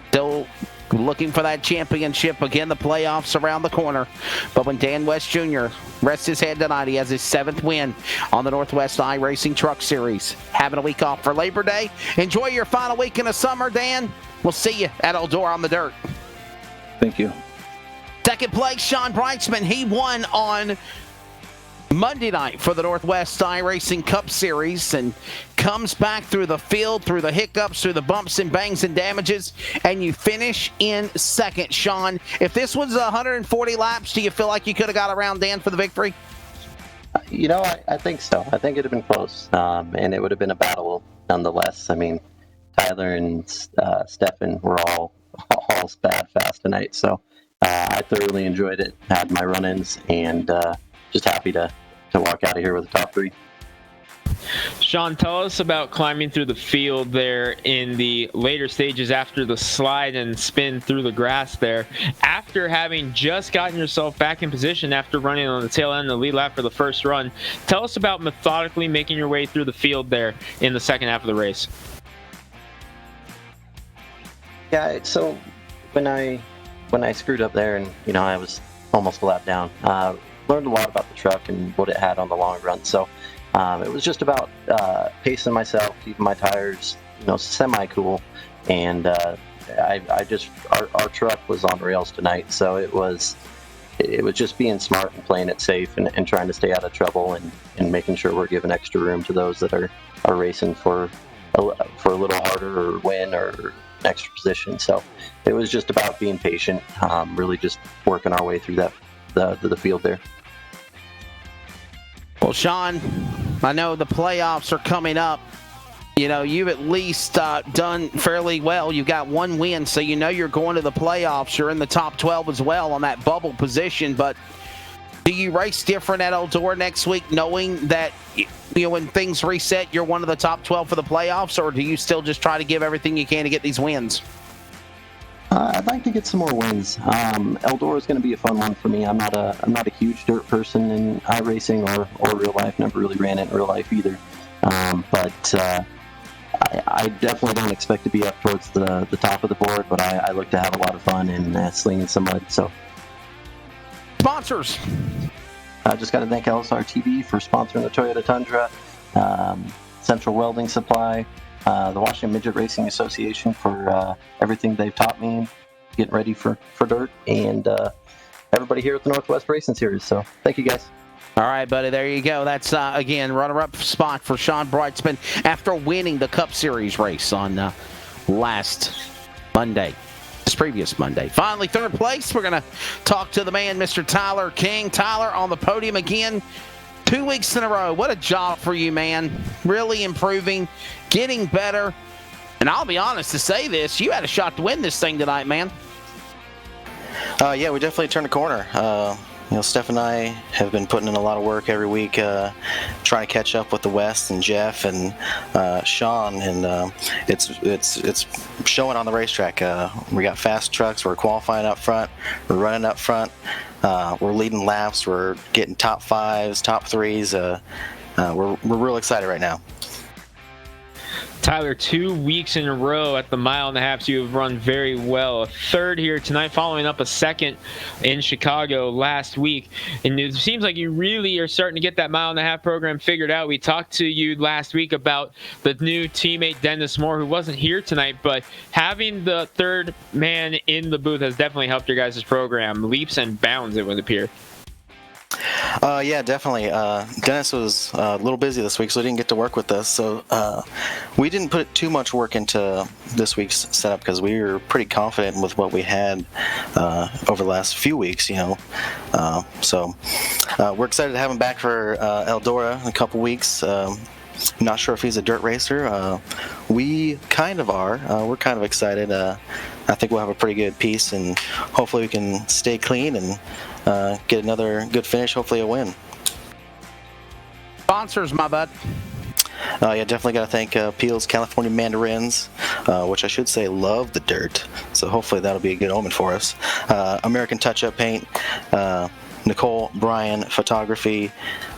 Still looking for that championship. Again, the playoffs around the corner. But when Dan West Jr. rests his head tonight, he has his 7th win on the Northwest iRacing Truck Series. Having a week off for Labor Day. Enjoy your final week in the summer, Dan. We'll see you at Eldora on the dirt. Thank you. Second place, Sean Breitzman. He won on Monday night for the Northwest iRacing Cup Series and comes back through the field, through the hiccups, through the bumps and bangs and damages, and you finish in second. Sean, if this was 140 laps, do you feel like you could have got around Dan for the victory? You know, I think so. I think it would have been close, and it would have been a battle nonetheless. I mean, Tyler and Stefan were all bad fast tonight, so I thoroughly enjoyed it. Had my run-ins, and just happy to walk out of here with the top 3. Sean, tell us about climbing through the field there in the later stages after the slide and spin through the grass there. After having just gotten yourself back in position after running on the tail end of the lead lap for the first run, tell us about methodically making your way through the field there in the second half of the race. Yeah, so when I screwed up there and, I was almost a lap down, learned a lot about the truck and what it had on the long run. So it was just about pacing myself, keeping my tires, semi-cool. And our truck was on rails tonight. So it was just being smart and playing it safe and trying to stay out of trouble and making sure we're giving extra room to those that are racing for a little harder or win or an extra position. So it was just about being patient, really just working our way through the field there. Well, Sean, I know the playoffs are coming up. You've at least done fairly well. You've got 1 win, so you're going to the playoffs. You're in the top 12 as well on that bubble position. But do you race different at Eldora next week, knowing that when things reset, you're one of the top 12 for the playoffs, or do you still just try to give everything you can to get these wins? I'd like to get some more wins. Eldora is going to be a fun one for me. I'm not a huge dirt person in iRacing or real life. Never really ran it in real life either. But I definitely don't expect to be up towards the top of the board. But I look to have a lot of fun and slinging some mud. So sponsors. I just got to thank LSR TV for sponsoring the Toyota Tundra, Central Welding Supply, the Washington Midget Racing Association for everything they've taught me getting ready for dirt, and everybody here at the Northwest Racing Series. So thank you guys. All right, buddy, there you go. That's, again, runner-up spot for Sean Brightsman after winning the Cup Series race on last Monday, this previous Monday. Finally, third place, we're going to talk to the man, Mr. Tyler King. Tyler on the podium again, 2 weeks in a row. What a job for you, man. Really improving, getting better. And I'll be honest to say this, you had a shot to win this thing tonight, man. Yeah, we definitely turned a corner. Steph and I have been putting in a lot of work every week, trying to catch up with the West and Jeff and Sean, and it's showing on the racetrack. We got fast trucks. We're qualifying up front. We're running up front. We're leading laps. We're getting top fives, top threes. We're real excited right now. Tyler, 2 weeks in a row at the mile and a half, so you have run very well. A third here tonight, following up a second in Chicago last week. And it seems like you really are starting to get that mile and a half program figured out. We talked to you last week about the new teammate, Dennis Moore, who wasn't here tonight, but having the third man in the booth has definitely helped your guys' program leaps and bounds, it would appear. Yeah, definitely. Dennis was a little busy this week, so he didn't get to work with us. So we didn't put too much work into this week's setup because we were pretty confident with what we had over the last few weeks, So we're excited to have him back for Eldora in a couple weeks. Not sure if he's a dirt racer. We kind of are. We're kind of excited. I think we'll have a pretty good piece, and hopefully we can stay clean and get another good finish, hopefully a win. Sponsors, my bud. Yeah, definitely got to thank Peel's California Mandarins, which I should say love the dirt. So hopefully that'll be a good omen for us. American Touch-Up Paint, Nicole Bryan Photography,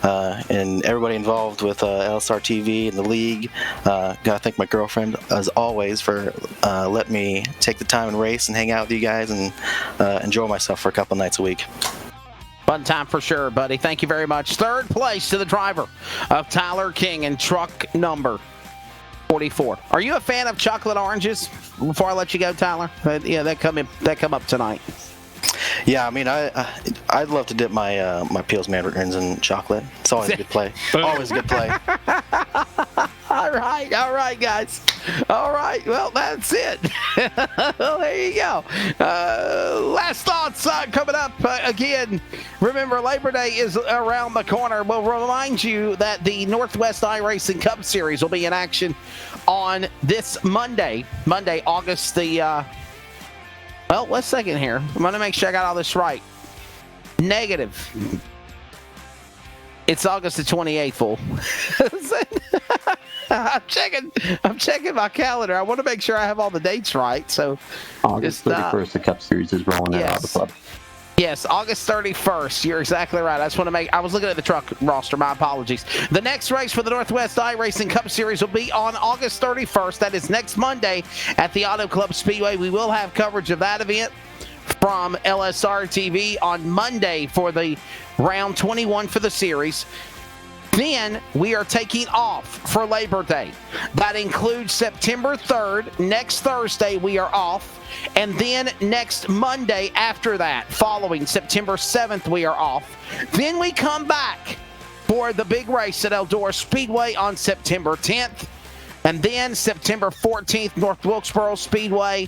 and everybody involved with LSR TV and the league. Gotta thank my girlfriend, as always, for letting me take the time and race and hang out with you guys and enjoy myself for a couple nights a week. Fun time for sure, buddy. Thank you very much. Third place to the driver of Tyler King in truck number 44. Are you a fan of chocolate oranges? Before I let you go, Tyler, yeah, that come up tonight. Yeah, I mean, I'd love to dip my my Peel's Mandarins in chocolate. It's always a good play. Always a good play. All right, guys. All right, well, that's it. Well, there you go. Last thoughts coming up. Again, remember, Labor Day is around the corner. We'll remind you that the Northwest iRacing Cup Series will be in action on this Monday, August the... Well, let's second here. I'm going to make sure I got all this right. Negative. It's August the 28th, fool. I'm checking my calendar. I want to make sure I have all the dates right. So August 31st, the Cup Series is rolling out of the club. Yes, August 31st. You're exactly right. I just want to I was looking at the truck roster. My apologies. The next race for the Northwest iRacing Cup Series will be on August 31st. That is next Monday at the Auto Club Speedway. We will have coverage of that event from LSR TV on Monday for the round 21 for the series. Then we are taking off for Labor Day. That includes September 3rd. Next Thursday, we are off. And then next Monday after that, following September 7th, we are off. Then we come back for the big race at Eldora Speedway on September 10th. And then September 14th, North Wilkesboro Speedway.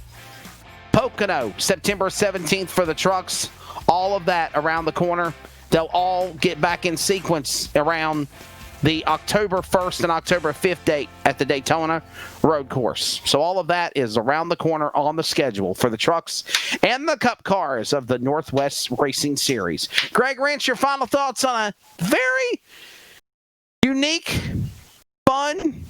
Pocono, September 17th for the trucks. All of that around the corner. They'll all get back in sequence around the October 1st and October 5th date at the Daytona Road Course. So all of that is around the corner on the schedule for the trucks and the Cup cars of the Northwest Racing Series. Greg Wrench, your final thoughts on a very unique, fun,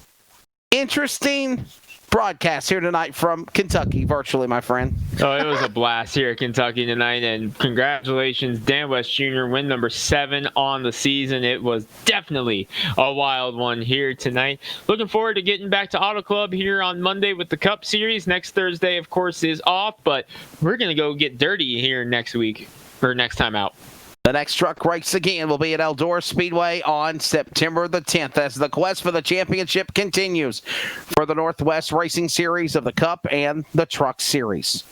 interesting broadcast here tonight from Kentucky, virtually, my friend. Oh, it was a blast here at Kentucky tonight, and congratulations, Dan West Jr., win number 7 on the season. It was definitely a wild one here tonight. Looking forward to getting back to Auto Club here on Monday with the Cup Series. Next Thursday, of course, is off, but we're going to go get dirty here next week, or next time out. The next truck race again will be at Eldora Speedway on September the 10th as the quest for the championship continues for the Northwest Racing Series of the Cup and the Truck Series.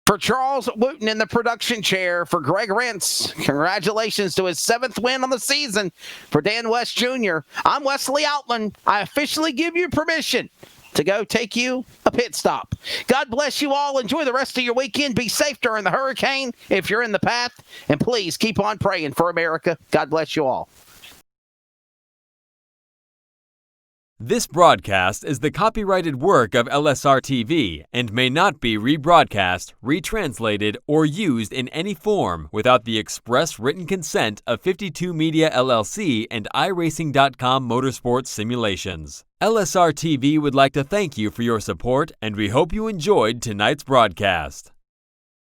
For Charles Wooten in the production chair, for Greg Rentz, congratulations to his 7th win on the season. For Dan West Jr., I'm Wesley Outland. I officially give you permission to go take you a pit stop. God bless you all. Enjoy the rest of your weekend. Be safe during the hurricane if you're in the path. And please keep on praying for America. God bless you all. This broadcast is the copyrighted work of LSR TV and may not be rebroadcast, retranslated, or used in any form without the express written consent of 52 Media LLC and iRacing.com Motorsports Simulations. LSR TV would like to thank you for your support, and we hope you enjoyed tonight's broadcast.